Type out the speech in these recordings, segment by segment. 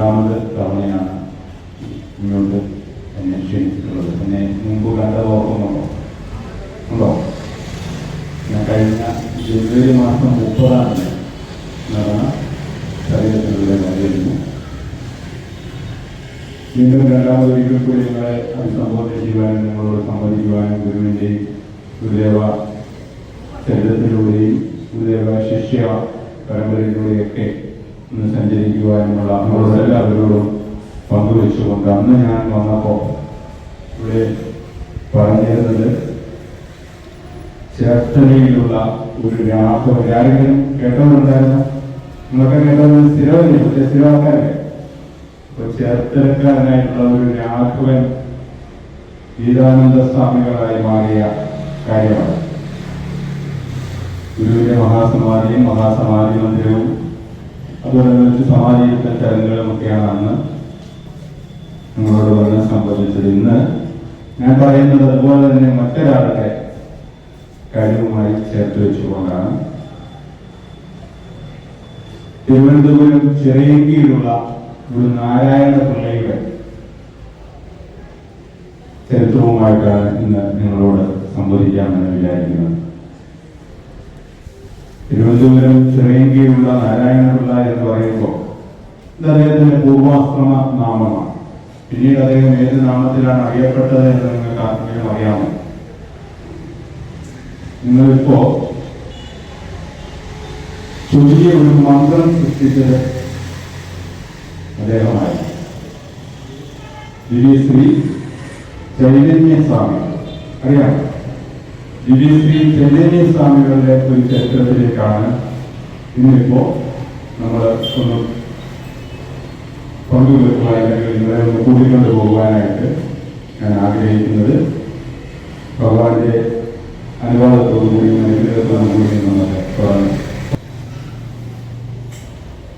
രണ്ടാമത് തവണയാണ് ഇങ്ങോട്ട് എന്നെ ക്ഷണിച്ചിട്ടുള്ളത്. എന്നെ മുമ്പ് കണ്ടത് ഓർക്കുന്നുണ്ടോ? ഉണ്ടോ? ഞാൻ കഴിഞ്ഞ ജനുവരി മാസം 30 നടന്ന ശരീരത്തിലൂടെ വന്നിരുന്നു. വീണ്ടും രണ്ടാമതൊരിക്കൽ കൂടി നിങ്ങളെ അഭിസംബോധന ചെയ്യുവാനും നിങ്ങളോട് സംവദിക്കുവാനും ഗുരുവിൻ്റെയും ഗുരുദേവ ചരിത്രത്തിലൂടെയും ഗുരുദേവ ശിഷ്യ പരമ്പരയിലൂടെയൊക്കെ ഒന്ന് സഞ്ചരിക്കുവാനുമുള്ള അവസരങ്ങളോടും പങ്കുവെച്ചുകൊണ്ട് അന്ന് ഞാൻ വന്നപ്പോൾ ഇവിടെ പറഞ്ഞിരുന്നത് ചേർത്തലയിലുള്ള ഒരു രാഘവൻ. ആരെങ്കിലും കേട്ടവരുണ്ടായിരുന്നു? നിങ്ങളൊക്കെ കേട്ടത് സ്ഥിരമല്ലേ? പക്ഷേ സ്ഥിരമാക്കാനല്ലേ? അപ്പൊ ചേർത്തലക്കാരനായിട്ടുള്ള ഒരു രാഘവൻ ഗീതാനന്ദ സ്വാമികളായി മാറിയ കാര്യമാണ്. ഗുരുവിന്റെ മഹാസമാധിയും മഹാസമാധി മന്ദിരവും അതോടനുബന്ധിച്ച് സമാധിയുടെ ചടങ്ങുകളുമൊക്കെയാണ് അന്ന് നിങ്ങളോട് വന്ന് സംബന്ധിച്ചത്. ഇന്ന് ഞാൻ പറയുന്നത് അതുപോലെ തന്നെ മറ്റൊരാളുടെ കാര്യവുമായി ചേർത്ത് വെച്ചുകൊണ്ടാണ്. തിരുവനന്തപുരം ചിറയൻകീഴിലുള്ള ഒരു നാരായണ പിള്ളയുടെ ചരിത്രവുമായിട്ടാണ് ഇന്ന് നിങ്ങളോട് സംവദിക്കാമെന്ന് വിചാരിക്കുന്നത്. തിരുവനന്തപുരം ചിറയൻകീഴിലുള്ള നാരായണ പിള്ള എന്ന് പറയുമ്പോൾ ഇത് അദ്ദേഹത്തിന്റെ പൂർവാശ്രമ നാമമാണ്. പിന്നീട് അദ്ദേഹം ഏത് നാമത്തിലാണ് അറിയപ്പെട്ടത് എന്ന് നിങ്ങൾക്ക് ആർക്കെങ്കിലും അറിയാമോ? നിങ്ങളിപ്പോ ചൊല്ലിയ ഒരു മന്ത്രം സൃഷ്ടിച്ചത് അദ്ദേഹമായി. ദിവ്യശ്രീ ചൈതന്യ സ്വാമി അറിയാം. ദിവ്യശ്രീ ചൈതന്യ സ്വാമികളുടെ ഒരു ചരിത്രത്തിലേക്കാണ് ഇന്നിപ്പോ നമ്മൾ ഒന്ന് പങ്കുവെക്കുവാൻ അല്ലെങ്കിൽ നിങ്ങളെ ഒന്ന് കൂട്ടിക്കൊണ്ട് പോകുവാനായിട്ട് ഞാൻ ആഗ്രഹിക്കുന്നത്. ഭഗവാന്റെ അനുവാദത്തോടുകൂടി അനുഗ്രഹത്തോടുകൂടി നമ്മൾ തുടങ്ങി.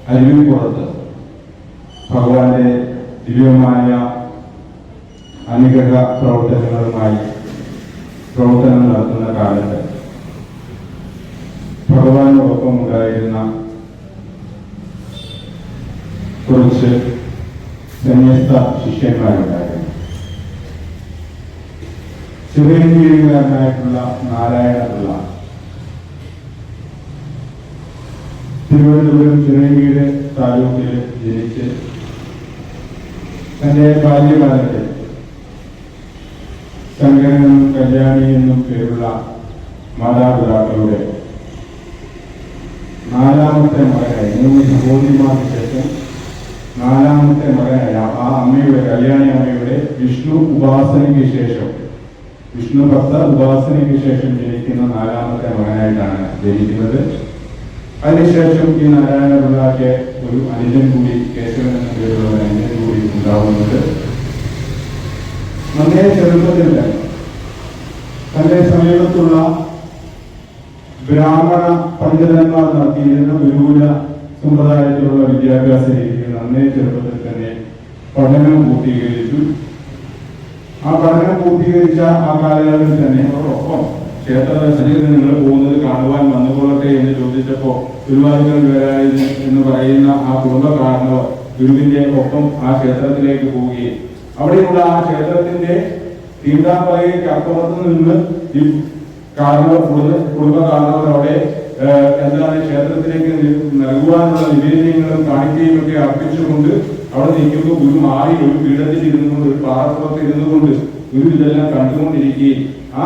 അരുവിപ്പുറത്ത് ഭഗവാന്റെ ദിവ്യമായ അനുഗ്രഹ പ്രവർത്തനങ്ങളുമായി പ്രവർത്തനം നടത്തുന്ന കാലത്ത് ഭഗവാനോടൊപ്പം ഉണ്ടായിരുന്ന കുറച്ച് സന്യസ്ത ശിഷ്യന്മാരുണ്ടായിരുന്നു. ചിറയൻകീഴുകാരനായിട്ടുള്ള നാരായണ പിള്ള തിരുവനന്തപുരം ചിറയൻകീഴ് താലൂക്കിൽ ജനിച്ച് തന്റെ ബാല്യകാലത്തിൽ ശങ്കരനും കല്യാണി എന്നും പേരുള്ള മാതാപിതാക്കളുടെ 4ാമത്തെ മകനായി 3 സഹോദരിമാർക്ക് ശേഷം 4ാമത്തെ മകനായ ആ അമ്മയുടെ കല്യാണി അമ്മയുടെ വിഷ്ണു ഉപാസനയ്ക്ക് ശേഷം വിഷ്ണു ഭക്ത ഉപാസനയ്ക്ക് ശേഷം ജനിക്കുന്ന 4ാമത്തെ മകനായിട്ടാണ് ജനിക്കുന്നത്. അതിനുശേഷം ഈ നാരായണ പിള്ളയ്ക്ക് ഒരു അനുജൻ കൂടി, കേശവൻ എന്ന പേരുള്ള ഒരു അനുജൻ കൂടി ഉണ്ടാവുന്നത്. നന്നേ ചെറുപ്പത്തിൽ തന്റെ സമീപത്തുള്ള ബ്രാഹ്മണ പണ്ഡിതന്മാർ നടത്തിയിരുന്ന ഗുരുകുല സമ്പ്രദായത്തിലുള്ള വിദ്യാഭ്യാസ രീതിയിൽ നന്നേ ചെറുപ്പത്തിൽ തന്നെ പഠനം പൂർത്തീകരിച്ചു. ആ പഠനം പൂർത്തീകരിച്ച ആ കാലയളവിൽ തന്നെ അവരോടൊപ്പം ക്ഷേത്ര ദർശനത്തിന് നിങ്ങൾ പോകുന്നത് കാണുവാൻ വന്നുകൊള്ളട്ടെ എന്ന് ചോദിച്ചപ്പോ ഗുരുവായൂർ വേലായുധൻ എന്ന് പറയുന്ന ആ കുടുംബക്കാരനവർ ഗുരുവിന്റെ ഒപ്പം ആ ക്ഷേത്രത്തിലേക്ക് പോവുകയും അവിടെയുള്ള ആ ക്ഷേത്രത്തിന്റെ തീണ്ടാപ്പലകയ്ക്ക് അപ്പുറത്ത് നിന്ന് ഈ കുടുംബക്കാരനവർ അവിടെ എന്താണ് ക്ഷേത്രത്തിലേക്ക് നൽകുവാനുള്ള നിവേദ്യങ്ങളും കാണിക്കുകയും ഒക്കെ അർപ്പിച്ചുകൊണ്ട് അവിടെ നിൽക്കുമ്പോൾ ഗുരു മാറി ഒരു പീഠത്തിൽ ഇരുന്നുകൊണ്ട് ഒരു പാറപ്പുറത്ത് ഇരുന്നുകൊണ്ട് ഗുരു ഇതെല്ലാം കണ്ടുകൊണ്ടിരിക്കുകയും ആ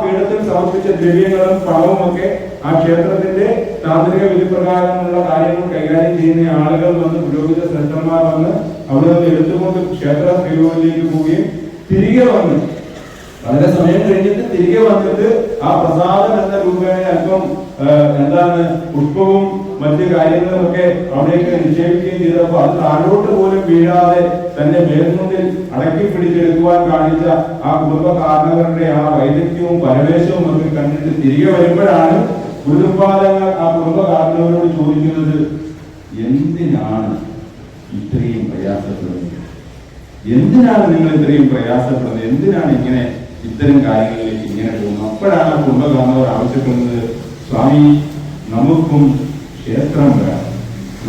പീഠത്തിൽ സമർപ്പിച്ച ദ്രവ്യങ്ങളും പണവും ഒക്കെ ആ ക്ഷേത്രത്തിന്റെ താന്ത്രിക വിധിപ്രകാരമുള്ള കാര്യങ്ങൾ കൈകാര്യം ചെയ്യുന്ന ആളുകൾ വന്ന് പുരോഹിത ശ്രേഷ്ഠന്മാർ വന്ന് അവിടെ നിന്ന് എടുത്തുകൊണ്ട് ക്ഷേത്ര ശ്രീകോവിലേക്ക് പോവുകയും തിരികെ വന്ന് വളരെ സമയം കഴിഞ്ഞിട്ട് തിരികെ വന്നിട്ട് ആ പ്രസാദം എന്ന രൂപേണ അല്പം എന്താണ് പുഷ്പവും മറ്റു കാര്യങ്ങളുമൊക്കെ അവിടേക്ക് നിക്ഷേപിക്കുകയും ചെയ്തപ്പോൾ അത് താഴോട്ട് പോലും വീഴാതെ തന്റെ മേൽമുണ്ടിൽ അടക്കി പിടിച്ചെടുക്കുവാൻ കാണിച്ച ആ കുടുംബകാരണവരുടെ ആ വൈദഗ്ധ്യവും പരവേശവും ഒക്കെ കണ്ടിട്ട് തിരികെ വരുമ്പോഴാണ് ഗുരുപാദങ്ങൾ ആ കുടുംബകാരണവരോട് ചോദിക്കുന്നത്, എന്തിനാണ് ഇത്രയും പ്രയാസപ്പെടുന്നത്? എന്തിനാണ് നിങ്ങൾ ഇത്രയും പ്രയാസപ്പെടുന്നത്? എന്തിനാണ് ഇങ്ങനെ ഇത്തരം കാര്യങ്ങളിലേക്ക് ഇങ്ങനെ പോകുന്നത്? അപ്പോഴാണ് ആ കുടുംബകാരണവർ ആവശ്യപ്പെടുന്നത്, സ്വാമി നമുക്കും ക്ഷേത്രം വരാം,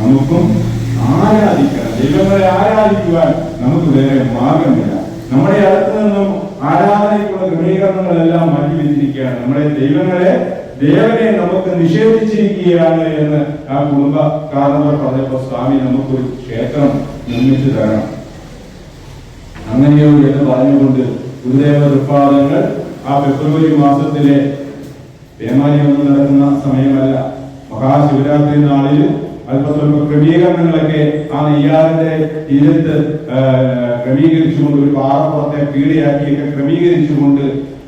നമുക്കും ആരാധിക്കണം. ദൈവങ്ങളെ ആരാധിക്കുവാൻ നമുക്ക് വേറെ മാർഗമില്ല. നമ്മുടെ അടുത്ത് നിന്നും ആരാധനയ്ക്കുള്ള ക്രമീകരണങ്ങളെല്ലാം മാറ്റി വെച്ചിരിക്കുകയാണ്. നമ്മുടെ ദേവനെ നമുക്ക് നിഷേധിച്ചിരിക്കുകയാണ് എന്ന് ആ കുടുംബക്കാരനോട് പറഞ്ഞപ്പോൾ സ്വാമി നമുക്കൊരു ക്ഷേത്രം നിർമ്മിച്ചു തരണം. അങ്ങനെയോ എന്ന് പറഞ്ഞുകൊണ്ട് ഗുരുദേവ തൃപ്പാദങ്ങൾ ആ ഫെബ്രുവരി മാസത്തിലെ പേമാരിയൊന്നും നടക്കുന്ന സമയമല്ല, മഹാശിവരാത്രി നാളിൽ അല്പസ്വല്പ ക്രമീകരണങ്ങളൊക്കെ ആ നെയ്യാറിന്റെ തീരത്ത് ക്രമീകരിച്ചുകൊണ്ട് ഒരു പാറപ്പുറത്തെ പീടിയാക്കിയൊക്കെ ക്രമീകരിച്ചുകൊണ്ട്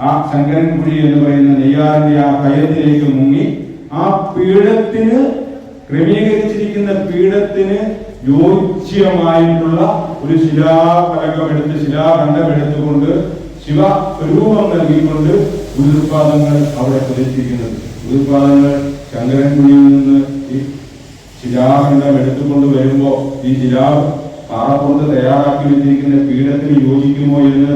ആ ശങ്കരൻകുഴി എന്ന് പറയുന്ന നെയ്യാറിന്റെ ആ കയത്തിലേക്ക് മുങ്ങി ആ പീഠത്തിന് ക്രമീകരിച്ചിരിക്കുന്ന പീഠത്തിന് യോജ്യമായിട്ടുള്ള ഒരു ശിലാഖണ്ഡം എടുത്തുകൊണ്ട് ശിവസ്വരൂപം നൽകിക്കൊണ്ട് ഉരുപാദങ്ങൾ അവിടെ പ്രതിഷ്ഠിക്കുന്നത്. ഉരുപാദങ്ങൾ ശങ്കരൻകുഴിയിൽ നിന്ന് ഈ ശിലാഖണ്ഡം എടുത്തുകൊണ്ട് വരുമ്പോ ഈ പാറപ്പുറത്ത് തയ്യാറാക്കി വെച്ചിരിക്കുന്ന പീഠത്തിന് യോജിക്കുമോ എന്ന്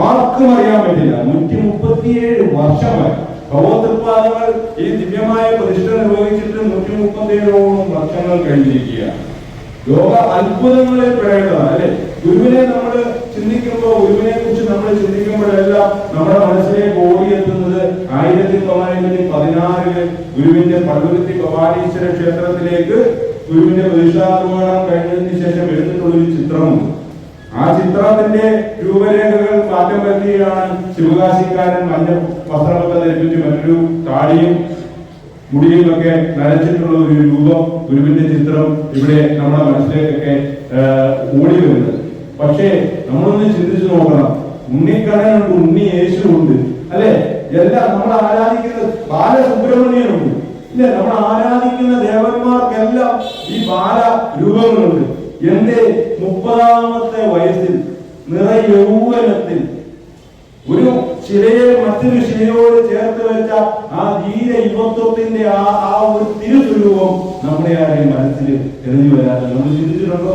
ആർക്കും അറിയാൻ പറ്റില്ല. 137 വർഷമായി ഭഗവത്പാദങ്ങൾ ഈ ദിവ്യമായ പ്രതിഷ്ഠ നിർവഹിച്ചിട്ട് 137ഓളം വർഷങ്ങൾ കഴിഞ്ഞിരിക്കുകയാണ്. ലോക അത്ഭുതങ്ങളെ പറയേണ്ടതാണ് അല്ലെ. ഗുരുവിനെ നമ്മൾ ചിന്തിക്കുമ്പോൾ, ഗുരുവിനെ കുറിച്ച് നമ്മൾ ചിന്തിക്കുമ്പോഴെല്ലാം നമ്മുടെ മനസ്സിലേക്ക് ഓടിയെത്തുന്നത് 1916 ഗുരുവിന്റെ പള്ളുരുത്തി ഭവാനീശ്വര ക്ഷേത്രത്തിലേക്ക് ഗുരുവിന്റെ പ്രതിഷ്ഠാനിർവഹണം കഴിഞ്ഞതിന് ശേഷം എടുത്തിട്ടുള്ള ഒരു ചിത്രമുണ്ട്. ആ ചിത്രത്തിന്റെ രൂപരേഖകൾ മാറ്റം വരുത്തിയാണ് ശിവകാശിക്കാരൻ മഞ്ഞ വസ്ത്രമൊക്കെ ധരിപ്പിച്ച് മറ്റൊരു താടിയും മുടിയും ഒക്കെ നരച്ചിട്ടുള്ള ഒരു രൂപം, ഗുരുവിന്റെ ചിത്രം ഇവിടെ നമ്മുടെ മനസ്സിലേക്കൊക്കെ ഓടി വരുന്നത്. പക്ഷേ നമ്മളൊന്ന് ചിന്തിച്ചു നോക്കണം, ഉണ്ണിക്കണ്ണനുണ്ട്, ഉണ്ണി യേശുണ്ട് അല്ലെ, എല്ലാം നമ്മൾ ആരാധിക്കുന്ന ബാലസുബ്രഹ്മണ്യനുണ്ട് ഇല്ല, നമ്മൾ ആരാധിക്കുന്ന ദേവന്മാർക്കെല്ലാം ഈ ബാല രൂപങ്ങളുണ്ട്. എന്റെ 30ാമത്തെ വയസ്സിൽ നിറയൗവനത്തിൽ ഒരു ശിലയെ മറ്റൊരു ശിലയോട് ചേർത്ത് വെച്ച ആ ധീര യുവത്വത്തിന്റെ ആ ഒരു തിരുസ്വരൂപം നമ്മുടെ ആരെയും മനസ്സിൽ തെളിഞ്ഞു വരാതെ നമ്മൾ ചിന്തിച്ചിട്ടുണ്ടോ?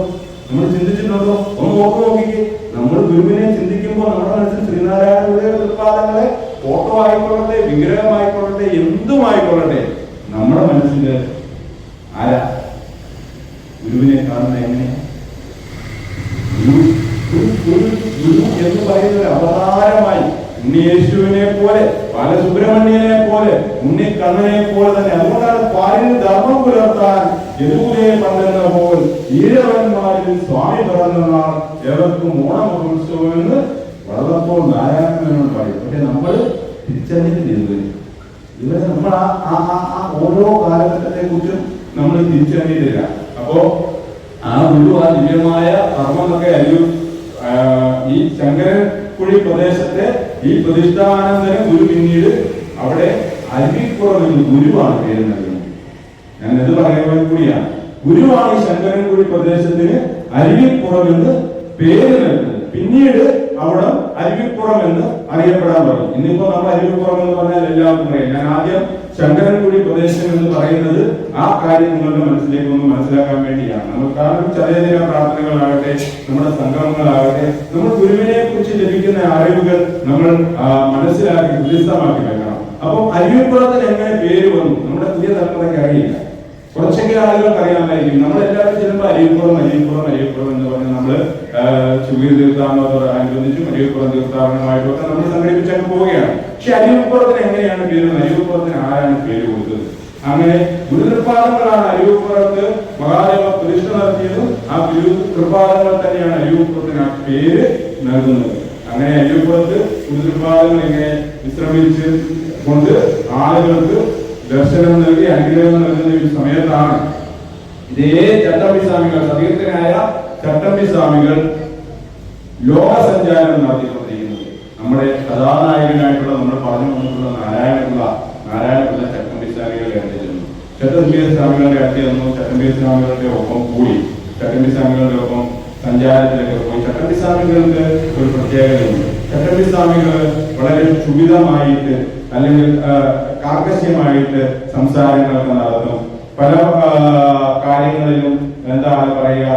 ഒന്ന് നോക്കിക്കേ. നമ്മൾ ഗുരുവിനെ ചിന്തിക്കുമ്പോൾ നമ്മുടെ മനസ്സിൽ ശ്രീനാരായണ ഗുരുദേവ തൃപ്പാദങ്ങളെ ഫോട്ടോ ആയിക്കൊള്ളട്ടെ, വിഗ്രഹമായിക്കൊള്ളട്ടെ, എന്തുമായിക്കൊള്ളട്ടെ, നമ്മുടെ മനസ്സിൽ ആരാ ഗുരുവിനെ കാണുന്ന എങ്ങനെ? ഗുരു എന്ന് പറയുന്ന ഒരു അവതാരമായി ഉണ്ണിയേശുവിനെ പോലെ, ബാലസുബ്രഹ്മണ്യനെ പോലെ, ഉണ്ണിക്കണ്ണനെ പോലെ തന്നെ. അതുകൊണ്ടാണ് പാലിന് ധർമ്മം പുലർത്താൻ യദുകുലേ പണ്ടെന്ന പോൽ ഈഴവന്മാരിൽ സ്വാമി പിറന്ന നാൾ ഏവർക്കും ഓണമഹോത്സവം എന്ന് വളർന്നപ്പോൾ നാരായണനോട് പറയും. പക്ഷെ നമ്മൾ തിരിച്ചറിഞ്ഞിട്ടില്ല. ഇവരെ നമ്മൾ ആ ഓരോ കാലഘട്ടത്തെ കുറിച്ചും നമ്മൾ തിരിച്ചറിഞ്ഞിട്ടില്ല. അപ്പോ ആ ഗുരു ആ ദിവ്യമായ കർമ്മമൊക്കെ ഈ ശങ്കരൻകുഴി പ്രദേശത്തെ ഈ പ്രതിഷ്ഠാനന്തരം ഗുരു പിന്നീട് അവിടെ അരുവിപ്പുറം എന്ന് ഗുരുവാണ് പേര് നൽകുന്നത്. ഞാൻ ഇത് പറയുവാൻ കൂടിയാണ്. ഗുരുവാണ് ഈ ശങ്കരൻകുഴി പ്രദേശത്തിന് അരുവിപ്പുറം എന്ന് പേര് നൽകുന്നത്. പിന്നീട് അവിടെ അരുവിപ്പുറം എന്ന് അറിയപ്പെടാൻ തുടങ്ങി. ഇന്നിപ്പോ നമ്മൾ അരുവിപ്പുറം എന്ന് പറഞ്ഞാൽ എല്ലാവർക്കും അറിയാം. ഞാൻ ആദ്യം ശങ്കരൻകുഴി പ്രദേശം എന്ന് പറയുന്നത് ആ കാര്യം നിങ്ങളുടെ മനസ്സിലേക്ക് ഒന്ന് മനസ്സിലാക്കാൻ വേണ്ടിയാണ്. നമുക്ക് കാരണം ചെറിയ പ്രാർത്ഥനകളാകട്ടെ, നമ്മുടെ സംഗമങ്ങളാകട്ടെ, നമ്മൾ ഗുരുവിനെ കുറിച്ച് ലഭിക്കുന്ന അറിവുകൾ നമ്മൾ മനസ്സിലാക്കി ഹൃദയസ്ഥമാക്കി വെക്കണം. അപ്പം അരുവിപ്പുറത്തിന് എങ്ങനെ പേര് വന്നു നമ്മുടെ പുതിയ തലമുറയ്ക്ക് അറിയില്ല. കുറച്ചൊക്കെ ആളുകൾക്ക് അറിയാമായിരിക്കും. നമ്മളെല്ലാവരും ചെല്ലുമ്പോൾ അരുവിപ്പുറം എന്ന് പറഞ്ഞ് നമ്മള് ശിവഗിരി തീർത്ഥാടനത്തോടനുബന്ധിച്ചും അരുവിപ്പുറം തീർത്ഥാടനമായിട്ടൊക്കെ നമ്മൾ സംഘടിപ്പിച്ചൊക്കെ പോവുകയാണ്. പക്ഷെ അരുവിപ്പുറത്തിന് എങ്ങനെയാണ് പേര്? അരുവിപ്പുറത്തിന് ആരാണ് പേര് കൊടുത്തത്? അങ്ങനെ ഗുരുതൃപാദങ്ങളാണ് അരുവിപ്പുറത്ത് മഹാദേവ പ്രതിഷ്ഠ നടത്തിയതും ആ ഗുരുതൃപാദങ്ങൾ തന്നെയാണ് അരുവിപ്പുറത്തിന് ആ പേര് നൽകുന്നത്. അങ്ങനെ അരുവിപ്പുറത്ത് ഗുരുതൃപാദങ്ങൾ ഇങ്ങനെ വിശ്രമിച്ച് കൊണ്ട് ആളുകൾക്ക് ദർശനം നൽകി അനുഗ്രഹം നൽകുന്ന ഒരു സമയത്താണ് ഇതേ ചട്ടമ്പി സ്വാമികൾ, സതീർത്ഥനായ ചട്ടമ്പി സ്വാമികൾ ലോകസഞ്ചാരം നടത്തിക്കൊണ്ടിരിക്കുന്നത്. നമ്മുടെ കഥാനായകനായിട്ടുള്ള നമ്മൾ പറഞ്ഞു വന്നിട്ടുള്ള നാരായണപിള്ള ചട്ടമ്പി സ്വാമികളുടെ അടുത്തിരുന്നു. ചട്ടമ്പി സ്വാമികളുടെ അടുത്ത് നിന്നു. ചട്ടമ്പി സ്വാമികളുടെ ഒപ്പം കൂടി, ചട്ടമ്പി സ്വാമികളുടെ ഒപ്പം സഞ്ചാരത്തിലൊക്കെ പോയി. ചട്ടമ്പി സ്വാമികൾക്ക് ഒരു പ്രത്യേകതയുണ്ട്. ചട്ടമ്പി സ്വാമികൾ വളരെ ക്ഷുഭിതമായിട്ട് അല്ലെങ്കിൽ കാർക്കശ്യമായിട്ട് സംസാരങ്ങളൊക്കെ നടത്തും. പല കാര്യങ്ങളിലും എന്താ പറയുക,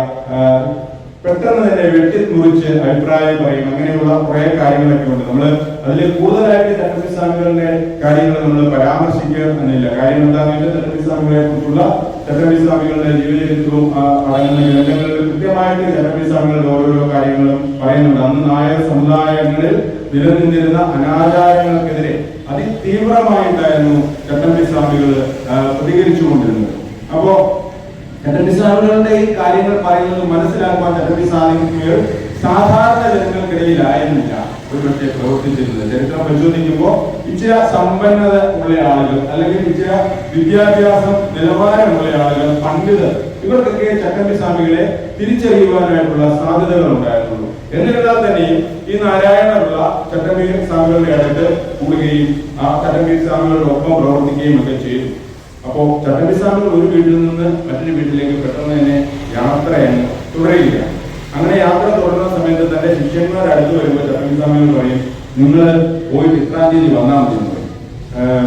പെട്ടെന്ന് തന്നെ വെട്ടിമുറിച്ച് അഭിപ്രായം പറയും. അങ്ങനെയുള്ള കുറെ കാര്യങ്ങളൊക്കെ ഉണ്ട്. നമ്മൾ അതിൽ കൂടുതലായിട്ട് ചട്ടമ്പി സ്വാമികളുടെ കാര്യങ്ങൾ നമ്മൾ പരാമർശിക്കുന്നില്ല. കാര്യം എന്താണെന്ന് വെച്ചാൽ ചട്ടമ്പി സ്വാമികളെ കുറിച്ചുള്ള ചട്ടമ്പി സ്വാമികളുടെ ജീവചരിത്രവും അടങ്ങുന്ന ഗ്രന്ഥങ്ങളിൽ കൃത്യമായിട്ട് ചട്ടമ്പി സ്വാമികളുടെ ഓരോരോ കാര്യങ്ങളും പറയുന്നുണ്ട്. അന്ന് നായർ സമുദായങ്ങളിൽ നിലനിന്നിരുന്ന അനാചാരങ്ങൾക്കെതിരെ അതിതീവ്രമായിട്ടായിരുന്നു ചട്ടമ്പി സ്വാമികൾ പ്രതികരിച്ചുകൊണ്ടിരുന്നത്. അപ്പോ ചട്ടമ്പി സ്വാമികളുടെ ഈ കാര്യങ്ങൾ പറയുന്നത് മനസ്സിലാക്കുവാൻ ചട്ടമ്പി സ്വാമികൾ സാധാരണ ജനങ്ങൾക്കിടയിലായിരുന്നില്ല ഒരുപക്ഷെ പ്രവർത്തിച്ചിരുന്നത്. ചരിത്രം പരിശോധിക്കുമ്പോൾ ഇച്ചിരി സമ്പന്നത ഉള്ള ആളുകൾ അല്ലെങ്കിൽ ഇച്ചിരി വിദ്യാഭ്യാസം നിലവാരമുള്ള ആളുകൾ, പണ്ഡിതർ, ഇവർക്കൊക്കെ ചട്ടമ്പി സ്വാമികളെ തിരിച്ചറിയുവാനായിട്ടുള്ള സാധ്യതകൾ ഉണ്ടായിരുന്നുള്ളൂ. എന്നിരുന്നാൽ തന്നെയും ഈ നാരായണപിള്ള ചട്ടമ്പി സ്വാമികളുടെ അടുത്ത് കൂടുകയും ആ ചട്ടമ്പി സ്വാമികളുടെ ഒപ്പം പ്രവർത്തിക്കുകയും ഒക്കെ ചെയ്തു. അപ്പോ ചട്ടമ്പി സ്വാമികൾ ഒരു വീട്ടിൽ നിന്ന് മറ്റൊരു വീട്ടിലേക്ക് പെട്ടെന്ന് തന്നെ യാത്രയാണ് തുടരുക. അങ്ങനെ യാത്ര തുടരുന്ന സമയത്ത് തന്റെ ശിഷ്യന്മാർ അടുത്ത് വരുമ്പോൾ ചട്ടമ്പി സ്വാമികൾ പറയും, നിങ്ങൾ പോയിട്ട് ഇത്രാം തീയതി വന്നാൽ മതി എന്ന് പറയും.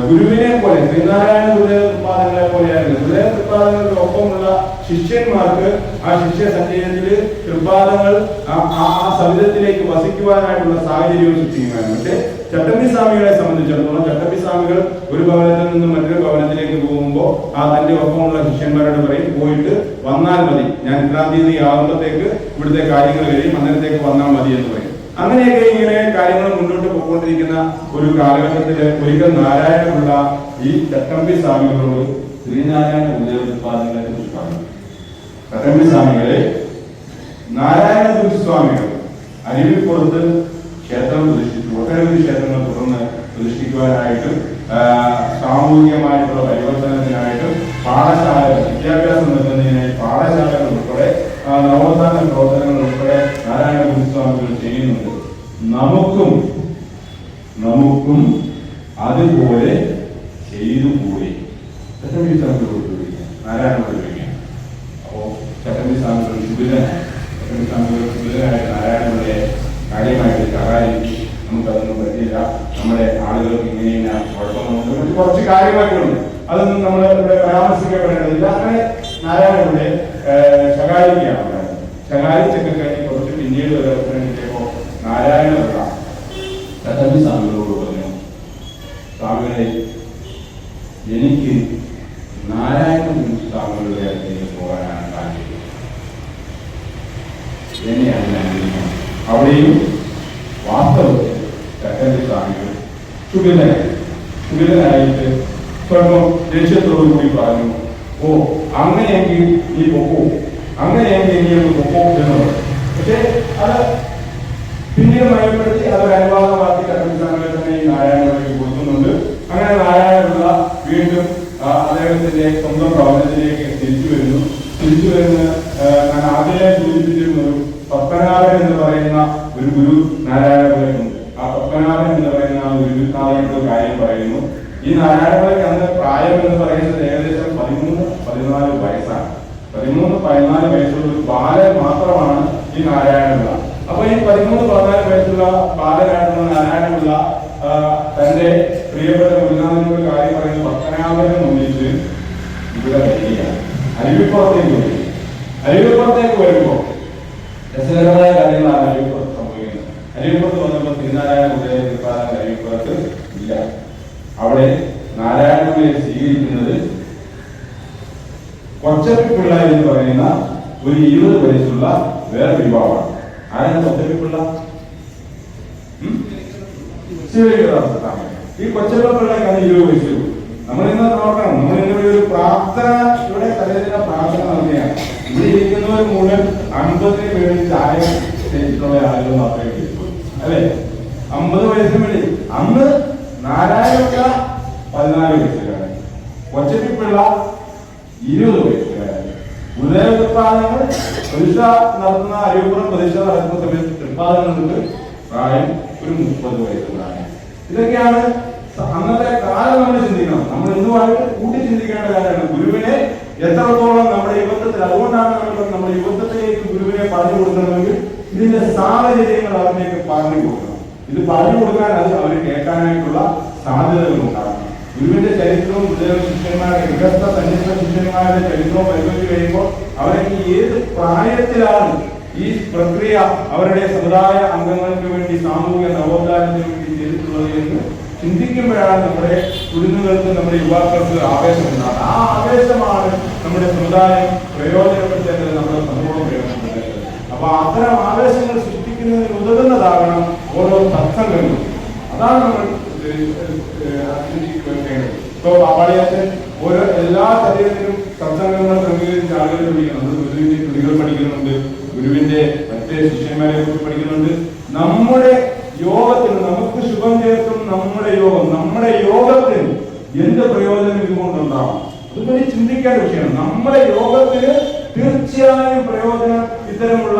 ഗുരുവിനെ പോലെ ശ്രീനാരായണ ഗുരുദേവ തൃപ്പാദങ്ങളെ പോലെയായിരുന്നു. ഗുരുദേവ തൃപ്പാദങ്ങളുടെ ഒപ്പമുള്ള ശിഷ്യന്മാർക്ക് ആ ശിഷ്യ സഞ്ചയത്തില് തൃപ്പാദങ്ങൾ ആ സവിധത്തിലേക്ക് വസിക്കുവാനായിട്ടുള്ള സാഹചര്യവും സൃഷ്ടിക്കുവാനും. പക്ഷെ ചട്ടമ്പി സ്വാമികളെ സംബന്ധിച്ചിടത്തോളം ചട്ടമ്പി സ്വാമികൾ ഒരു ഭവനത്തിൽ നിന്നും മറ്റൊരു ഭവനത്തിലേക്ക് പോകുമ്പോൾ ആ തന്റെ ഒപ്പമുള്ള ശിഷ്യന്മാരോട് പറയും, പോയിട്ട് വന്നാൽ മതി, ഞാൻ ഇത്രാം തീയതി ആകുമ്പോഴത്തേക്ക് ഇവിടുത്തെ കാര്യങ്ങൾ കഴിയും, അന്നേരത്തേക്ക് വന്നാൽ മതി എന്ന് പറയും. അങ്ങനെയൊക്കെ ഇങ്ങനെ കാര്യങ്ങൾ മുന്നോട്ട് പോയിക്കൊണ്ടിരിക്കുന്ന ഒരു കാലഘട്ടത്തില് ഒരിക്കൽ നാരായണപിള്ള ഈ ചട്ടമ്പി സ്വാമികളോട് ശ്രീനാരായണ ഗുരുദേവ തൃപ്പാദങ്ങളെ കുറിച്ച് പറഞ്ഞു. ചട്ടമ്പി സ്വാമികളെ നാരായണ ഗുരുസ്വാമികൾ അരുവിപ്പുറത്ത് ക്ഷേത്രം പ്രതിഷ്ഠിച്ചു. ഒട്ടനവധി ക്ഷേത്രങ്ങൾ തുടർന്ന് പ്രതിഷ്ഠിക്കുവാനായിട്ടും സാമൂഹികമായിട്ടുള്ള പരിവർത്തനത്തിനായിട്ടും പാഠശാലകൾ, വിദ്യാഭ്യാസം നൽകുന്നതിനായി പാഠശാലകൾ ഉൾപ്പെടെ നവോത്ഥാന പ്രവർത്തനങ്ങൾ ഉൾപ്പെടെ നാരായണ ഗുരുസ്വാമികൾ ചെയ്യുന്നുണ്ട്. നമുക്കും അതുപോലെ ചെയ്തു കൂടി ചട്ടമ്പി സ്വാമികൾ നാരായണ പഠിപ്പിക്കുക. അപ്പോ ചട്ടമ്പി സ്വാമികൾ ശുഭിതനായിട്ട് നാരായണപിള്ളയെ കാര്യമായിട്ട് സഹായിക്കും. നമുക്കതൊന്നും പറ്റില്ല, നമ്മുടെ ആളുകൾക്ക് ഇങ്ങനെ കുഴപ്പങ്ങളുണ്ട്, കുറച്ച് കാര്യമായിട്ടുണ്ട്, അതൊന്നും നമ്മൾ ഇവിടെ പരാമർശിക്കപ്പെടേണ്ടതില്ല. അങ്ങനെ നാരായണപിള്ളയെ ശകാരിക്കുകയാണ്. ശകാരിച്ചൊക്കെ കഴിഞ്ഞ് കുറച്ച് പിന്നീട് ഒരു അവസരം കിട്ടിയപ്പോ നാരായണപിള്ള ചട്ടമ്പി സ്വാമികളോട് പറഞ്ഞു, സ്വാമികളെ, എനിക്ക് നാരായണ സ്വാമികളുടെ അടുത്തേക്ക് പോകാനാണ് താല്പര്യം, എന്നെ അതിനെ അനുവദിക്കണം. അവിടെയും വാസ്തവത്തിൽ ചട്ടമ്പി സ്വാമികൾ ചുടിലനായിട്ട് സ്വന്തം ലക്ഷ്യത്തോടു കൂടി പറഞ്ഞു, ഓ അങ്ങനെയെങ്കിൽ നീ പൊക്കോ, അങ്ങനെയെങ്കിൽ നീ ഒന്ന് പൊക്കോ എന്ന് പറഞ്ഞു. പക്ഷെ അത് പിന്നീട് മയപ്പെടുത്തി അതൊരു അനുവാദമാക്കി ചട്ടമ്പി സ്വാമികളെ തന്നെ ഈ നാരായണപിള്ളയ്ക്ക് കൊടുക്കുന്നുണ്ട്. അങ്ങനെ നാരായണപിള്ള വീണ്ടും അദ്ദേഹത്തിന്റെ സ്വന്തം ഭവനത്തിലേക്ക് തിരിച്ചു വരുന്ന ഞാൻ ആദ്യമേ സൂചിപ്പിച്ചിരുന്ന ഒരു പത്മനാഭൻ എന്ന് പറയുന്ന ഒരു ഗുരു നാരായണപിള്ളയ്ക്കുണ്ട്. ആ പത്മനാഭൻ എന്ന് പറയുന്ന ആ ഒരു ഗുരുനാഥനോട് കാര്യം പറയുന്നു. ഈ നാരായണപിള്ളയ്ക്ക് അന്ന് പ്രായം എന്ന് പറയുന്നത് ഏകദേശം 13-14 വയസ്സാണ്. 13-14 വയസ്സുള്ള ഒരു ബാലൻ മാത്രമാണ് ഈ നാരായണപിള്ള. അപ്പൊ ഈ 13-14 വയസ്സുള്ള ബാലനായിട്ടുള്ള നാരായണപിള്ള തന്റെ പ്രിയപ്പെട്ട ഗുരുനാഥനോട് കാര്യം പറയുന്ന പത്മനാഭനെ ഒന്നിച്ച് ഇവിടെ വരികയാണ്. അരുവിപ്പുറത്തേക്ക് വരുമ്പോ രസകരമായ കാര്യങ്ങളാണ് അരുവിപ്പുറത്ത് സംഭവിക്കുന്നത്. അരുവിപ്പുറത്ത് വന്നപ്പോൾ ശ്രീനാരായണ ഗുരുദേവ തൃപ്പാദങ്ങൾ അരുവിപ്പുറത്ത് ഇല്ല. അവിടെ നാരായണപിള്ളയെ സ്വീകരിക്കുന്നത് കൊച്ചപ്പിള്ള എന്ന് പറയുന്ന ഒരു 20 വയസ്സുള്ള വേറെ യുവാവാണ്. ആരാണ് കൊച്ചപ്പിള്ള? ഈ കൊച്ചപ്പിള്ളക്ക് അന്ന് 20 വയസ്സുള്ളൂ. നമ്മളിന്ന് നോക്കണം, നമ്മളിന്ന് ഒരു പ്രാർത്ഥന, ഇവിടെ തലേദിന പ്രാർത്ഥന നടത്തുകയാണ്. ഇവിടെ ഇരിക്കുന്നവർ മുഴുവൻ 50 പേരിൽ ചായ ചെയ്തിട്ടുള്ള ആളുകൾ മാത്രമേ കിട്ടുള്ളൂ, അല്ലെ? 50 വയസ്സിന് വേണ്ടി. അന്ന് നാരായണപിള്ള 14 വയസ്സുകാരൻ, കൊച്ചപ്പിള്ള 20 വയസ്സുകാരൻ. ഗുരുദേവ തൃപ്പാദങ്ങൾ പ്രതിഷ്ഠ നടത്തുന്ന അരുവിപ്പുറം പ്രതിഷ്ഠ നടത്തുന്ന സമയത്ത് തൃപ്പാദങ്ങൾക്ക് പ്രായം ഒരു 30 വയസ്സ് പ്രായം. ഇതൊക്കെയാണ് അന്നത്തെ കാലം. നമ്മൾ ചിന്തിക്കണം, നമ്മൾ ഇന്നുമായിട്ട് കൂട്ടി ചിന്തിക്കേണ്ട കാര്യമാണ്. ഗുരുവിനെ എത്രത്തോളം നമ്മുടെ യുവത്വത്തിൽ, അതുകൊണ്ടാണ് നമ്മുടെ യുവത്വത്തിലേക്ക് ഗുരുവിനെ പറഞ്ഞു കൊടുക്കണമെങ്കിൽ ഇതിന്റെ സാഹചര്യങ്ങൾ അവരിലേക്ക് പറഞ്ഞു കൊടുക്കണം. ഇത് പറഞ്ഞു കൊടുക്കാൻ അത് അവർ കേൾക്കാനായിട്ടുള്ള സാധ്യതകൾ ഉണ്ടാകണം. ഗുരുവിന്റെ ചരിത്രവും ഗുരുദേവ ശിഷ്യന്മാരുടെ ഗൃഹസ്ഥ സന്യസ്ത ശിഷ്യന്മാരുടെ ചരിത്രവും പരിശോധിച്ച് കഴിയുമ്പോൾ അവരൊക്കെ ഏത് പ്രായത്തിലാണ് ഈ പ്രക്രിയ അവരുടെ സമുദായ അംഗങ്ങൾക്ക് വേണ്ടി സാമൂഹിക നവോത്ഥാനത്തിന് വേണ്ടി ചെയ്തിട്ടുള്ളത് എന്ന് ചിന്തിക്കുമ്പോഴാണ് നമ്മുടെ കുരുന്നുകൾക്ക്, നമ്മുടെ യുവാക്കൾക്ക് ആവേശമുണ്ടാകുന്നത്. ആ ആവേശമാണ് നമ്മുടെ സമുദായം പ്രയോജനപ്പെടുത്തേണ്ടത്, നമ്മുടെ സമൂഹം പ്രയോജനപ്പെടുത്തേണ്ടത്. അപ്പൊ അത്തരം ആവേശങ്ങൾ സൃഷ്ടിക്കുന്നതിന് ഉതകുന്നതാകണം ഓരോ സത്സംഗങ്ങളും. അതാണ് നമ്മൾ ഇപ്പൊ പാപ്പാളിയാച്ചൻ ഓരോ എല്ലാ ശരീരത്തിലും സത്സംഗങ്ങൾ ക്രമീകരിച്ച് ആളുകൾ പഠിക്കുന്നുണ്ട്. ഗുരുവിന്റെ കൃതികൾ പഠിക്കുന്നുണ്ട്, ഗുരുവിന്റെ മറ്റേ ശിഷ്യന്മാരെ കുറിച്ച് പഠിക്കുന്നുണ്ട്. നമ്മുടെ യോഗത്തിന് നമുക്ക് ശുഭം ചേർക്കും നമ്മുടെ യോഗം, നമ്മുടെ യോഗത്തിന് എന്ത് പ്രയോജനം ഇതുകൊണ്ടുണ്ടാവും, അതുപോലെ ചിന്തിക്കേണ്ട വിഷയമാണ്. നമ്മുടെ യോഗത്തിന് തീർച്ചയായും പ്രയോജനം ഇത്തരമുള്ള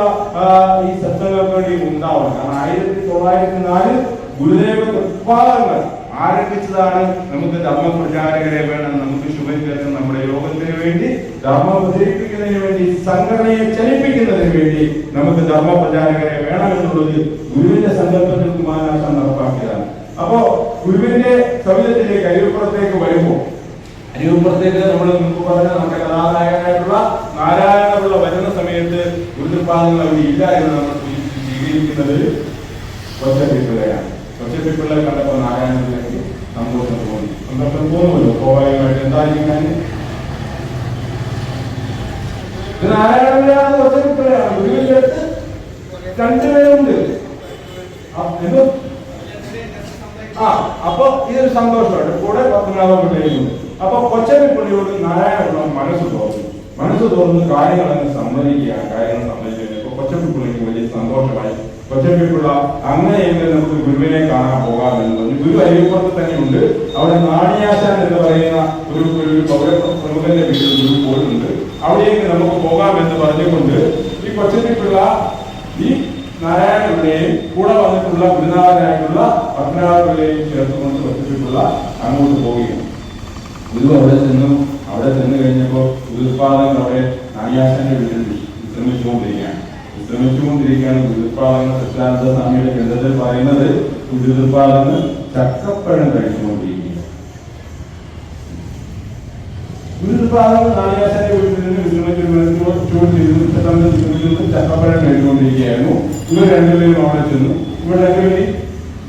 ഈ സത്സംഗങ്ങൾക്ക് വേണ്ടി ഉണ്ടാവണം. കാരണം 1904 ഗുരുദേവ തൃപ്പാദങ്ങൾ ആരംഭിച്ചതാണ് നമുക്ക് ധർമ്മ പ്രചാരകരെ വേണം, നമുക്ക് ശുഭം ചേർക്കും നമ്മുടെ യോഗത്തിന് വേണ്ടി, ധർമ്മം പ്രചരിപ്പിക്കുന്നതിന് വേണ്ടി, സംഘടനയെ ചലിപ്പിക്കുന്നതിന് വേണ്ടി നമുക്ക് ധർമ്മ പ്രചാരകരെ വേണമെന്നുള്ളത് ഗുരുവിന്റെ സങ്കല്പത്തിൽ കുമാരനാശാൻ നടപ്പാക്കിയതാണ്. അപ്പോ ഗുരുവിന്റെ സൗകര്യത്തിലേക്ക് അരിയപ്പുറത്തേക്ക് വരുമ്പോൾ, അരിയപ്പുറത്തേക്ക് നമ്മൾ മുമ്പ് പറഞ്ഞ നമ്മുടെ കഥാനായകനായിട്ടുള്ള നാരായണപിള്ള വരുന്ന സമയത്ത് ഗുരുപാദങ്ങൾ അവിടെ ഇല്ല എന്ന് നമ്മൾ സ്വീകരിക്കുന്നത് കൊച്ചപ്പിള്ളയാണ്. കൊച്ചപ്പിള്ളയെ കണ്ടപ്പോൾ നാരായണപിള്ളയ്ക്ക് സന്തോഷം തോന്നി. സന്തോഷം തോന്നുമല്ലോ സ്വാഭാവികമായിട്ട്. എന്തായിരിക്കും നാരായണപിള്ളയാണ്, കൊച്ചപ്പിള്ളയാണ്. ഗുരുവിന്റെ അടുത്ത് രണ്ടുപേരുണ്ട്. അപ്പൊ ഇതൊരു സന്തോഷമാണ്. കൂടെ പത്മനാഭപിള്ളയുണ്ട്. അപ്പൊ കൊച്ചപ്പിള്ളിയോട് നാരായണപിള്ള മനസ്സ് തോന്നുന്ന കാര്യങ്ങളങ്ങ് സമ്മതിക്കുകയാണ്. കാര്യങ്ങൾ സമ്മതിച്ചു കൊച്ചപ്പിള്ളിക്ക് വലിയ സന്തോഷമായി. കൊച്ചപ്പിള്ള അങ്ങനെയെങ്കിലും നമുക്ക് ഗുരുവിനെ കാണാൻ പോകാമെന്ന് പറഞ്ഞു. ഗുരു അരിയപ്പുറത്ത് തന്നെയുണ്ട്. അവിടെ നാണിയാശാൻ എന്ന് പറയുന്ന ഒരു പൗരപ്രമുഖന്റെ വീട്ടിൽ ഗുരു പോയിട്ടുണ്ട്. അവിടേക്ക് നമുക്ക് പോകാമെന്ന് പറഞ്ഞുകൊണ്ട് ഈ കൊച്ചപ്പിള്ള ഈ നാരായണപിള്ളയെയും കൂടെ വന്നിട്ടുള്ള ഗുരുനാഥനായിട്ടുള്ള പത്മനാഭപിള്ളയെയും ചേർത്തുകൊണ്ട് കൊച്ചപ്പിള്ള അങ്ങോട്ട് പോവുകയാണ്. ഗുരു അവിടെ ചെന്ന് കഴിഞ്ഞപ്പോൾ ഗുരുപാദങ്ങൾ അവിടെ നാണിയാശാന്റെ വീട്ടിൽ വിശ്രമിച്ചുകൊണ്ടിരിക്കുകയാണ്. ഗുരുപാദങ്ങൾ സച്ചിദാനന്ദ സ്വാമിയുടെ ഗ്രന്ഥത്തിൽ പറയുന്നത് ഗുരുപാദങ്ങൾ ചക്കപ്പഴം കഴിച്ചുകൊണ്ടിരിക്കുക. ഗുരുപാദങ്ങൾ നാണിയാശാന്റെ വീട്ടിൽ നിന്ന് വിശ്രമിച്ചു ചക്കപ്പഴം കഴിച്ചുകൊണ്ടിരിക്കുകയായിരുന്നു. ഇവർ രണ്ടുപേരും അവിടെ ചെന്നു. ഇവർ രണ്ടുപേരും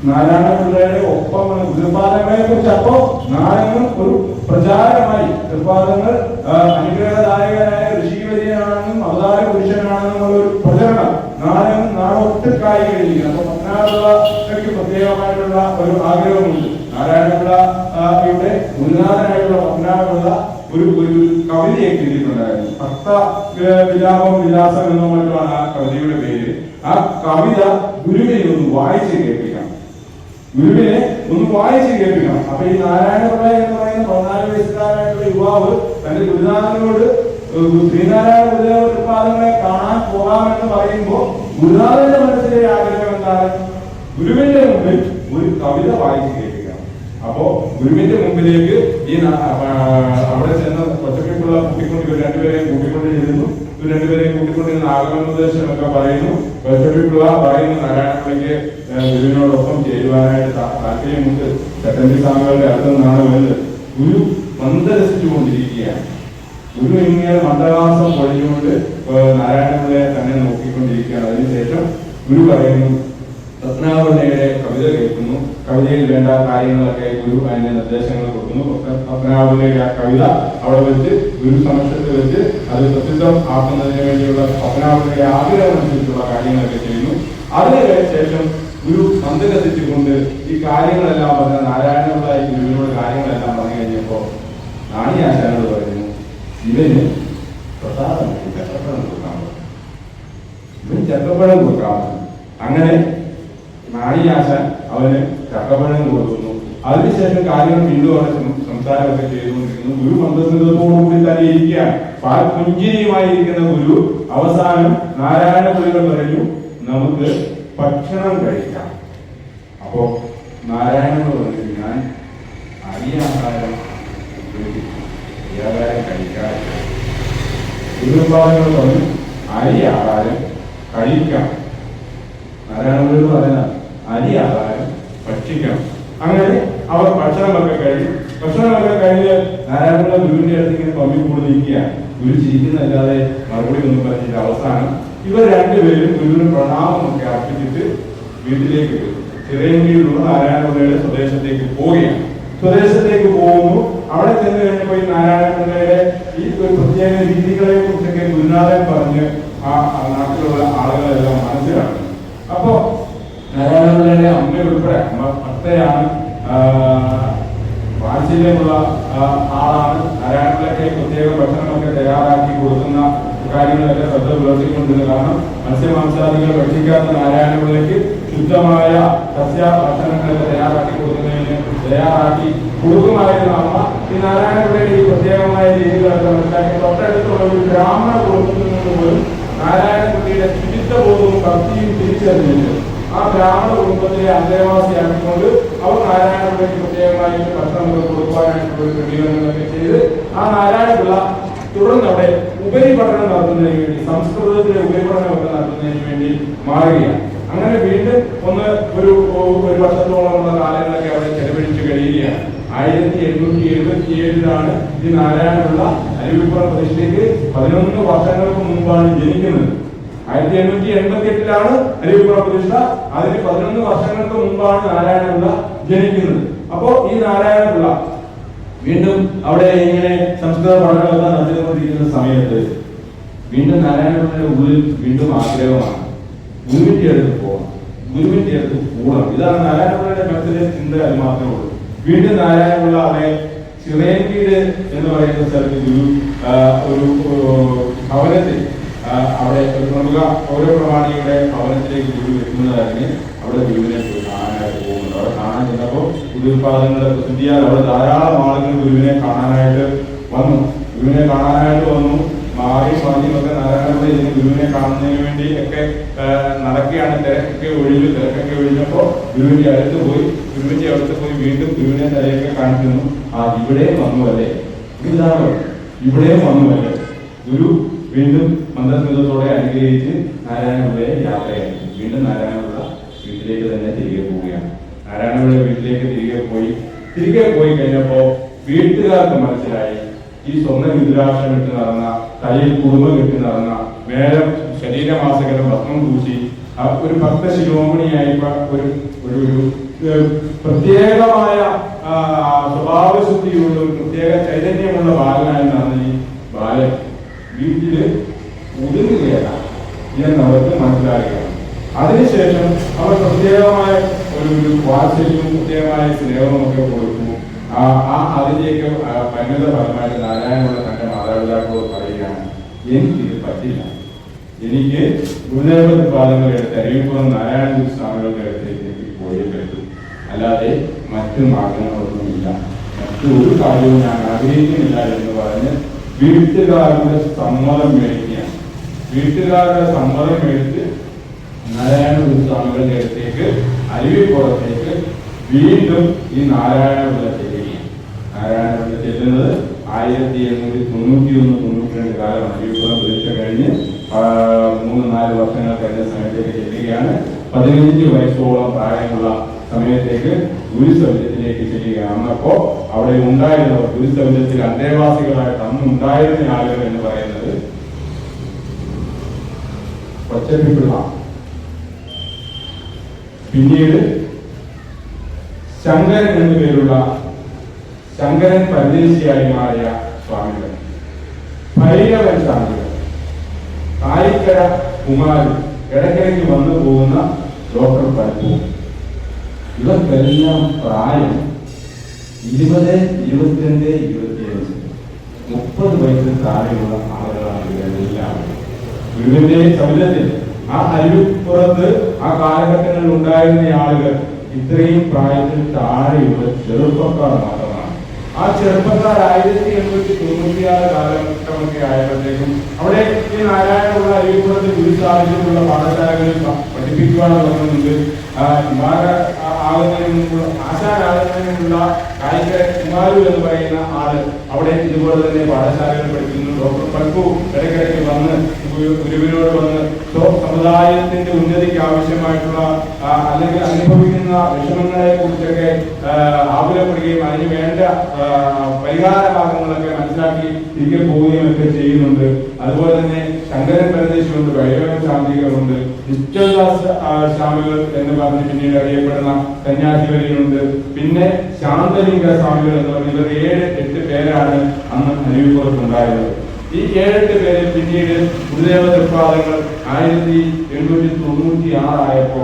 നാരായണപിള്ളയുടെ ഒപ്പം ഗുരുപാദങ്ങളെ കുറിച്ച് അപ്പോ നാരായണൻ ഒരു പ്രചാരമായി ഗുരുപാദങ്ങൾ അനുഗ്രഹദായകനായ ഋഷിവര്യനാണെന്നും അവതാര പുരുഷനാണെന്നുള്ള ഒരു പ്രചരണം നാരായണൻ നാടൊട്ടുക്കായി കഴിഞ്ഞിരിക്കുന്നു. അപ്പൊ പത്മനാഭപിള്ളയ്ക്ക് പ്രത്യേകമായിട്ടുള്ള ഒരു ആഗ്രഹമുണ്ട്. നാരായണപിള്ളയുടെ ഗുരുനാഥനായിട്ടുള്ള പത്മനാഭപിള്ള ഒരു കവിതയെ എഴുതിയിട്ടുണ്ടായിരുന്നു. ഭക്ത വിലാപം വിലാസം എന്നോ മറ്റുമാണ് ആ കവിതയുടെ പേര്. ആ കവിത ഗുരുവിനെ ഒന്ന് വായിച്ച് കേൾപ്പിക്കണം. അപ്പൊ ഈ നാരായണപിള്ള എന്ന് പറയുന്ന 14 വയസ്സുകാരായിട്ടുള്ള യുവാവ് തന്റെ ഗുരുനാഥനോട് ശ്രീനാരായണ ഗുരുദേവ തൃപ്പാദങ്ങളെ കാണാൻ പോകാമെന്ന് പറയുമ്പോൾ ഗുരുനാഥന്റെ മനസ്സിലെ ആഗ്രഹം എന്താണ്? ഗുരുവിന്റെ മുമ്പിൽ ഒരു കവിത വായിച്ച് കേൾപ്പിക്കണം. അപ്പോ ഗുരുവിന്റെ മുമ്പിലേക്ക് ഈ അവിടെ ചെന്ന് കൊച്ചപ്പിള്ള രണ്ടുപേരെയും കൂട്ടിക്കൊണ്ടിരുന്നു. രണ്ടുപേരെയും കൂട്ടിക്കൊണ്ടിരുന്ന ആഗമനോപദേശമൊക്കെ പറയുന്നു. കൊച്ചപ്പിള്ള പറയുന്നു നാരായണപിള്ളയ്ക്ക് ഗുരുവിനോടൊപ്പം ചേരുവാനായിട്ട് താല്പര്യമുണ്ട്, ചട്ടമ്പി സ്വാമികളുടെ അടുത്ത് നിന്നാണ് വരുന്നത്. ഗുരു മന്ദരസിച്ചുകൊണ്ടിരിക്കുകയാണ്. ഗുരു ഇങ്ങനെ മന്ദഹാസം പൊഴിഞ്ഞുകൊണ്ട് നാരായണപിള്ളയെ തന്നെ നോക്കിക്കൊണ്ടിരിക്കുകയാണ്. അതിനുശേഷം ഗുരു പറയുന്നു, പത്മനാഭപിള്ളയുടെ കവിത കേൾക്കുന്നു. കവിതയിൽ വേണ്ട കാര്യങ്ങളൊക്കെ ഗുരു അതിന്റെ നിർദ്ദേശങ്ങൾ കൊടുക്കുന്നു. പത്മനാഭപിള്ളയുടെ ആ കവിത അവിടെ വെച്ച് ഗുരു സമക്ഷത്തിൽ വെച്ച് അത് പ്രസിദ്ധം ആക്കുന്നതിന് വേണ്ടിയുള്ള പത്മനാഭപിള്ളയുടെ ആഗ്രഹം അനുസരിച്ചുള്ള കാര്യങ്ങളൊക്കെ ചെയ്യുന്നു. അതിനുശേഷം ഗുരു മന്ദഗതിച്ചുകൊണ്ട് ഈ കാര്യങ്ങളെല്ലാം പറഞ്ഞ നാരായണപിള്ള ഗുരുവിനോട് കാര്യങ്ങളെല്ലാം പറഞ്ഞു കഴിഞ്ഞപ്പോ നാണിയാശാനോട് പറയുന്നു, ഇവന് പ്രസാദം ചക്കപ്പഴം കൊടുക്കാമോ, ഇവന് ചക്കപ്പഴം കൊടുക്കാമോ. അങ്ങനെ നാണിയാശാൻ അവന് ചക്കപ്പഴം കൊടുക്കുന്നു. അതിനുശേഷം കാര്യങ്ങൾ വീണ്ടും അവിടെ സംസാരമൊക്കെ ചെയ്തുകൊണ്ടിരിക്കുന്നു. ഗുരു മന്ദസ്മിതത്തോടുകൂടി തന്നെ ഇരിക്കുകയാണ്. പുഞ്ചിരിയുമായിരിക്കുന്ന ഗുരു അവസാനം നാരായണപിള്ളികൾ പറഞ്ഞു, നമുക്ക് ഭക്ഷണം കഴിക്കാം. അപ്പോ നാരായണൻ പറഞ്ഞു, ഞാൻ അരിയാഹാരം കഴിക്കാറില്ല. ഗുരുപാദങ്ങൾ പറഞ്ഞു, അരി ആഹാരം കഴിക്കാം. നാരായണപിള്ളി പറയുന്ന അരി ആഹാരം ഭക്ഷിക്കണം. അങ്ങനെ അവർ ഭക്ഷണമൊക്കെ കഴിഞ്ഞ് നാരായണപിള്ള ഗുരുവിന്റെ അടുത്ത് ഇങ്ങനെ പമ്മി കൂടി നിൽക്കുകയാണ്. ഗുരു ചിരിക്കുന്നല്ലാതെ മറുപടി ഒന്നും പറഞ്ഞിട്ട് അവസാനം ഇവർ രണ്ടുപേരും ഗുരുവിന് പ്രണാമമൊക്കെ അർപ്പിച്ചിട്ട് വീട്ടിലേക്ക് വരും. ചിറയൻകീഴിലുള്ള നാരായണപിള്ളയുടെ സ്വദേശത്തേക്ക് പോവുകയാണ്. സ്വദേശത്തേക്ക് പോകുന്നു. അവിടെ ചെന്ന് കഴിഞ്ഞപ്പോൾ ഈ നാരായണപിള്ളയുടെ ഈ ഒരു പ്രത്യേക രീതികളെ കുറിച്ചൊക്കെ ഗുരുനാഥൻ പറഞ്ഞ് ആ നാട്ടിലുള്ള ആളുകളെല്ലാം മനസ്സിലാക്കി. അപ്പോ നാരായണപിള്ളയുടെ അമ്മ ഉൾപ്പെടെ, അമ്മ ഭക്തയാണ്, വാത്സല്യമുള്ള ആളാണ്. നാരായണപിള്ളയ്ക്ക് പ്രത്യേക ഭക്ഷണമൊക്കെ തയ്യാറാക്കി കൊടുക്കുന്ന കാര്യങ്ങളൊക്കെ ശ്രദ്ധ പുലർത്തിക്കൊണ്ടിരുന്നു. കാരണം മത്സ്യമാംസാദികൾ ഭക്ഷിക്കാത്ത നാരായണപിള്ളയ്ക്ക് ശുദ്ധമായ സസ്യ ഭക്ഷണങ്ങളൊക്കെ തയ്യാറാക്കി കൊടുക്കുമായിരുന്ന അമ്മ ഈ നാരായണപിള്ളയുടെ ഈ പ്രത്യേകമായ രീതികളൊക്കെ മനസ്സിലാക്കി തൊട്ടടുത്തുള്ള ഒരു ബ്രാഹ്മണ കുടുംബത്തിൽ നിന്ന് പോലും നാരായണപിള്ളയുടെ ശുചിത്വബോധവും ഭക്തിയും തിരിച്ചറിഞ്ഞിട്ട് ആ ബ്രാഹ്മണ കുടുംബത്തിലെ അന്തേവാസിയാക്കിക്കൊണ്ട് അവർ നാരായണപിള്ളയ്ക്ക് പ്രത്യേകമായിട്ട് ഭക്ഷണമൊക്കെ കൊടുക്കുവാനായിട്ടുള്ള ക്രമീകരണങ്ങളൊക്കെ ചെയ്ത് ആ നാരായണപിള്ള തുടർന്ന് അവിടെ ഉപരിപഠനം നടത്തുന്നതിന് വേണ്ടി, സംസ്കൃതത്തിലെ ഉപരിപഠനമൊക്കെ നടത്തുന്നതിന് വേണ്ടി മാറുകയാണ്. അങ്ങനെ വീണ്ടും ഒരു വർഷത്തോളമുള്ള കാലങ്ങളൊക്കെ അവിടെ ചെലവഴിച്ച് കഴിയുകയാണ്. 1877 ഈ നാരായണപിള്ള അരുവിപ്പുറം പ്രതിഷ്ഠയ്ക്ക് 11 വർഷങ്ങൾക്ക് മുമ്പാണ് ജനിക്കുന്നത്. 1888 അരുവിപ്പുറം പ്രതിഷ്ഠ. അതിന് 11 വർഷങ്ങൾക്ക് മുമ്പാണ് നാരായണപിള്ള ജനിക്കുന്നത്. അപ്പോ ഈ നാരായണപിള്ള വീണ്ടും അവിടെ ഇങ്ങനെ സംസ്കൃത പഠനങ്ങളൊക്കെ നടത്തിക്കൊണ്ടിരിക്കുന്ന സമയത്ത് വീണ്ടും നാരായണപിള്ളയുടെ ഉള്ളിൽ വീണ്ടും ആഗ്രഹമാണ് ഗുരുവിന്റെ അടുത്ത് പോകണം, ഗുരുവിന്റെ അടുത്ത് കൂടണം. ഇതാണ് നാരായണപിള്ളയുടെ മനസ്സിലെ ചിന്ത. അത് മാത്രമേ ഉള്ളൂ. വീണ്ടും നാരായണപിള്ള അവിടെ ചിറയൻകീഴ് എന്ന് പറയുന്ന സ്ഥലത്ത് ഒരു ഭവനത്തിൽ അവിടെ ഒരു പ്രമുഖ പൗരപ്രമാണിയുടെ ഭവനത്തിലേക്ക് ഗുരു എത്തുന്നതായിരുന്നു. അവിടെ ഗുരുവിനെ പോയി കാണാനായിട്ട് പോകുന്നുണ്ട്. അവിടെ കാണാൻ ചെന്നപ്പോൾ പുതുൽപാദങ്ങളുടെ പ്രസിദ്ധിയാൽ അവിടെ ധാരാളം ആളുകൾ ഗുരുവിനെ കാണാനായിട്ട് വന്നു. മാറി സ്വാധീനമൊക്കെ നാരായണപിള്ള ഇതിന് ഗുരുവിനെ കാണുന്നതിന് വേണ്ടി ഒക്കെ നടക്കുകയാണ്. തിരക്കൊക്കെ ഒഴിഞ്ഞപ്പോൾ ഗുരുവിന്റെ അടുത്ത് പോയി വീണ്ടും ഗുരുവിനെ തലയൊക്കെ കാണിക്കുന്നു. ഇവിടെയും വന്നുവല്ലേ, ഇവിടെയും വന്നുവല്ലേ. ഗുരു വീണ്ടും മന്ദസ്മിതത്തോടെ അനുഗ്രഹിച്ച് നാരായണപിള്ളയെ യാത്രയായി. വീണ്ടും നാരായണപിള്ള വീട്ടിലേക്ക് തന്നെ തിരികെ പോവുകയാണ്. നാരായണപിള്ള വീട്ടിലേക്ക് തിരികെ പോയി കഴിഞ്ഞപ്പോ വീട്ടുകാർക്ക് മനസ്സിലായി ഈ സ്വർണ്ണ രുദ്രാക്ഷം ഇട്ട് നടന്ന, തലയിൽ കുടുംബം കെട്ടി നടന്ന, മേലെ ശരീരമാസകരം ഭസ്മം പൂശി ഒരു ഭക്ത ശിരോമണിയായി ഒരു പ്രത്യേകമായ സ്വഭാവശുദ്ധിയുള്ള ഒരു പ്രത്യേക ചൈതന്യമുള്ള ബാലനായി നടന്ന ഈ ബാലൻ വീട്ടില് ഒതുങ്ങുകയല്ല എന്നവർക്ക് മനസ്സിലാക്കുകയാണ്. അതിനുശേഷം അവർ പ്രത്യേകമായ ഒരു വാത്സല്യവും പ്രത്യേകമായ സ്നേഹവും ഒക്കെ കൊടുത്തു. അതിലേക്ക് പരിണിത ഫലമായിട്ട് നാരായണപിള്ള തന്റെ മാതാപിതാക്കളോട് പറയുകയാണ്, എനിക്കിത് പറ്റില്ല, എനിക്ക് ഗുരുദേവ പാദങ്ങൾ എടുത്ത് അരുവിപ്പുറം നാരായണ സ്വാമികളുടെ അടുത്തേക്ക് പോയേ പറ്റും, അല്ലാതെ മറ്റു മാർഗങ്ങളൊന്നുമില്ല, മറ്റൊരു കാര്യവും ഞാൻ ആഗ്രഹിക്കുന്നില്ല എന്ന് പറഞ്ഞ് വീട്ടുകാരുടെ സമ്മതം മേടിക്കുകയാണ്. വീട്ടുകാരുടെ സമ്മതം മേടിച്ച് നാരായണ സ്വാമികളുടെ അടുത്തേക്ക് അരുവിപ്പുറത്തേക്ക് വീണ്ടും ഈ നാരായണപിള്ള ചെല്ലുകയാണ്. നാരായണപിള്ള ചെല്ലുന്നത് 1891-92 കാലം അരുവിപ്പുറം പരീക്ഷ കഴിഞ്ഞ് 3-4 വർഷങ്ങൾ കഴിഞ്ഞ സമയത്തേക്ക് ചെല്ലുകയാണ്. 15 വയസ്സോളം പ്രായമുള്ള സമയത്തേക്ക് ഗുരുസൗജത്തിലേക്ക് ചെല്ലുകയാണ്. അപ്പോ അവിടെ ഉണ്ടായിരുന്നവർ, ഗുരുസൗജത്തിൽ അന്തേവാസികളായിട്ട് അന്ന് ഉണ്ടായിരുന്ന ആളുകൾ എന്ന് പറയുന്നത് കൊച്ചപ്പിള്ള, പിന്നീട് ശങ്കരൻ എന്നു പേരുള്ള ശങ്കരൻ പരദേശിയായി മാറിയ സ്വാമികൾ, ഭൈരവൻ സ്വാമികൾ, കായിക്കര കുമാരൻ, ഇടയ്ക്കിടയ്ക്ക് വന്നു പോകുന്ന ഡോക്ടർ പൽപ്പു, ഇവർക്കെല്ലാം പ്രായം 20, 22, 25, 30 വയസ്സിന് താഴെയുള്ള ആളുകളാണ് ഇവരെല്ലാം. ഗുരുവിന്റെ സൗജന്യത്തിൽ ആ അരുവിപ്പുറത്ത് ആ കാലഘട്ടങ്ങളിൽ ഉണ്ടായിരുന്ന ആളുകൾ ഇത്രയും പ്രായത്തിൽ താഴെയുള്ള ചെറുപ്പക്കാർ മാത്രമാണ്. ആ ചെറുപ്പക്കാർ 1896 കാലഘട്ടമൊക്കെ ആയപ്പോഴത്തേക്കും അവിടെ ഈ നാരായണപിള്ള അരുവിപ്പുറത്ത് ഗുരുസാഹിത്യത്തിലുള്ള പാഠശാലകളിൽ പഠിപ്പിക്കുവാൻ തുടങ്ങുന്നുണ്ട്. ആശാനാകുന്നതിനുള്ള കായിക കുമാരു എന്ന് പറയുന്ന ആള് അവിടെ ഇതുപോലെ തന്നെ പാഠശാലകൾ പഠിക്കുന്നു. ഡോക്ടർ പൽപ്പു ഇടയ്ക്കിടയ്ക്ക് വന്ന് ഗുരുവിനോട് വന്ന് സമുദായത്തിന്റെ ഉന്നതിക്ക് ആവശ്യമായിട്ടുള്ള അല്ലെങ്കിൽ അനുഭവിക്കുന്ന വിഷമങ്ങളെ കുറിച്ചൊക്കെ ആകുലപ്പെടുകയും അതിന് വേണ്ട പരിഹാര മാർഗങ്ങളൊക്കെ മനസ്സിലാക്കി തിരികെ പോവുകയും ഒക്കെ ചെയ്യുന്നുണ്ട്. അതുപോലെ തന്നെ ശങ്കരൻ പരദേശിയുണ്ട്, ഭൈരവൻ ശാന്തികളുണ്ട്, നിശ്ചൽദാസ് സ്വാമികൾ എന്ന് പറഞ്ഞ് പിന്നീട് അറിയപ്പെടുന്ന കന്യാസിവരികളുണ്ട്, പിന്നെ ശാന്തലിംഗ സ്വാമികൾ എന്ന് പറഞ്ഞ ഇവർ 7-8 പേരാണ് അന്ന് അരുവിപ്പുറത്തുണ്ടായത്. ഈ 7-8 പേരെ പിന്നീട് ഗുരുദേവ തൃപ്പാദങ്ങൾ 1896 ആയപ്പോ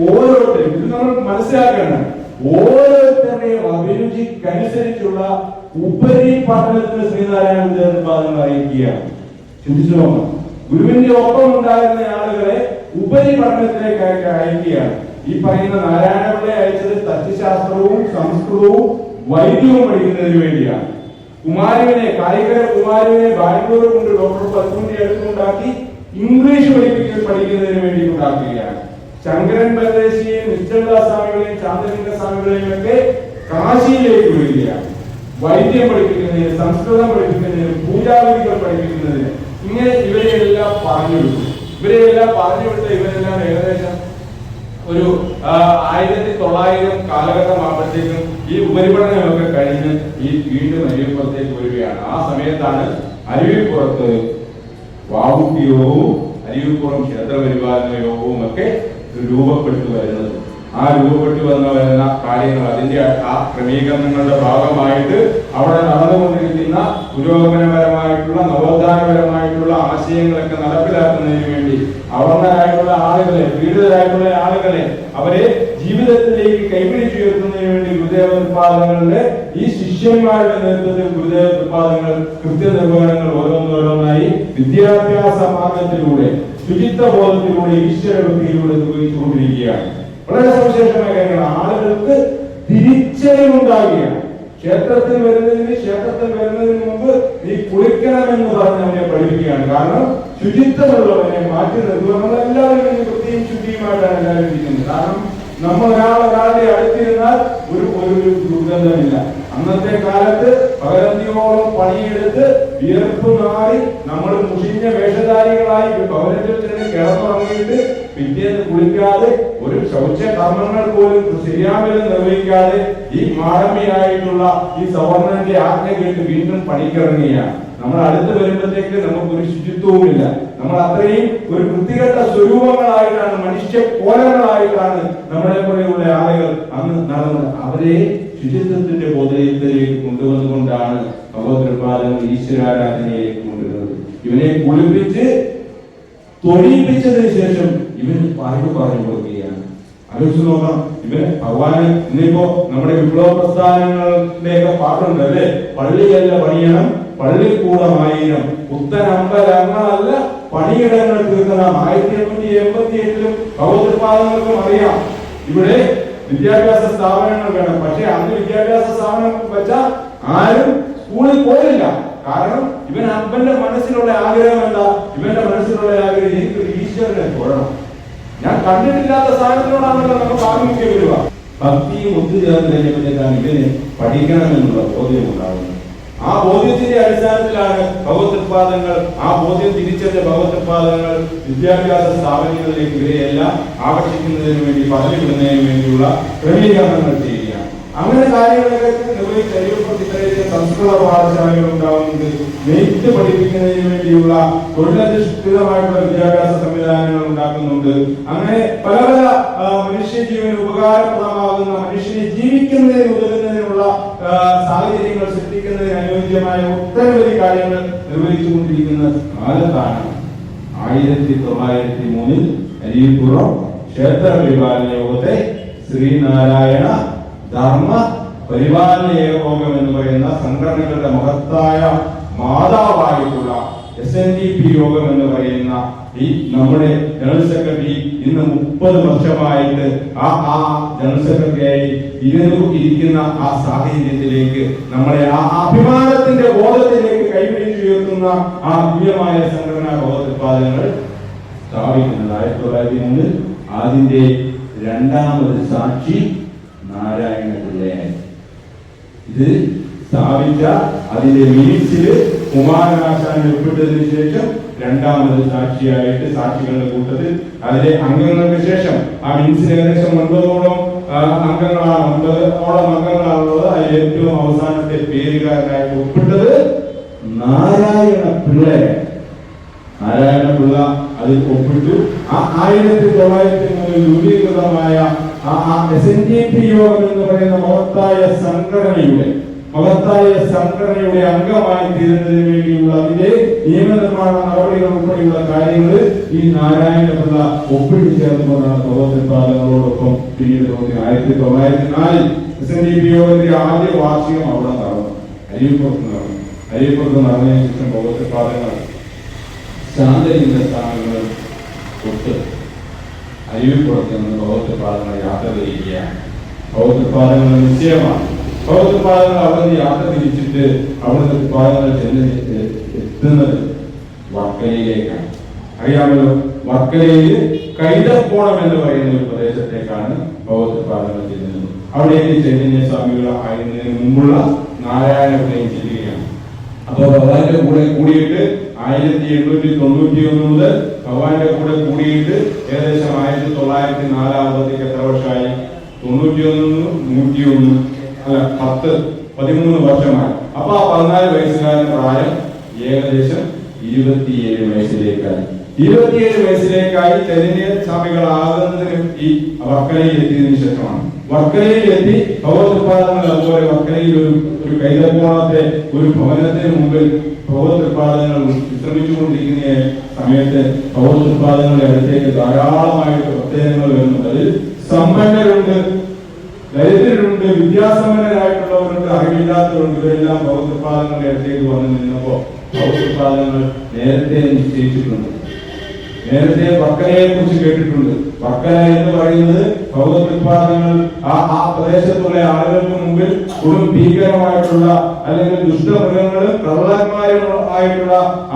ഓരോരുത്തരും, ഇത് നമ്മൾ മനസ്സിലാക്കണം, ഓരോരുത്തരുടെയും അഭിരുചിക്കനുസരിച്ചുള്ള ഉപരി പഠനത്തിന് ശ്രീനാരായണ ഗുരുദേവ തൃപ്പാദങ്ങൾ അറിയിക്കുകയാണ്. ചിന്തിച്ചു നോക്കണം, ഗുരുവിന്റെ ഒപ്പം ഉണ്ടായിരുന്ന ആളുകളെ ഉപരി പഠനത്തിലേക്ക് അയക്കുകയാണ്. ഈ പറയുന്ന നാരായണപിള്ളയെ അയച്ചത് തത്വശാസ്ത്രവും സംസ്കൃതവും വൈദ്യവും പഠിക്കുന്നതിന് വേണ്ടിയാണ്. കായികര കുമാരുവിനെ ബാംഗ്ലൂർ കൊണ്ട് ഡോക്ടർ പത്മന്റെ അടുത്തുണ്ടാക്കി ഇംഗ്ലീഷ് പഠിക്കുന്നതിന് വേണ്ടി ഉണ്ടാക്കുകയാണ്. ശങ്കരൻ പരദേശിയെയും നിശ്ചൽദാസ് സ്വാമികളെയും ശാന്തലിംഗ സ്വാമികളെയും ഒക്കെ കാശിയിലേക്ക് വിടുകയാണ്. വൈദ്യം പഠിപ്പിക്കുന്നതിന്, സംസ്കൃതം പഠിപ്പിക്കുന്നതിന്, പൂജാവിധികൾ പഠിപ്പിക്കുന്നതിന്, ഇങ്ങനെ ഇവരെയെല്ലാം പറഞ്ഞു വിട്ടു. ഇവരെല്ലാം ഏകദേശം ഒരു 1900 കാലഘട്ടമാകുമ്പോഴത്തേക്കും ഈ ഉപരിപഠനമൊക്കെ കഴിഞ്ഞ് ഈ വീണ്ടും അരുവിപ്പുറത്തേക്ക് വരികയാണ്. ആ സമയത്താണ് അരുവിപ്പുറത്ത് വാവുട്ടി യോഗവും അരുവിപ്പുറം ക്ഷേത്ര പരിപാലന യോഗവും ഒക്കെ രൂപപ്പെട്ടു വരുന്നത്. ആ രൂപപ്പെട്ടു വരുന്ന കാര്യങ്ങൾ, അതിന്റെ ആ ക്രമീകരണങ്ങളുടെ ഭാഗമായിട്ട് അവിടെ നടന്നുകൊണ്ടിരിക്കുന്ന പുരോഗമനപരമായിട്ടുള്ള നവോത്ഥാനപരമായിട്ടുള്ള ആശയങ്ങളൊക്കെ നടപ്പിലാക്കുന്നതിന് വേണ്ടി അവർണരായിട്ടുള്ള ആളുകളെ, പീഡിതരായിട്ടുള്ള ആളുകളെ അവരെ ജീവിതത്തിലേക്ക് കൈപിടിച്ചുയർത്തുന്നതിന് വേണ്ടി ഗുരുദേവ തൃപ്പാദങ്ങളുടെ ഈ ശിഷ്യന്മാരുടെ നേതൃത്വത്തിൽ ഗുരുദേവ തൃപ്പാദങ്ങൾ കൃത്യനിർവഹണങ്ങൾ ഓരോന്നോരോന്നായി വിദ്യാഭ്യാസ മാർഗത്തിലൂടെ, ശുചിത്വ ബോധത്തിലൂടെ, ഈശ്വരഭക്തിയിലൂടെ നിർവഹിച്ചുകൊണ്ടിരിക്കുകയാണ്. വളരെ സവിശേഷമായ കാര്യങ്ങൾ. ആളുകൾക്ക് തിരിച്ചറിവുണ്ടാകുകയാണ്. ക്ഷേത്രത്തിൽ വരുന്നതിന് മുമ്പ് നീ കുളിക്കണമെന്ന് പറഞ്ഞ് അവനെ പഠിപ്പിക്കുകയാണ്. കാരണം ശുചിത്വമുള്ളവനെ മാറ്റി നിർത്തുക. നമ്മളെല്ലാവരും വൃത്തിയും ശുദ്ധിയുമായിട്ടാണ് എല്ലാവരും ഇരിക്കുന്നത്. കാരണം നമ്മൾ ഒരാളുടെ അടുത്തിരുന്നാൽ ഒരു ദുർഗന്ധമില്ല. അന്നത്തെ കാലത്ത് പകരന്തിയോളം പണിയെടുത്ത് വിയർപ്പ് മാറി നമ്മൾ മുഷിഞ്ഞ വേഷധാരികളായി ഭവനത്തിൽ തന്നെ കിടന്നുറങ്ങിയിട്ട് പിറ്റേന്ന് കുളിക്കാതെ ഒരു ശൗച കർമ്മങ്ങൾ പോലും ശരിയാവിൽ നിർവഹിക്കാതെ ഈ മാടമ്പിയായിട്ടുള്ള ഈ സവർണന്റെ ആജ്ഞ കേട്ട് വീണ്ടും പണിക്കിറങ്ങുകയാണ്. നമ്മൾ അടുത്ത് വരുമ്പോഴത്തേക്ക് നമുക്കൊരു ശുചിത്വവുമില്ല. നമ്മൾ അത്രയും ഒരു വൃത്തികെട്ട സ്വരൂപങ്ങളായിട്ടാണ്, മനുഷ്യ കോലങ്ങളായിട്ടാണ് നമ്മളെ പോലെയുള്ള ആളുകൾ അന്ന് നടന്നത്. അവരെ ശുചിത്വത്തിന്റെ ബോധത്തിലേക്ക് കൊണ്ടുവന്നുകൊണ്ടാണ് ഭഗവത്പാദങ്ങൾ ഈശ്വരാരാധനയിലേക്ക് കൊണ്ടുവരുന്നത്. ഇവനെ കുളിപ്പിച്ച് തൊഴിപ്പിച്ചതിന് ശേഷം ഇവന് പാട്ട് പറഞ്ഞു കൊടുക്കുകയാണ്. ആലോചിച്ച് നോക്കാം, ഇവന് ഭഗവാന് ഇന്നിപ്പോ നമ്മുടെ വിപ്ലവ പ്രസ്ഥാനങ്ങളുടെയൊക്കെ പാട്ടുണ്ട് അല്ലെ, പള്ളിയല്ല പണിയണം പള്ളിക്കൂടമായിരം, പുത്തനമ്പലങ്ങളല്ല പണിയിടങ്ങൾ തീർക്കണം. 1888 ഭഗവത്പാദങ്ങൾക്കും അറിയാം ഇവിടെ വിദ്യാഭ്യാസ സ്ഥാപനങ്ങൾ വേണം. പക്ഷെ അന്ന് വിദ്യാഭ്യാസ സ്ഥാപനം വെച്ചാൽ ആരും സ്കൂളിൽ പോയില്ല. കാരണം ഇവന്റെ മനസ്സിലുള്ള ആഗ്രഹം എന്താ? ഇവന്റെ മനസ്സിലുള്ള ആഗ്രഹം എനിക്കൊരു ഈശ്വരനെ തൊഴണം. ഞാൻ കണ്ടിട്ടില്ലാത്ത സാധനത്തിനോടാണല്ലോ നമുക്ക് ആഭിമുഖ്യം വരിക. ഭക്തിയും ഒത്തുചേർന്ന് കഴിഞ്ഞപ്പോഴേക്കാണ് ഇവന് പഠിക്കണമെന്നുള്ള ബോധ്യം ഉണ്ടാകുന്നത്. ആ ബോധ്യത്തിന്റെ അടിസ്ഥാനത്തിലാണ് ഭഗവത്പാദങ്ങൾ, ആ ബോധ്യം തിരിച്ചറിഞ്ഞ ഭഗവത്പാദങ്ങൾ വിദ്യാഭ്യാസ സ്ഥാപനങ്ങളിലേക്ക് ഇവരെയെല്ലാം ആകർഷിക്കുന്നതിന് വേണ്ടി, പറഞ്ഞുവിടുന്നതിന് വേണ്ടിയുള്ള ക്രമീകരണങ്ങൾ ചെയ്യുകയാണ്. അങ്ങനെ കാര്യങ്ങളൊക്കെ നിർവഹിച്ച് അരുവിപ്പുറത്ത് ഇത്രയധികം സംസ്കൃത പാഠശാലകൾ ഉണ്ടാവുന്നുണ്ട്. നെയ്ത്ത് പഠിപ്പിക്കുന്നതിന് വേണ്ടിയുള്ള തൊഴിലധിഷ്ഠിതമായിട്ടുള്ള വിദ്യാഭ്യാസ സംവിധാനങ്ങൾ ഉണ്ടാക്കുന്നുണ്ട്. അങ്ങനെ പല പല മനുഷ്യജീവന് ഉപകാരപ്രദമാകുന്ന, മനുഷ്യനെ ജീവിക്കുന്നതിന് ഉതകുന്നതിനുള്ള സാഹചര്യങ്ങൾ സൃഷ്ടിക്കുന്നതിന് അനുയോജ്യമായ ഒട്ടനവധി കാര്യങ്ങൾ നിർവഹിച്ചുകൊണ്ടിരിക്കുന്ന കാലത്താണ് 1903 അരുവിപ്പുറം ക്ഷേത്ര പരിപാലന യോഗത്തെ ശ്രീനാരായണ ധർമ്മ പരിപാലന യോഗം എന്ന് പറയുന്ന സംഘടനകളുടെ മഹത്തായ മാതാവായിട്ടുള്ള SNDP യോഗം എന്ന് പറയുന്ന ഈ നമ്മുടെ ജനറൽ സെക്രട്ടറി ഇന്ന് 30 വർഷമായിട്ട് ആ ജനറൽ സെക്രട്ടറിയായി ഇരിക്കുന്ന ആ സാഹചര്യത്തിലേക്ക് നമ്മളെ ആ അഭിമാനത്തിന്റെ ബോധത്തിലേക്ക് കൈപിടിച്ചുയർത്തുന്ന ആ ദിവ്യമായ സംഘടനാ ഭഗവത്പാദങ്ങൾ സ്ഥാപിക്കുന്നത് 1903 അതിന്റെ രണ്ടാമത് സാക്ഷി നാരായണ പിള്ളയായി. ഇത് സ്ഥാപിച്ച അതിന്റെ മിനിറ്റ്സിൽ കുമാരനാശാൻ ഒപ്പിട്ടതിന് ശേഷം രണ്ടാമത് സാക്ഷിയായിട്ട് സാക്ഷികളുടെ കൂട്ടത്തിൽ അതിലെ അംഗങ്ങൾക്ക് ശേഷം ആ മിനിറ്റ്സിൽ ഏകദേശം 9ഓളം അംഗങ്ങളാണുള്ളത്. അതിൽ ഏറ്റവും അവസാനത്തെ പേരുകാരനായിട്ട് ഒപ്പിട്ടത് നാരായണ പിള്ളയാണ്. നാരായണപിള്ള അതിൽ ഒപ്പിട്ടു. ആ 1903 രൂപീകൃതമായ SNDP യോഗം എന്ന് പറയുന്ന മഹത്തായ സംഘടനയുടെ അംഗമായി തീരുന്നതിന് വേണ്ടിയുള്ള അതിന്റെ നിയമനിർമ്മാണ നടപടികൾ ഉൾപ്പെടെയുള്ള കാര്യങ്ങൾ ഈ നാരായണപിള്ള ഒപ്പിട്ട് ചേർന്നുകൊണ്ടാണ് പ്രവർത്തനങ്ങളോടൊപ്പം പിന്നീട് 1904 SNDP യോഗത്തിന്റെ ആദ്യ വാർഷികം അവിടെ നടന്നു. അരിയപ്പുറത്ത് നടന്നതിന് ശേഷം പ്രവർത്തനങ്ങൾ ശാന്തലിംഗ സ്ഥാനങ്ങൾ തൊട്ട് അരിവിപ്പുറത്ത് നിന്ന് പ്രവർത്തനങ്ങൾ യാത്ര തിരിക്കുകയാണ്. പ്രവർത്തനങ്ങൾ നിശ്ചയമാണ്. പ്രവർത്തനങ്ങൾ അവിടെ യാത്ര തിരിച്ചിട്ട് അവിടുത്തെ ഉത്പാദനങ്ങൾ ചെന്ന് എത്തുന്നത് വർക്കലയിലേക്കാണ്. അറിയാമല്ലോ, വർക്കലയിൽ കൈതക്കോണം എന്ന് പറയുന്ന ഒരു പ്രദേശത്തേക്കാണ് പ്രവർത്തനങ്ങൾ ചെല്ലുന്നത്. അവിടേക്ക് ചൈതന്യ സ്വാമികൾ ആയിരുന്നതിന് മുമ്പുള്ള നാരായണപിള്ളയും ചെല്ലുകയാണ്. അപ്പോൾ ഭഗവാന്റെ കൂടെ കൂടിയിട്ട് 1891 മുതൽ ഭഗവാന്റെ കൂടെ കൂടിയിട്ട് ഏകദേശം 1904 എത്ര വർഷമായി? 91 അല്ല 13 വർഷമായി. അപ്പൊ ആ 14 വയസ്സുകാരന്റെ പ്രായം ഏകദേശം 27 വയസ്സിലേക്കായി. 27 വയസ്സിലേക്കായി ചൈതന്യ സ്വാമികളാകുന്നതിന് ഈ വർക്കലയിൽ എത്തിയതിനു ശേഷമാണ്. വർക്കലയിൽ എത്തി ഭഗവത്പാദങ്ങൾ അതുപോലെ വർക്കലയിൽ ഒരു കൈതക്കോണത്തെ ഒരു ഭവനത്തിന് മുമ്പിൽ ഭഗവത്പാദങ്ങൾ വിശ്രമിച്ചുകൊണ്ടിരിക്കുന്ന സമയത്ത് ഭഗവത്പാദങ്ങളുടെ അടുത്തേക്ക് ധാരാളമായിട്ട് പ്രത്യേകങ്ങൾ വരുന്നുണ്ട്. അതിൽ സമ്പന്നരുണ്ട്, ദരിദ്രരുണ്ട്, വിദ്യാസമ്പന്നരായിട്ടുള്ളവരുണ്ട്, അറിവില്ലാത്തവരുണ്ട്. ഇവരെല്ലാം ഭഗവത്പാദങ്ങളുടെ അടുത്തേക്ക് വന്നു നിന്നപ്പോ ഭഗവത്പാദങ്ങൾ നേരത്തെ നിശ്ചയിച്ചിട്ടുണ്ട്. നേരത്തെ വർക്കലയെ കുറിച്ച് കേട്ടിട്ടുണ്ട്. വർക്കല എന്ന് പറയുന്നത് ഭഗവത്പാദങ്ങൾ ആ പ്രദേശത്തുള്ള ആളുകൾക്ക് മുമ്പിൽ കൊടും ഭീകരമായിട്ടുള്ള അല്ലെങ്കിൽ ദുഷ്ടമൃഗങ്ങളും കള്ളന്മാരുമായിട്ടുള്ള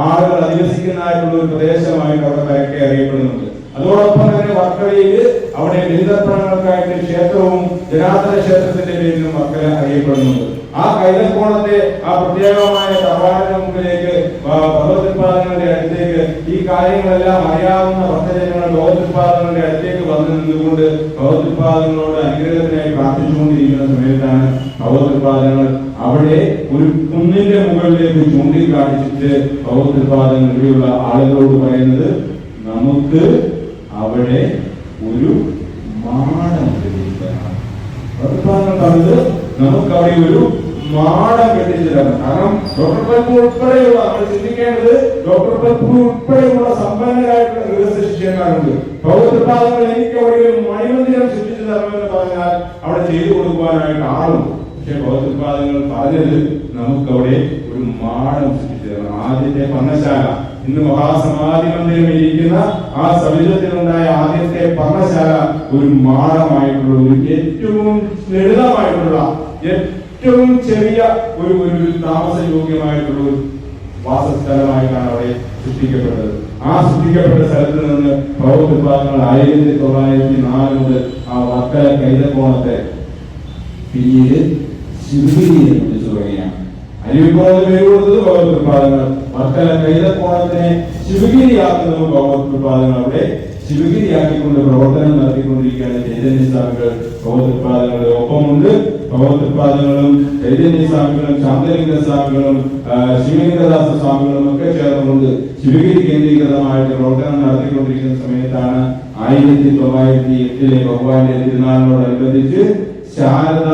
ആളുകൾ അധിവസിക്കുന്നതായിട്ടുള്ള ഒരു പ്രദേശമായിട്ട് അവിടെ പരക്കെ അറിയപ്പെടുന്നുണ്ട്. അതോടൊപ്പം തന്നെ വർക്കലയിൽ അവിടെ ബലിതർപ്പണങ്ങൾക്കായിട്ട് ക്ഷേത്രവും ജനാർദ്ദന ക്ഷേത്രത്തിന്റെ പേരിലും വർക്കല അറിയപ്പെടുന്നുണ്ട്. ആ കൈതക്കോണത്തെ ആ പ്രത്യേകമായ തറവാടിന് മുമ്പിലേക്ക് ഭഗവത്പാദങ്ങളുടെ അടുത്തേക്ക് ഈ കാര്യങ്ങളെല്ലാം അറിയാവുന്ന ഭക്തജനങ്ങൾ ഭഗവത്പാദങ്ങളുടെ അടുത്തേക്ക് വന്നു നിന്നുകൊണ്ട് ഭഗവത്പാദങ്ങളോട് അനുഗ്രഹത്തിനായി പ്രാർത്ഥിച്ചുകൊണ്ടിരിക്കുന്ന സമയത്താണ് ഭഗവത്പാദങ്ങൾ അവിടെ ഒരു കുന്നിന്റെ മുകളിലേക്ക് ചൂണ്ടിക്കാണിച്ചിട്ട് ഭഗവത്പാദങ്ങൾ ഇവിടെയുള്ള ആളുകളോട് പറയുന്നത്, നമുക്ക് അവിടെ ഒരു മാടം കെട്ടിത്തരണം. പറഞ്ഞത് നമുക്ക് അവിടെ ഒരു മാടം കെട്ടിത്തരണം. കാരണം ഡോക്ടർ പൽപൂർ ഉൾപ്പെടെയുള്ള നമ്മൾ ചിന്തിക്കേണ്ടത് ഡോക്ടർ പൽപൂർ ഉൾപ്പെടെയുള്ള സമ്പന്നരായിട്ടുള്ള ഗൃഹസ്ഥ ശിഷ്യന്മാരുണ്ട്. ഭഗവത്പാദങ്ങൾ എനിക്ക് അവിടെ ഒരു മണിമന്ദിരം സൃഷ്ടിച്ചു തരണമെന്ന് പറഞ്ഞാൽ അവിടെ ചെയ്തു കൊടുക്കുവാനായിട്ട് ആളുണ്ട്. പക്ഷെ ഭഗവത്പാദങ്ങൾ പറഞ്ഞത് നമുക്കവിടെ ഒരു മാടം സൃഷ്ടിച്ചു തരണം. ആദ്യത്തെ പർണശാല, ഇന്ന് മഹാസമാധി മന്ദിരം ഇരിക്കുന്ന ആ സവിധത്തിലുണ്ടായ ആദ്യത്തെ പർണശാല ഒരു മാടമായിട്ടുള്ള ഒരു ഏറ്റവും ലളിതമായിട്ടുള്ള ഏറ്റവും ചെറിയ ഒരു താമസയോഗ്യമായിട്ടുള്ള ഒരു വാസസ്ഥലമായിട്ടാണ് അവിടെ സൃഷ്ടിക്കപ്പെട്ടത്. ആ സൃഷ്ടിക്കപ്പെട്ട സ്ഥലത്ത് നിന്ന് ഭഗവത്പാദങ്ങൾ 1904 മുതൽ ആ വർക്കല കൈതക്കോണത്തെ പിന്നീട് ശിവഗിരി എന്ന് വിളിച്ചു തുടങ്ങിയാണ്. അരുവിക്കോണത്തിന് പേര് കൊടുത്തത് ഭഗവത്പാദങ്ങൾ, വർക്കല കൈതക്കോണത്തിനെ ശിവഗിരിയാക്കുന്നത് ഭഗവത്പാദങ്ങൾ അവിടെ ശിവഗിരിയാക്കിക്കൊണ്ട് പ്രവർത്തനം നടത്തിക്കൊണ്ടിരിക്കുകയാണ്. ചൈതന്യ സ്വാമികൾ ഭഗവത്പാദങ്ങളുടെ ഒപ്പമുണ്ട്. ഭഗവത്പാദങ്ങളും ചൈതന്യ സ്വാമികളും ശാന്തലിംഗ സ്വാമികളും ശിവലിംഗദാസ സ്വാമികളും ഒക്കെ ചേർന്നുകൊണ്ട് ശിവഗിരി കേന്ദ്രീകൃതമായിട്ട് പ്രവർത്തനം നടത്തിക്കൊണ്ടിരിക്കുന്ന സമയത്താണ് 1908 ഭഗവാന്റെ തിരുനാളിനോടനുബന്ധിച്ച് ശാരദ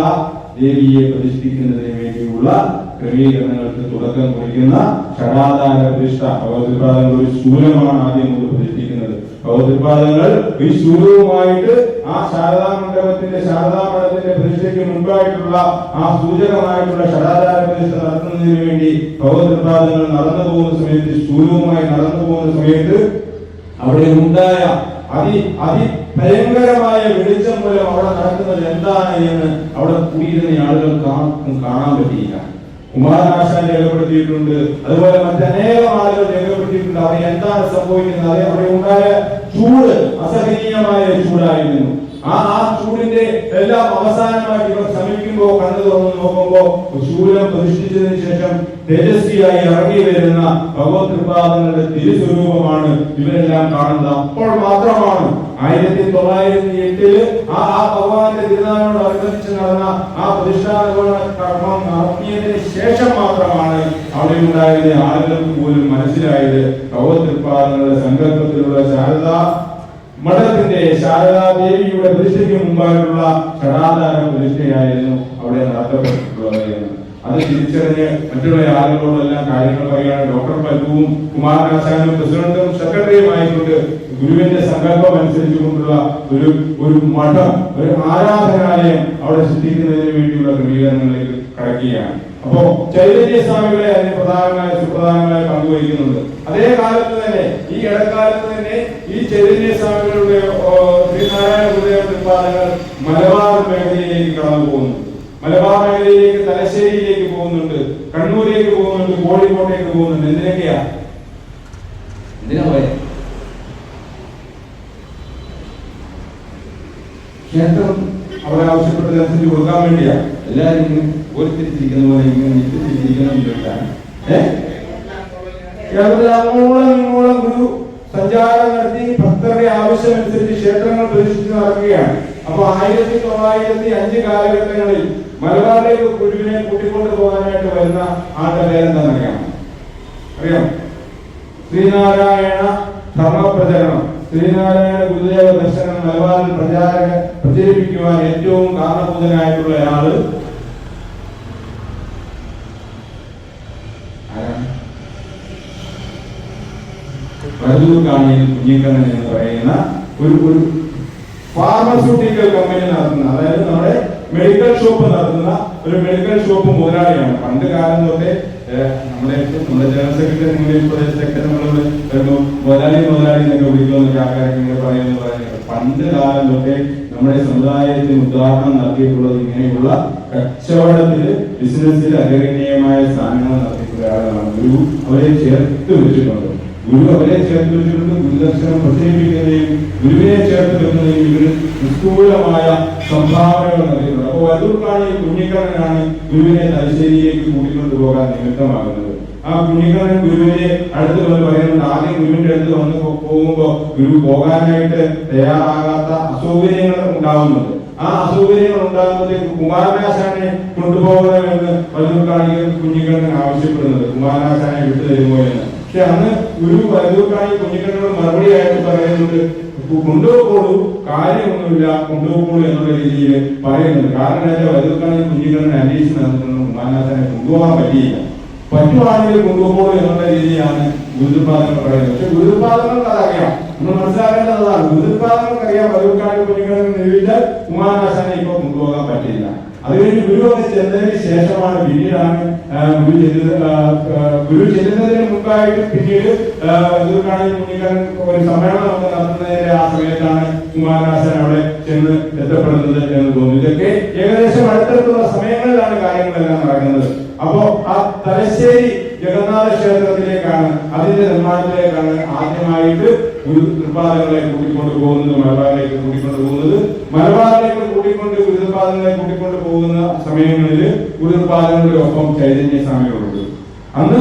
ദേവിയെ പ്രതിഷ്ഠിക്കുന്നതിന് വേണ്ടിയുള്ള ക്രമീകരണങ്ങൾക്ക് തുടക്കം കുറിക്കുന്ന ഷടാധാര പ്രതിഷ്ഠ. ഭഗവത്പാദങ്ങൾ ഒരു ശൂലമാണ് ആദ്യം കൊണ്ട് പ്രതിഷ്ഠിക്കുന്നത്. ഭഗവത്പാദങ്ങൾ ഈ ശൂലവുമായിട്ട് ആ ശാരദാ മഠത്തിന്റെ പ്രതിഷ്ഠയ്ക്ക് മുൻപായിട്ടുള്ള ആ സൂചകമായിട്ടുള്ള ഷടാധാര പ്രതിഷ്ഠ നടത്തുന്നതിന് വേണ്ടി ഭഗവത്പാദങ്ങൾ നടന്നു പോകുന്ന സമയത്ത്, ശൂലവുമായി നടന്നു പോകുന്ന സമയത്ത് അവിടെ ഉണ്ടായ അതിഭയങ്കരമായ വെളിച്ചം മൂലം അവിടെ നടക്കുന്നത് എന്താണ് എന്ന് അവിടെ കൂടിയിരുന്ന ആളുകൾക്ക് കാണാൻ പറ്റിയില്ല. കുമാരനാശാൻ രേഖപ്പെടുത്തിയിട്ടുണ്ട്, അതുപോലെ മറ്റനേകം ആളുകൾ രേഖപ്പെടുത്തിയിട്ടുണ്ട്. അവിടെ എന്താണ് സംഭവിക്കുന്നത്? അവിടെ ഉണ്ടായ ചൂട് അസഹനീയമായ ചൂടായിരുന്നു. ആ ചൂടിന്റെ എല്ലാം അവസാനമായിട്ട് ഇവർ ശ്രമിക്കുമ്പോ കണ്ണു തുറന്ന് നോക്കുമ്പോ ശൂലം പ്രതിഷ്ഠിച്ചതിന് ശേഷം തേജസ്വിയായി ഇറങ്ങി വരുന്ന ഭഗവത്പാദങ്ങളുടെ തിരുസ്വരൂപമാണ് ഇവരെല്ലാം കാണുന്നത്. അപ്പോൾ മാത്രമാണ് 1908 ആ ഭഗവാന്റെ തിരുനാളിനോടനുബന്ധിച്ച് നടന്ന ആ പ്രതിഷ്ഠാ നിർവഹണ കർമ്മം നടത്തിയതിന് ശേഷം മാത്രമാണ് അവിടെ ഉണ്ടായിരുന്ന ആളുകൾക്ക് പോലും മനസ്സിലായത് ഭഗവത്പാദങ്ങളുടെ സങ്കല്പത്തിലുള്ള ശാരദാ മഠത്തിന്റെ ശാരദാ ദേവിയുടെ പ്രതിഷ്ഠയ്ക്ക് മുമ്പായിട്ടുള്ള ഷടാധാര പ്രതിഷ്ഠയായിരുന്നു അവിടെ നടത്തപ്പെട്ടിട്ടുള്ളത്. അത് തിരിച്ചറിഞ്ഞ് മറ്റുള്ള ആളുകളോടെല്ലാം കാര്യങ്ങൾ പറയുകയാണ്. ഡോക്ടർ പൽപുവും കുമാരനാശാനും പ്രസിഡന്റും സെക്രട്ടറിയുമായിക്കൊണ്ട് ഗുരുവിന്റെ സങ്കല്പം അനുസരിച്ചുകൊണ്ടുള്ള ഒരു മഠം, ഒരു ആരാധനാലയം അവിടെ സൃഷ്ടിക്കുന്നതിന് വേണ്ടിയുള്ള ക്രമീകരണങ്ങളിലേക്ക് കടക്കുകയാണ്. അപ്പോ ചൈതന്യ സ്വാമികളെ അതിന് സുപ്രധാനമായി പങ്കുവഹിക്കുന്നുണ്ട്. അതേ കാലത്ത് തന്നെ, ഈ ഇടക്കാലത്ത് തന്നെ ഈ ചൈതന്യ സ്വാമികളുടെ ശ്രീനാരായണ ഗുരുദേവ ഉത്പാദനങ്ങൾ മലബാർ മേഖലയിലേക്ക് കടന്നു പോകുന്നു. മലബാർ മേഖലയിലേക്ക്, തലശ്ശേരിയിലേക്ക് പോകുന്നുണ്ട്, കണ്ണൂരിലേക്ക് പോകുന്നുണ്ട്, കോഴിക്കോട്ടേക്ക് പോകുന്നുണ്ട്. എന്തിനാ പോയത്? ക്ഷേത്രം അവിടെ ആവശ്യപ്പെട്ടതനുസരിച്ച് കൊടുക്കാൻ വേണ്ടിയാ. എല്ലാവരും ഇങ്ങനെ ഓർത്തിരിച്ചിരിക്കുന്ന പോലെ ഇങ്ങനെ ഇരിക്കണം. ഇങ്ങോളം ഗുരു സഞ്ചാരം നടത്തി ഭക്തരുടെ ആവശ്യമനുസരിച്ച് ക്ഷേത്രങ്ങൾ പ്രതിഷ്ഠിച്ച് നടക്കുകയാണ്. അപ്പൊ 1905 കാലഘട്ടങ്ങളിൽ മലബാറിലേക്ക് ഗുരുവിനെ കൂട്ടിക്കൊണ്ടു പോകാനായിട്ട് വരുന്ന ആളുടെ പേരെന്താണെന്നറിയാം? അറിയാം? ശ്രീനാരായണ ധർമ്മപ്രചരണം, ശ്രീനാരായണ ഗുരുദേവ ദർശനം മലബാറിൽ പ്രചരിപ്പിക്കുവാൻ ഏറ്റവും കാരണഭൂതനായിട്ടുള്ള ആള് വരദൂർക്കാണിയിൽ കുഞ്ഞിക്കണ്ണൻ എന്ന് പറയുന്ന ഒരു ഫാർമസ്യൂട്ടിക്കൽ കമ്പനി നടത്തുന്ന, അതായത് നമ്മുടെ മെഡിക്കൽ ഷോപ്പ് നടത്തുന്ന ഒരു മെഡിക്കൽ ഷോപ്പ് മുതലാളിയാണ്. പണ്ട് കാലം തൊട്ടേ നമ്മുടെ ജനറൽ സെക്രട്ടറി ഇംഗ്ലീഷ് പ്രദേശത്തൊക്കെ നമ്മൾ മുതലാളി എന്നൊക്കെ വിളിക്കുമെന്നൊക്കെ ആൾക്കാരൊക്കെ ഇങ്ങനെ പറയുന്നത്. പണ്ട് കാലം തൊട്ടേ നമ്മുടെ സമുദായത്തിന് ഉദാഹരണം നൽകിയിട്ടുള്ളത് ഇങ്ങനെയുള്ള കച്ചവടത്തില്, ബിസിനസ്സിൽ അഗ്രഗണ്യമായ സ്ഥാനങ്ങൾ നടത്തിയിട്ടുള്ള ആളുകളാണ്. ഗുരു അവരെ ചേർത്ത് വെച്ചിട്ടുണ്ട്. ഗുരുദർശനം പ്രചരിപ്പിക്കുന്നതിനും ഗുരുവിനെ ചേർത്ത് വെക്കുന്നതിനും ഇവര് നിസ്തൂലമായ സംഭാവനകൾ നൽകിയിട്ടുണ്ട്. അപ്പോൾ വരദൂർക്കാണി കുഞ്ഞിക്കണ്ണനാണ് ഗുരുവിനെ തലശ്ശേരിയിലേക്ക് കൂട്ടിക്കൊണ്ടു പോകാൻ നിമിത്തമാകുന്നത്. ആ കുഞ്ഞിക്കണ്ണൻ ഗുരുവിനെ അടുത്ത് വന്ന് പറയുന്നുണ്ട്. ആദ്യം ഗുരുവിന്റെ അടുത്ത് വന്ന് പോകുമ്പോ ഗുരു പോകാനായിട്ട് തയ്യാറാകാത്ത അസൗകര്യങ്ങൾ ഉണ്ടാവുന്നുണ്ട്. ആ അസൗകര്യങ്ങൾ ഉണ്ടാകുമ്പോഴത്തേക്ക് കുമാരനാശാനെ കൊണ്ടുപോകണമെന്ന് വരദൂർക്കാണി കുഞ്ഞിക്കണ്ണൻ ആവശ്യപ്പെടുന്നത്. കുമാരനാശാനെ വിട്ടുതരുമോ എന്ന്. പക്ഷെ അന്ന് ഗുരു വരദൂർക്കാണി കുഞ്ഞിക്കണ്ണനോട് മറുപടി ആയിട്ട് പറയുന്നുണ്ട്, കൊണ്ടുപോകോളൂ, കാര്യമൊന്നുമില്ല, കൊണ്ടുപോകോളൂ എന്നുള്ള രീതിയിൽ പറയുന്നുണ്ട്. കാരണം എന്താ, വരദൂർക്കാണി കുഞ്ഞിക്കണ്ണൻ അന്വേഷിച്ച് നടത്തുന്ന കുമാരനാശാനെ കൊണ്ടുപോകാൻ പറ്റിയില്ല. പറ്റുവാണെങ്കിൽ കൊണ്ടുപോകോളൂ എന്നുള്ള രീതിയാണ് ഗുരുപാദങ്ങൾ പറയുന്നത്. പക്ഷെ ഗുരുപാദങ്ങൾക്ക് അതറിയാം, നമ്മൾ മനസ്സിലാക്കേണ്ടതാണ്. ഗുരുപാദങ്ങൾക്ക് അറിയാം വരദൂർക്കാണി കുഞ്ഞിക്കണ്ണൻ നിരൂപിച്ചാൽ കുമാരനാശാനെ ഇപ്പൊ കൊണ്ടുപോകാൻ പറ്റില്ല. അത് കഴിഞ്ഞ് ഗുരു ഒക്കെ ചെന്നതിന് ശേഷമാണ്, പിന്നീടാണ് ഗുരു ചെല്ലുന്നതിന് മുമ്പായിട്ട് പിന്നീട് വരദൂർക്കാണി കുഞ്ഞിക്കണ്ണൻ ഒരു സമ്മേളനം ഒക്കെ നടത്തുന്നതിന്റെ ആ സമയത്താണ് കുമാരനാശാൻ അവിടെ ചെന്ന് എത്തപ്പെടുന്നത് എന്ന് തോന്നുന്നു. ഇതൊക്കെ ഏകദേശം അടുത്തടുത്തുള്ള സമയങ്ങളിലാണ് കാര്യങ്ങളെല്ലാം നടക്കുന്നത്. അപ്പോ ആ തലശ്ശേരി ജഗന്നാഥ ക്ഷേത്രത്തിലേക്കാണ്, അതിന്റെ നിർമ്മാണത്തിലേക്കാണ് ആദ്യമായിട്ട് ഗുരുപാദങ്ങളെ കൂട്ടിക്കൊണ്ടു പോകുന്നത്. മലബാറിലേക്ക് കൂട്ടിക്കൊണ്ടു പോകുന്നത്. മലബാറിലേക്ക് ഗുരുപാദങ്ങളെ കൂട്ടിക്കൊണ്ടു പോകുന്ന സമയങ്ങളിൽ ഗുരുപാദങ്ങളുടെ ഒപ്പം ചൈതന്യ സ്വാമികളുണ്ട്. അന്ന്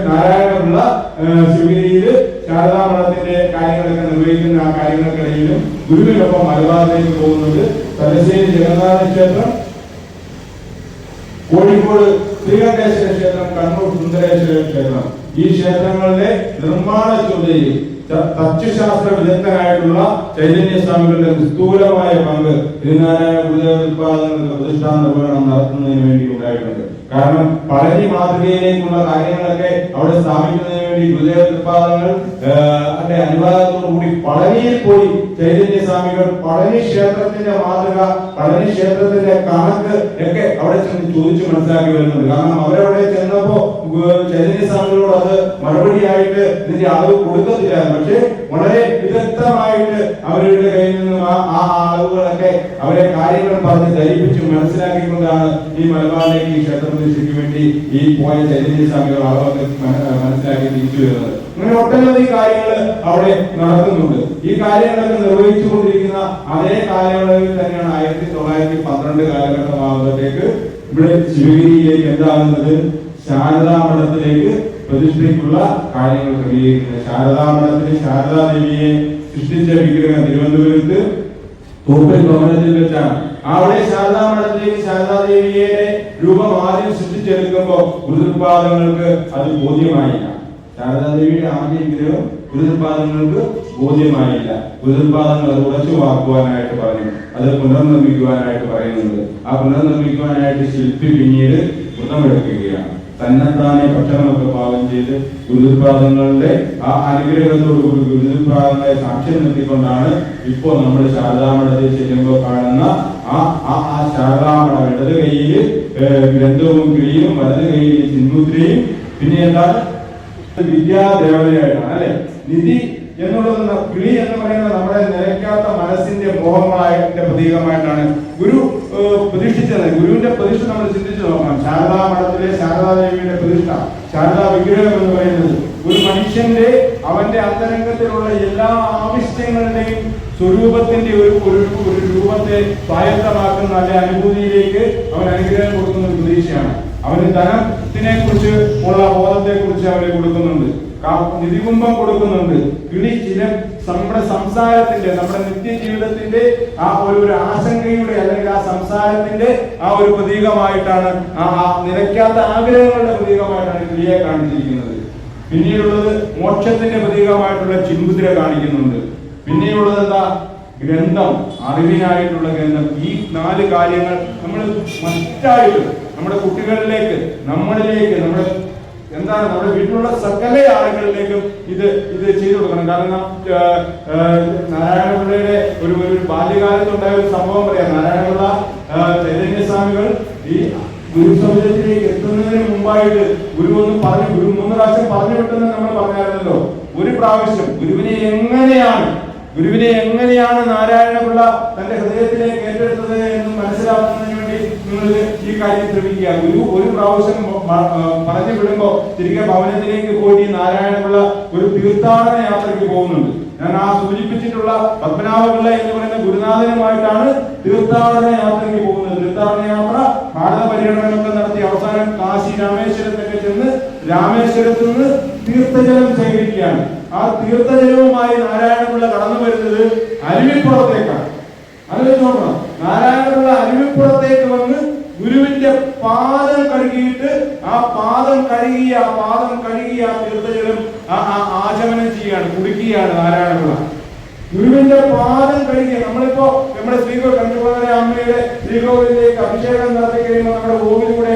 നാരായണപിള്ള ശിവഗിരിയില് ശാരദാമഠത്തിന്റെ കാര്യങ്ങളൊക്കെ നിർവഹിക്കുന്ന ആ കാര്യങ്ങൾക്കിടയിലും ഗുരുവിനൊപ്പം മലബാറിലേക്ക് പോകുന്നത്. തലശ്ശേരി ജഗന്നാഥ ക്ഷേത്രം, കോഴിക്കോട് ശ്രീകണ്ഠേശ്വര ക്ഷേത്രം, കണ്ണൂർ സുന്ദരേശ്വര ക്ഷേത്രം, ഈ ക്ഷേത്രങ്ങളുടെ നിർമ്മാണ ചുമതലയിൽ തച്ചുശാസ്ത്ര വിദഗ്ധനായിട്ടുള്ള ചൈതന്യ സ്വാമികളുടെ നിസ്തൂലമായ പങ്ക് ശ്രീനാരായണ ഗുരുദേവ ഉത്പാദനങ്ങളുടെ പ്രതിഷ്ഠാ നിർവഹണം നടത്തുന്നതിന് വേണ്ടി ഉണ്ടായിട്ടുണ്ട്. കാരണം പഴനി മാതൃകയിലേക്കുള്ള കാര്യങ്ങളൊക്കെ അവിടെ സ്ഥാപിക്കുന്നതിന് വേണ്ടി ഗുരുദേവ ഉത്പാദനങ്ങൾ അനുവാദത്തോടു കൂടി പഴനിയിൽ പോയി ചൈതന്യ സ്വാമികൾ പഴനി ക്ഷേത്രത്തിന്റെ മാതൃക, പഴനി ക്ഷേത്രത്തിന്റെ കണക്ക് ഒക്കെ അവിടെ ചെന്ന് ചോദിച്ചു മനസ്സിലാക്കി വരുന്നുണ്ട്. കാരണം അവരവിടെ ചെന്നപ്പോ ചൈതന്യ സ്വാമികളോട് അത് മറുപടിയായിട്ട് ഇതിന്റെ അളവ് കൊടുക്കത്തില്ല. പക്ഷെ വളരെ വിദഗ്ധമായിട്ട് അവരുടെ കയ്യിൽ നിന്നും ആ അളവുകളൊക്കെ അവരെ കാര്യങ്ങൾ പറഞ്ഞ് ധരിപ്പിച്ച് മനസ്സിലാക്കിക്കൊണ്ടാണ് ഈ മലബാറിലേക്ക് ഈ ക്ഷേത്ര പ്രതിഷ്ഠയ്ക്ക് വേണ്ടി ഈ പോയ ചൈതന്യ സ്വാമികൾ അളവൊക്കെ മനസ്സിലാക്കി തിരിച്ചു വരുന്നത്. അങ്ങനെ ഒട്ടനവധി കാര്യങ്ങൾ അവിടെ നടക്കുന്നുണ്ട്. ഈ കാര്യങ്ങളൊക്കെ നിർവഹിച്ചുകൊണ്ടിരിക്കുന്ന അതേ കാലയളവിൽ തന്നെയാണ് 1912 കാലഘട്ടമാകുമ്പോഴത്തേക്ക് ഇവിടെ ശിവഗിരിയിലേക്ക് എന്താകുന്നത്, ശാരദാമഠത്തിലേക്ക് പ്രതിഷ്ഠയ്ക്കുള്ള കാര്യങ്ങൾ ക്രമീകരിക്കുന്നത്. ശാരദാമഠത്തിന് ശാരദാദേവിയെ സൃഷ്ടിച്ച വിഗ്രഹം തിരുവനന്തപുരത്ത് തോപ്പൽ ഭവനത്തിൽ വെച്ചാണ്. അവിടെ ശാരദാമഠത്തിലേക്ക് ശാരദാദേവിയുടെ രൂപം ആദ്യം സൃഷ്ടിച്ചെടുക്കുമ്പോൾ ഗുരുപാദങ്ങൾക്ക് അത് ബോധ്യമായില്ല. ശാരദാദേവിയുടെ ആദ്യ വിഗ്രഹം ഗുരുപാദങ്ങൾക്ക് ബോധ്യമായില്ല. ഗുരുപാദങ്ങൾ അത് ഉറച്ചുവാക്കുവാനായിട്ട് പറഞ്ഞു, അത് പുനർനിർമ്മിക്കുവാനായിട്ട് പറയുന്നുണ്ട്. ആ പുനർനിർമ്മിക്കുവാനായിട്ട് ശില്പി പിന്നീട് വ്രതമെടുക്കുകയാണ്. തന്നെത്താനെ ഭക്ഷണമൊക്കെ പാകം ചെയ്ത് ഗുരുപാദങ്ങളുടെ ആ അനുഗ്രഹത്തോടുകൂടി ഗുരുപാദങ്ങളെ സാക്ഷ്യം നിർത്തിക്കൊണ്ടാണ് ഇപ്പോൾ നമ്മൾ ശാരദാമഠത്തിൽ ചെല്ലുമ്പോൾ കാണുന്ന ആ ശാരദാമഠം. ഇടത് കൈയിൽ ഗ്രന്ഥവും കിളിയും, വലത് കൈയിൽ ചിന്മുദ്രയും, പിന്നെ എന്താണ് വിദ്യാദേവതയായിട്ടാണ് അല്ലെ. നിധി എന്നുള്ളത് കിളി എന്ന് പറയുന്നത് നമ്മുടെ നിലയ്ക്കാത്ത മനസ്സിന്റെ മോഹങ്ങളായതിന്റെ പ്രതീകമായിട്ടാണ് ഗുരു പ്രതിഷ്ഠിച്ചത്. ഗുരുവിന്റെ പ്രതിഷ്ഠ നമ്മൾ ചിന്തിച്ചു നോക്കാം. ശാരദാമഠത്തിലെ ശാരദാദേവിയുടെ പ്രതിഷ്ഠ, ശാരദാ വിഗ്രഹം എന്ന് പറയുന്നത് ഒരു മനുഷ്യന്റെ അവന്റെ അന്തരംഗത്തിലുള്ള എല്ലാ ആവശ്യങ്ങളുടെയും സ്വരൂപത്തിന്റെ ഒരു രൂപത്തെ സ്വായത്തമാക്കുന്ന അല്ലെ അനുഭൂതിയിലേക്ക് അവൻ അനുഗ്രഹം കൊടുക്കുന്ന ഒരു പ്രതീക്ഷയാണ്. അവന് ധനത്തിനെ കുറിച്ച് ഉള്ള ബോധത്തെ കുറിച്ച് അവന് കൊടുക്കുന്നുണ്ട്, നിധികുംഭം കൊടുക്കുന്നുണ്ട്. കിളി ചില നമ്മുടെ സംസാരത്തിന്റെ, നമ്മുടെ നിത്യജീവിതത്തിന്റെ ആ ഒരു ആശങ്കയുടെ അല്ലെങ്കിൽ ആ സംസാരത്തിന്റെ ആ ഒരു പ്രതീകമായിട്ടാണ്, ആ നിലയ്ക്കാത്ത ആഗ്രഹങ്ങളുടെ പ്രതീകമായിട്ടാണ് കിളിയെ കാണിച്ചിരിക്കുന്നത്. പിന്നീടുള്ളത് മോക്ഷത്തിന്റെ പ്രതീകമായിട്ടുള്ള ചിന്മുദ്ര കാണിക്കുന്നുണ്ട്. പിന്നെയുള്ളത് എന്താ? ഗ്രന്ഥം, അറിവിനായിട്ടുള്ള ഗ്രന്ഥം. ഈ 4 കാര്യങ്ങൾ നമ്മൾ മറ്റായിട്ട് നമ്മുടെ കുട്ടികളിലേക്ക്, നമ്മളിലേക്ക്, നമ്മുടെ വീട്ടിലുള്ള സകല ആളുകളിലേക്കും ഇത് ചെയ്തു കൊടുക്കണം. കാരണം നാരായണപിള്ളയുടെ ഒരു ബാല്യകാലത്തുണ്ടായ ഒരു സംഭവം പറയാം. നാരായണപിള്ള ചൈതന്യസ്വാമികൾ ഈ ഗുരുസമുദ്രത്തിലേക്ക് എത്തുന്നതിന് മുമ്പായിട്ട് ഗുരു ഒന്ന് പറഞ്ഞു, ഗുരു 3 പ്രാവശ്യം പറഞ്ഞു വിട്ടെന്ന് നമ്മൾ പറഞ്ഞായിരുന്നല്ലോ. ഒരു പ്രാവശ്യം ഗുരുവിനെ എങ്ങനെയാണ് നാരായണപിള്ള തന്റെ ഹൃദയത്തിലേക്ക് ഏറ്റെടുത്തത് എന്ന് മനസ്സിലാക്കുന്നതിന് വേണ്ടി നിങ്ങൾ ഈ കാര്യം ശ്രമിക്കുക. ഗുരു ഒരു പ്രാവശ്യം പറഞ്ഞു വിടുമ്പോ തിരികെ ഭവനത്തിലേക്ക് പോയി നാരായണപിള്ള ഒരു തീർത്ഥാടന യാത്രയ്ക്ക് പോകുന്നുണ്ട്. ഞാൻ ആ സൂചിപ്പിച്ചിട്ടുള്ള പത്മനാഭപിള്ള എന്ന് പറയുന്ന ഗുരുനാഥനുമായിട്ടാണ് തീർത്ഥാടന യാത്രയ്ക്ക് പോകുന്നത്. തീർത്ഥാടന യാത്ര ഭാരത പര്യടനമൊക്കെ നടത്തി അവസാനം കാശി രാമേശ്വരത്തൊക്കെ ചെന്ന് രാമേശ്വരത്ത് നിന്ന് തീർത്ഥജലം ശേഖരിക്കുകയാണ്. ആ തീർത്ഥജലവുമായി നാരായണപിള്ള കടന്നു വരുന്നത് അരുവിപ്പുറത്തേക്കാണ്. ആലോചിച്ച് നോക്കണം. നാരായണപിള്ള അരുവിപ്പുറത്തേക്ക് വന്ന് ഗുരുവിന്റെ പാദം കഴുകിയിട്ട് ആ പാദം കഴുകിയ ആ തീർത്ഥജലം ആചമനം ചെയ്യാണ്, കുടിക്കുകയാണ് നാരായണപിള്ള. ഗുരുവിന്റെ പാദം കഴുകിയ നമ്മളിപ്പോ നമ്മുടെ കഞ്ചുകുളങ്ങര അമ്മയുടെ ശ്രീകോവിലേക്ക് അഭിഷേകം നടത്തി കഴിയുമ്പോൾ നമ്മുടെ കോവിലൂടെ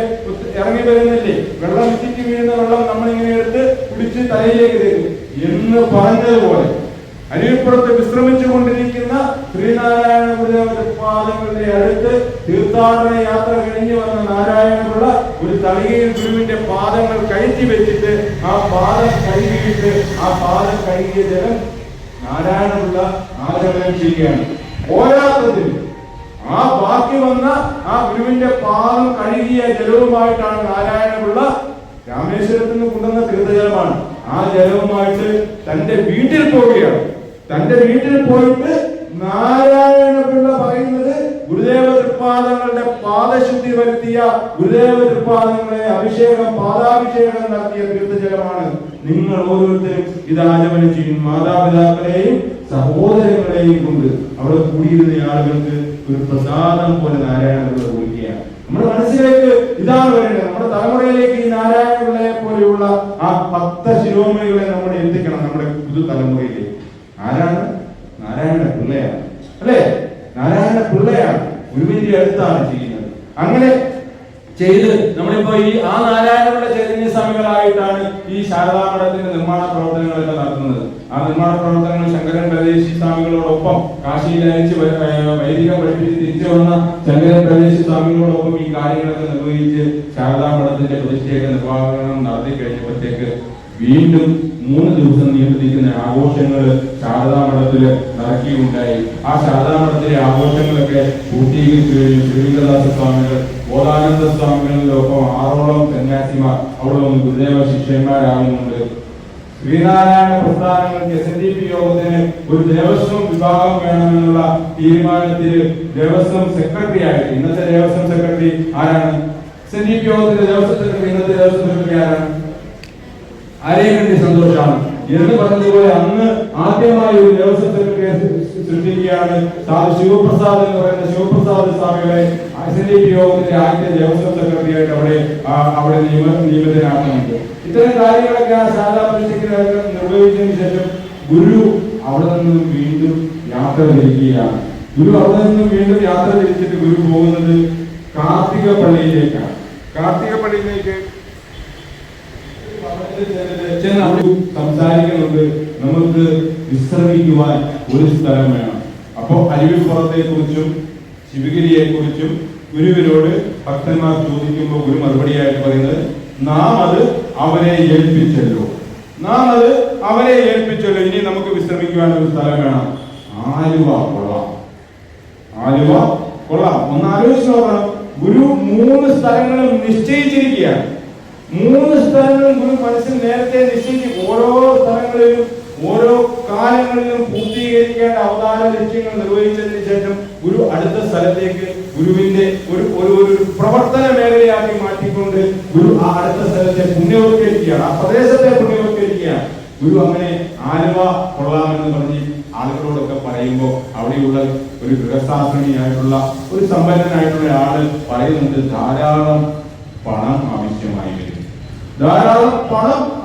ഇറങ്ങി വരുന്നില്ലേ, വെള്ളം ഇറ്റിക്ക് വീഴുന്ന വെള്ളം നമ്മളിങ്ങനെ എടുത്ത് കുടിച്ച് തലയിലേക്ക് തരും എന്ന് പറഞ്ഞതുപോലെ അരുവിപ്പുറത്ത് വിശ്രമിച്ചു കൊണ്ടിരിക്കുന്ന ശ്രീനാരായണ ഗുരുദേവന്റെ പാദങ്ങളുടെ അടുത്ത് തീർത്ഥാടന യാത്ര കഴിഞ്ഞു വന്ന നാരായണപിള്ള ഒരു തളികയിൽ ഗുരുവിന്റെ പാദങ്ങൾ കയറ്റി വെച്ചിട്ട് ആ പാദം കഴുകിയിട്ട് ആ പാദം കഴുകിയ ജലം നാരായണപിള്ള ആചമനം ചെയ്യുകയാണ്. പോരാത്തതിന് ആ ബാക്കി വന്ന ആ ഗുരുവിന്റെ പാദം കഴുകിയ ജലവുമായിട്ടാണ് നാരായണപിള്ള രാമേശ്വരത്ത് നിന്ന് കൊണ്ടുവന്ന തീർത്ഥജലമാണ്. ആ ജലവുമായിട്ട് തന്റെ വീട്ടിൽ പോവുകയാണ്. തന്റെ വീട്ടിൽ പോയിട്ട് നാരായണപിള്ള പറയുന്നത് ഗുരുദേവ തൃപ്പാദങ്ങളുടെ പാദശുദ്ധി വരുത്തിയ ഗുരുദേവ തൃപ്പാദങ്ങളെ പാദാഭിഷേകം നടത്തിയ തീർത്ഥജലമാണ്. നിങ്ങൾ ഓരോരുത്തരും ഇത് ആചമനം ചെയ്യും. മാതാപിതാക്കളെയും സഹോദരങ്ങളെയും കൊണ്ട് അവിടെ കൂടിയിരുന്ന ആളുകൾക്ക് ഒരു പ്രസാദം പോലെ നാരായണപിള്ള കൊടുക്കുകയാണ്. നമ്മുടെ മനസ്സിലേക്ക് ഇതാണ് വരേണ്ടത്. നമ്മുടെ തലമുറയിലേക്ക് ഈ നാരായണപിള്ളയെ പോലെയുള്ള ആ 10 ശിരോമണികളെ നമ്മൾ എത്തിക്കണം നമ്മുടെ പുതുതലമുറയിലേക്ക്. ആരാണ്? നാരായണപിള്ളയാണ് അല്ലെ? നാരായണപിള്ളയാണ് ഗുരുവിന്റെ അടുത്താണ് ചെയ്യുന്നത്. അങ്ങനെ ചെയ്ത് നമ്മളിപ്പോ ആ നാരായണപിള്ള ചൈതന്യസ്വാമികളായിട്ടാണ് ഈ ശാരദാമഠത്തിന്റെ നിർമ്മാണ പ്രവർത്തനങ്ങളൊക്കെ നടത്തുന്നത്. ആ നിർമ്മാണ പ്രവർത്തനങ്ങൾ ശങ്കരൻ പ്രദേശി സ്വാമികളോടൊപ്പം കാശിയിൽ അയച്ച് വൈദികം പഠിപ്പിച്ച് തിരിച്ചു വന്ന ശങ്കരൻ പ്രദേശി സ്വാമികളോടൊപ്പം ഈ കാര്യങ്ങളൊക്കെ നിർവഹിച്ച് ശാരദാമഠത്തിന്റെ പ്രതിഷ്ഠയൊക്കെ നിർവഹണം നടത്തി കഴിഞ്ഞപ്പോഴത്തേക്ക് വീണ്ടും 3 ദിവസം നീണ്ടു നിൽക്കുന്ന ആഘോഷങ്ങൾ ശാരദാമഠത്തില് നടക്കുകയുണ്ടായി. ആ ശാരദാമഠത്തിലെ ആഘോഷങ്ങളൊക്കെ പൂർത്തീകരിച്ചു കഴിഞ്ഞു. ശ്രീകദാസ സ്വാമികൾ, ബോധാനന്ദ സ്വാമികളിലൊപ്പം 6ഓളം സന്യാസിമാർ അവിടെ നിന്ന് ഗുരുദേവ ശിഷ്യന്മാരാകുന്നുണ്ട്. ശ്രീനാരായണ പ്രസ്ഥാനങ്ങൾക്ക് SNDP യോഗത്തിന് ഒരു ദേവസ്വം വിഭാഗം വേണമെന്നുള്ള തീരുമാനത്തിൽ ദേവസ്വം സെക്രട്ടറി ആയിട്ട്, ഇന്നത്തെ ദേവസ്വം സെക്രട്ടറി ആരാണ്? SNDP യോഗത്തിന്റെ ദേവസ്വം സെക്രട്ടറി, ഇന്നത്തെ ദേവസ്വം സെക്രട്ടറി ആരാണ്? അരേക്കണ്ടി സന്തോഷാണ്. എന്ന് പറഞ്ഞതുപോലെ അന്ന് ആദ്യമായി ഒരു ദേവസ്വം സെക്രട്ടറിയെ സൃഷ്ടിക്കുകയാണ് സാധു ശിവപ്രസാദ് എന്ന് പറയുന്ന ശിവപ്രസാദ് സ്വാമികളെ SNDP യോഗത്തിന്റെ ആദ്യത്തെ ദേവസ്വം സെക്രട്ടറി ആയിട്ട് അവിടെ നിയമിതനാക്കുന്നുണ്ട്. ഇത്തരം കാര്യങ്ങളൊക്കെ ആ ശാരദാ പരിഷത്തിന് നിർവഹിച്ചതിന് ശേഷം ഗുരു അവിടെ നിന്നും വീണ്ടും യാത്ര തിരിക്കുകയാണ്. ഗുരു അവിടെ നിന്നും വീണ്ടും യാത്ര തിരിച്ചിട്ട് ഗുരു പോകുന്നത് കാർത്തിക പള്ളിയിലേക്കാണ്. കാർത്തിക പള്ളിയിലേക്ക് അവിടെ സംസാരിക്കുന്നുണ്ട്, നമുക്ക് വിശ്രമിക്കുവാൻ ഒരു സ്ഥലം വേണം. അപ്പോ അരുവിപ്പുറത്തെ കുറിച്ചും ശിവഗിരിയെ കുറിച്ചും ഗുരുവിനോട് ഭക്തന്മാർ ചോദിക്കുമ്പോൾ ഗുരു മറുപടിയായിട്ട് പറയുന്നത്, നാം അത് അവരെ ഏൽപ്പിച്ചല്ലോ, ഇനി നമുക്ക് വിശ്രമിക്കുവാൻ ഒരു സ്ഥലം വേണം. ആലുവ കൊള്ളാം. ഒന്ന് ആലോചിച്ച് നോക്കണം. ഗുരു 3 സ്ഥലങ്ങളും നിശ്ചയിച്ചിരിക്കുകയാണ്. 3 സ്ഥലങ്ങളും ഗുരു മനസ്സിൽ നേരത്തെ നിശ്ചയിച്ച് ഓരോ സ്ഥലങ്ങളിലും ഓരോ കാലങ്ങളിലും പൂർത്തീകരിക്കേണ്ട അവതാര ലക്ഷ്യങ്ങൾ നിർവഹിച്ചതിന് ശേഷം ഗുരു അടുത്ത സ്ഥലത്തേക്ക് ഗുരുവിന്റെ ഒരു പ്രവർത്തന മേഖലയാക്കി മാറ്റിക്കൊണ്ട് ഗുരു ആ അടുത്ത സ്ഥലത്തെ പുണ്യവത്കരിക്കുകയാണ്, ആ പ്രദേശത്തെ പുണ്യവത്കരിക്കുകയാണ്. ഗുരു അങ്ങനെ ആലുവ കൊള്ളാമെന്ന് പറഞ്ഞ് ആളുകളോടൊക്കെ പറയുമ്പോൾ അവിടെയുള്ള ഒരു ഗൃഹസ്ഥാശ്രമിയായിട്ടുള്ള ഒരു സമ്പന്നനായിട്ടുള്ള ആള് പറയുന്നുണ്ട്, ധാരാളം പണം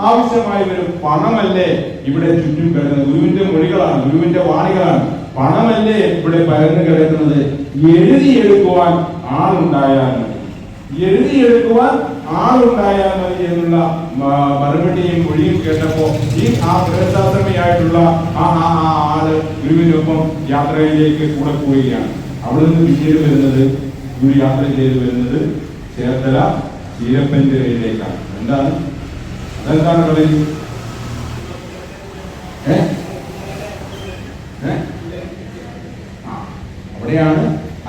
ആവശ്യമായി വരും. പണമല്ലേ ഇവിടെ ചുറ്റും കിടക്കുന്നത്? ഗുരുവിന്റെ മൊഴികളാണ്, ഗുരുവിന്റെ വാണികളാണ്. പണമല്ലേ ഇവിടെ പരന്നു കിടക്കുന്നത്? എഴുതിയെടുക്കുവാൻ ആളുണ്ടായാൽ മതി എന്നുള്ള മറുപടിയും മൊഴിയും കേട്ടപ്പോ ആ ഗൃഹസ്ഥാശ്രമിയായിട്ടുള്ള ആ ആള് ഗുരുവിനൊപ്പം യാത്രയിലേക്ക് കൂടെ പോവുകയാണ്. അവിടെ നിന്ന് പിന്നീട് വരുന്നത് ഗുരു യാത്ര ചെയ്ത് വരുന്നത് ചേർത്തല ചീരപ്പൻചിറയിലേക്കാണ്. അതെന്താണ് കളി? അവിടെയാണ്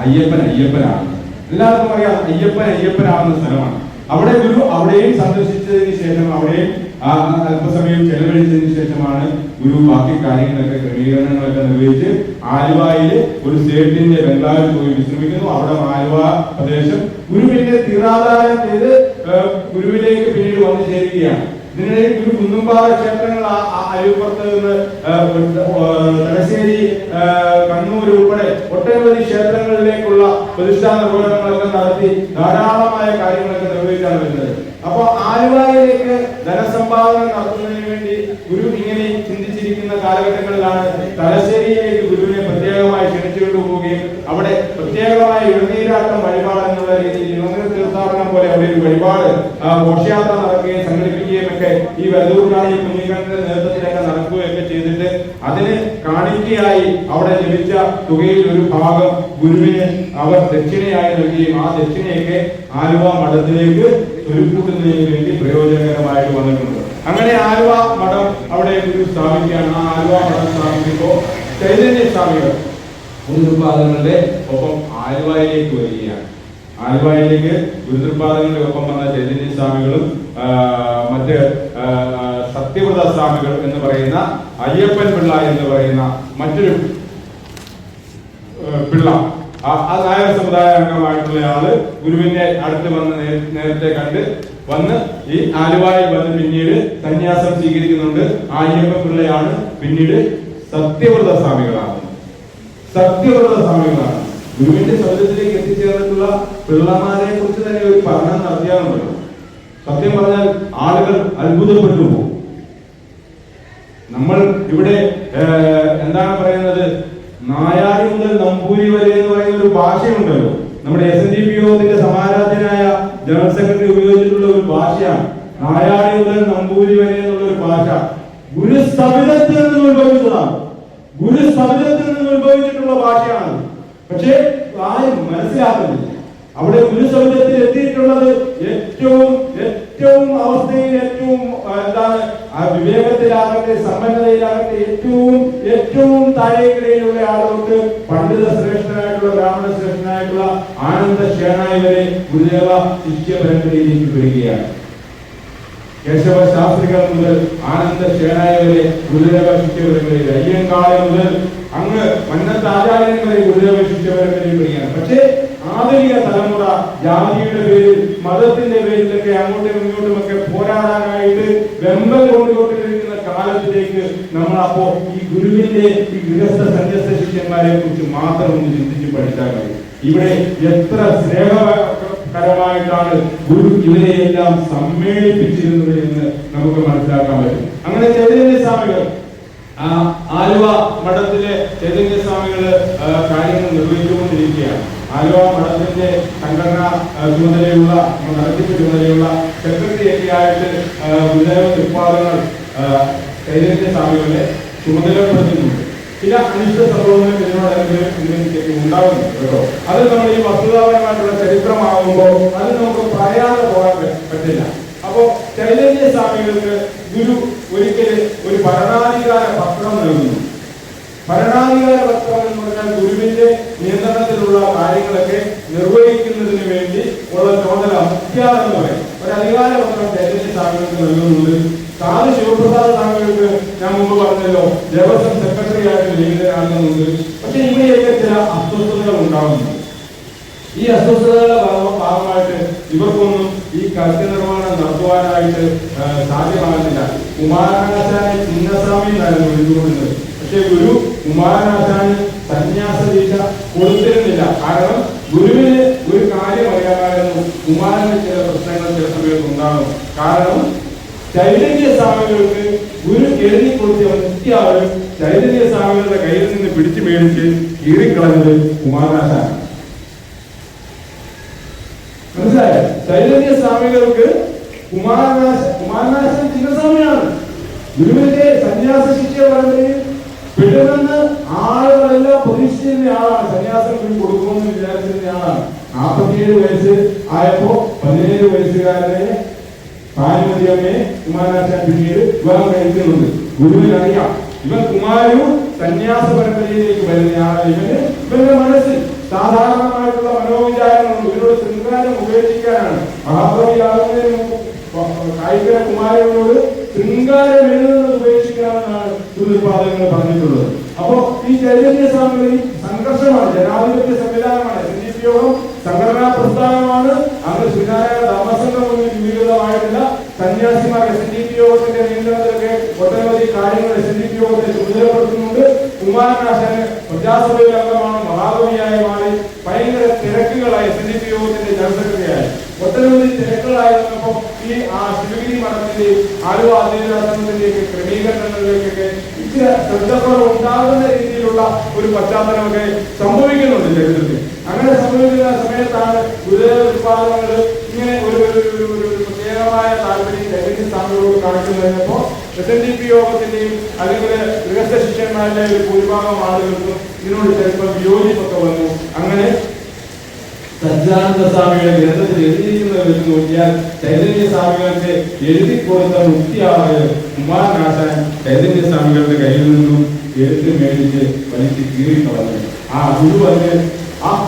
അയ്യപ്പനാണ്. എല്ലാവർക്കും അറിയാം അയ്യപ്പനാകുന്ന സ്ഥലമാണ്. അവിടെ ഗുരു അവിടെയും സന്ദർശിച്ചതിന് ശേഷം അവിടെയും അല്പസമയം ചെലവഴിച്ചതിന് ശേഷമാണ് ഗുരു ബാക്കി കാര്യങ്ങളൊക്കെ ക്രമീകരണങ്ങളൊക്കെ നിർവഹിച്ച് ആലുവയില് ഒരു സേട്ടിന്റെ ബംഗ്ലാവിൽ പോയി വിശ്രമിക്കുന്നു. അവിടെ ആലുവ പ്രദേശം ഗുരുവിന്റെ തീർത്ഥാടനം ചെയ്ത് ഗുരുവിലേക്ക് പിന്നീട് വന്നു ചേരുകയാണ്. ഇതിനിടയിൽ ഗുരു കുന്നുംപാറ ക്ഷേത്രങ്ങൾ അരുവിപ്പുറത്ത് നിന്ന് തലശ്ശേരി, കണ്ണൂർ ഉൾപ്പെടെ ഒട്ടനവധി ക്ഷേത്രങ്ങളിലേക്കുള്ള പ്രതിഷ്ഠാ നിർവഹണങ്ങളൊക്കെ നടത്തി ധാരാളമായ കാര്യങ്ങളൊക്കെ നിർവഹിച്ചാണ് വരുന്നത്. അപ്പൊ ആലുവയിലേക്ക് ധനസമ്പാദന നടത്തുന്നതിന് വേണ്ടി ഗുരു ഇങ്ങനെ ചിന്തിച്ചിരിക്കുന്ന കാലഘട്ടങ്ങളിലാണ് തലശ്ശേരിയിലേക്ക് ഗുരുവിനെ പ്രത്യേകമായി ക്ഷണിച്ചുകൊണ്ടു പോവുകയും അവിടെ പ്രത്യേകമായ ഇളനീരാട്ടം വഴിപാട് എന്നുള്ള രീതിയിൽ ഇളനീർ തീർത്ഥാടനം പോലെ അവിടെ ഒരു വഴിപാട് ഘോഷയാത്ര നടക്കുകയും സംഘടിപ്പിക്കുകയും ഒക്കെ ഈ വരദൂർക്കാണി കുഞ്ഞിക്കണ്ണന്റെ നേതൃത്വത്തിലൊക്കെ നടക്കുകയൊക്കെ ചെയ്തിട്ട് അതിന് കാണിക്കയായി അവിടെ ലഭിച്ച തുകയിൽ ഒരു ഭാഗം ഗുരുവിന് അവർ ദക്ഷിണയായി നൽകുകയും ആ ദക്ഷിണയൊക്കെ ആലുവ മഠത്തിലേക്ക് ചുരുക്കൂട്ടുന്നതിന് വേണ്ടി പ്രയോജനകരമായിട്ട് വന്നിട്ടുണ്ട്. അങ്ങനെ ആലുവ മഠം അവിടെ ഗുരു സ്ഥാപിക്കുകയാണ്. ആ ആലുവ മഠം സ്ഥാപിക്കുമ്പോൾ ചൈതന്യ സ്വാമികൾ ഗുരുതൃപാദങ്ങളുടെ ഒപ്പം ആലുവയിലേക്ക് വരികയാണ്. ആലുവയിലേക്ക് ഗുരുതൃപാദങ്ങളുടെ ഒപ്പം വന്ന ചൈതന്യ സ്വാമികളും മറ്റ് സത്യവ്രത സ്വാമികൾ എന്ന് പറയുന്ന അയ്യപ്പൻ പിള്ള എന്ന് പറയുന്ന മറ്റൊരു പിള്ള നായർ സമുദായ അംഗമായിട്ടുള്ള ആള് ഗുരുവിന്റെ അടുത്ത് വന്ന് നേരത്തെ കണ്ട് വന്ന് ഈ ആലുവയിൽ വന്ന് പിന്നീട് സന്യാസം സ്വീകരിക്കുന്നുണ്ട്. ആ അയ്യപ്പൻ പിള്ളയാണ് പിന്നീട് സത്യവ്രത സ്വാമികളാണ്. ഗുരുവിന്റെ ശബ്ദത്തിലേക്ക് എത്തിച്ചേർന്നിട്ടുള്ള പിള്ളമാരെ കുറിച്ച് തന്നെ ഒരു പഠനം നടത്തിയാണല്ലോ. സത്യം പറഞ്ഞാൽ ആളുകൾ അത്ഭുതപ്പെട്ടു പോകും. നമ്മൾ ഇവിടെ എന്താണ് പറയുന്നത്, നായാടി മുതൽ നമ്പൂരി വരെ എന്ന് പറയുന്ന ഒരു ഭാഷയുണ്ടല്ലോ. നമ്മുടെ SNDP യോഗത്തിന്റെ സമാരാധനായ ജനറൽ സെക്രട്ടറി ഉപയോഗിച്ചിട്ടുള്ള ഒരു ഭാഷയാണ് നായാടി മുതൽ നമ്പൂരി വരെ എന്നുള്ള ഒരു ഭാഷ. ഗുരുസവിധത്തിൽ നിന്ന് ഉത്ഭവിച്ചിട്ടുള്ള ഭാഷയാണ്. പക്ഷേ ആരും മനസ്സിലാക്കുന്നില്ല. അവിടെ ഗുരുസവിധത്തിൽ എത്തിയിട്ടുള്ളത് ഏറ്റവും അവസ്ഥയിൽ ഏറ്റവും എന്താണ് വിവേകത്തിലാകട്ടെ സമ്പന്നതയിലാകട്ടെ ഏറ്റവും താഴേക്കിടയിലുള്ള ആളുകൾക്ക് പണ്ഡിത ശ്രേഷ്ഠനായിട്ടുള്ള ബ്രാഹ്മണ ശ്രേഷ്ഠനായിട്ടുള്ള ആനന്ദ ശേണായി വരെ ഗുരുദേവ ശിഷ്യ പരമ്പരയിലേക്ക് വരികയാണ്. കേശവ ശാസ്ത്രികൾ മുതൽ ആനന്ദ ശേണായ വരെ ഗുരുദേവ ശിഷ്യ പരമ്പരയിൽ, അയ്യങ്കാളി മുതൽ അങ്ങ് മന്നത്ത് ആചാര്യൻ വരെ ഗുരുദേവ ശിഷ്യ പരമ്പരയിൽ വരികയാണ്. പക്ഷേ ആധുനിക തലമുറ ജാതിയുടെ പേരിൽ മതത്തിന്റെ പേരിലൊക്കെ അങ്ങോട്ടും ഇങ്ങോട്ടുമൊക്കെ പോരാടാനായിട്ട് വെമ്പൽ കൊണ്ടുകൊണ്ടിരിക്കുന്ന കാലത്തിലേക്ക് നമ്മൾ അപ്പോ ഈ ഗുരുവിന്റെ ഈ ഗൃഹസ്ഥ സന്യസ്ത ശിഷ്യന്മാരെ കുറിച്ച് മാത്രം ഒന്ന് ചിന്തിച്ച് പഠിച്ചാൽ മതി. ഇവിടെ എത്ര സ്നേഹകരമായിട്ടാണ് ഗുരു ഇവരെയെല്ലാം സമ്മേളിപ്പിച്ചിരുന്നത് എന്ന് നമുക്ക് മനസ്സിലാക്കാൻ പറ്റും. അങ്ങനെ ചൈതന്യ സ്വാമികൾ ആലുവ മഠത്തിലെ ചൈതന്യ സ്വാമികള് കാര്യങ്ങൾ നിർവഹിച്ചുകൊണ്ടിരിക്കുകയാണ്. ആലുവ മഠത്തിന്റെ സംഘടനാ ചുമതലയുള്ള നടത്തിപ്പ് ചുമതലയുള്ള സെക്രട്ടറി ഒക്കെ ആയിട്ട് ഗുരുദേവ ഉത്പാദനങ്ങൾ ചൈതന്യ സ്വാമികളെ ചുമതലപ്പെടുത്തുന്നുണ്ട്. ചില അനിഷ്ട സംഭവങ്ങൾ ഇതിനോടനുബന്ധിച്ച് ഉണ്ടാകുന്നുണ്ട് കേട്ടോ. അത് നമ്മൾ ഈ വസ്തുതാപരമായിട്ടുള്ള ചരിത്രമാകുമ്പോൾ അത് നമുക്ക് പറയാതെ പോകാൻ പറ്റില്ല. അപ്പോ ചൈതന്യ സ്വാമികൾക്ക് ഗുരു ഒരിക്കൽ ഒരു ഭരണാധികാര പത്രം നൽകുന്നു. ഭരണാധികാര പത്രം എന്ന് പറഞ്ഞാൽ ഗുരുവിന്റെ നിയന്ത്രണത്തിലുള്ള കാര്യങ്ങളൊക്കെ നിർവഹിക്കുന്നതിന് വേണ്ടി ഉള്ള ചുമതല മുഖ്യാന്ന് പറയും. ഒരു അധികാര പത്രം ചൈതന്യ സ്വാമികൾക്ക് നൽകുന്നുണ്ട്. സാധു ശിവപ്രസാദ് സ്വാമികൾക്ക് ഞാൻ മുമ്പ് പറഞ്ഞല്ലോ ദേവസ്വം സെക്രട്ടറി ആയിട്ട് നിയമിതനാകുന്നുണ്ട്. പക്ഷെ ഇവയൊക്കെ ചില അസ്വസ്ഥതകൾ ഉണ്ടാകുന്നുണ്ട്. ഈ അസ്വസ്ഥതകളുടെ ഭാഗമായിട്ട് ഇവർക്കൊന്നും ഈ കർത്തൃനിർവഹണം നടത്തുവാനായിട്ട് സാധ്യമാകുന്നില്ല. കുമാരനാശാനെ ചിന്നസ്വാമി എന്നായിരുന്നു വിളിച്ചുകൊണ്ടിരുന്നത്. പക്ഷെ ഗുരു കുമാരനാശാന് സന്യാസ ദീക്ഷ കൊടുത്തിരുന്നില്ല. കാരണം ഗുരുവിന് ഒരു കാര്യം അറിയാമായിരുന്നു, കുമാരന് ചില പ്രശ്നങ്ങൾ ചില സമയത്ത് ഉണ്ടാകും. കാരണം ചൈതന്യ സ്വാമികൾക്ക് ഗുരു എഴുതി കൊടുത്ത മുഖ്യാവരും ചൈതന്യ സ്വാമികളുടെ കയ്യിൽ നിന്ന് പിടിച്ചു മേടിച്ച് കീറിക്കളഞ്ഞത് കുമാരനാശാനാണ്. മനസ്സിലായോ? ചൈതന്യ സ്വാമികൾക്ക് കുമാരനാശൻ ചിന്നസ്വാമിയാണ്. ഗുരുവിന്റെ സന്യാസ ശിഷ്യ പരമ്പരയിൽ പെടുമെന്ന് ആളുകളെല്ലാം പ്രതീക്ഷിച്ചിരുന്ന ആളാണ്. സന്യാസം ഗുരു കൊടുക്കുമെന്ന് വിചാരിച്ചിരുന്ന ആളാണ്. 47 വയസ്സ് ആയപ്പോ 17 വയസ്സുകാരനെ ഭാനുമതിയമ്മയെ കുമാരനാശാൻ പിന്നീട് വിവാഹം കഴിക്കുന്നുണ്ട്. ഗുരുവിനറിയാം ഇവൻ കുമാരനും സന്യാസ പരമ്പരയിലേക്ക് വരുന്നയാളാണ്. ഇവന്റെ മനസ്സിൽ സാധാരണമായിട്ടുള്ള മനോവിചാരങ്ങളുണ്ട്. ഇവരോട് ശൃംഗാരം ഉപേക്ഷിക്കാനാണ്. മഹാകവിയാകുന്നതിന് മുമ്പ് കായിക കുമാരനോട് ശൃംഗാരം എഴുതുന്നത് ഉപേക്ഷിക്കണമെന്നാണ് ഗുരുപാദങ്ങൾ പറഞ്ഞിട്ടുള്ളത്. അപ്പോ ഈ ചൈതന്യ സ്വാമികൾ ഈ സംഘർഷമാണ്. ജനാധിപത്യ സംവിധാനമാണ്. യോഗം സംഘടനാ പ്രസ്ഥാനമാണ്. അങ്ങനെ ശ്രീനാരായണ ധർമ്മസംഘം ഒന്നും രൂപീകൃതമായിട്ടില്ല. സന്യാസിമാർ SNDP യോഗത്തിന്റെ നിയന്ത്രണത്തിലൊക്കെ ഒട്ടനവധി കാര്യങ്ങൾ SNDP യോഗത്തെ ചുമതലപ്പെടുത്തുന്നുണ്ട്. കുമാരനാശാന് പ്രജാസഭയിൽ അംഗമാണ്. മഹാകവിയായി മാറി ഭയങ്കര തിരക്കുകളായി SNDP യോഗത്തിന്റെ ജനറൽ സെക്രട്ടറിയായി ഒട്ടനവധി തിരക്കുകളായി വന്നപ്പോ ഈ ശിവഗിരി മഠത്തിന്റെ ആലുവ ആദ്യരാസനത്തിന്റെയൊക്കെ ക്രമീകരണങ്ങളിലേക്കൊക്കെ ഇച്ചിരി ശ്രദ്ധക്കുറവ് ഉണ്ടാകുന്ന രീതിയിലുള്ള ഒരു പശ്ചാത്തലമൊക്കെ സംഭവിക്കുന്നുണ്ട് ചരിത്രത്തിൽ. അങ്ങനെ സംഭവിക്കുന്ന സമയത്താണ് ഗുരുദേവ ഉത്പാദനങ്ങൾ ഇങ്ങനെ ഒരു പ്രത്യേകമായ താല്പര്യം ചൈതന്യ സ്വാമികളോട് കാണിക്കുന്നതിനപ്പോ SNDP യോഗത്തിന്റെയും അല്ലെങ്കിൽ ഗൃഹസ്ഥ ശിഷ്യന്മാരുടെ ഒരു ഭൂരിഭാഗം ആളുകൾക്കും ഇതിനോട് ചിലപ്പോൾ വിയോജിപ്പൊക്കെ വന്നു. അങ്ങനെ സച്ചിദാനന്ദ സ്വാമിയുടെ ഗ്രന്ഥത്തിൽ എഴുതിയിരിക്കുന്നത് വെച്ച് നോക്കിയാൽ ചൈതന്യ സ്വാമികൾക്ക് എഴുതി കൊടുത്ത മുക്തിയാള് കുമാരനാശാൻ ചൈതന്യ സ്വാമികളുടെ കയ്യിൽ നിന്നും എഴുത്ത് മേടിച്ച് വലിച്ച് കീറിക്കളഞ്ഞു. ഗുരു പറഞ്ഞ്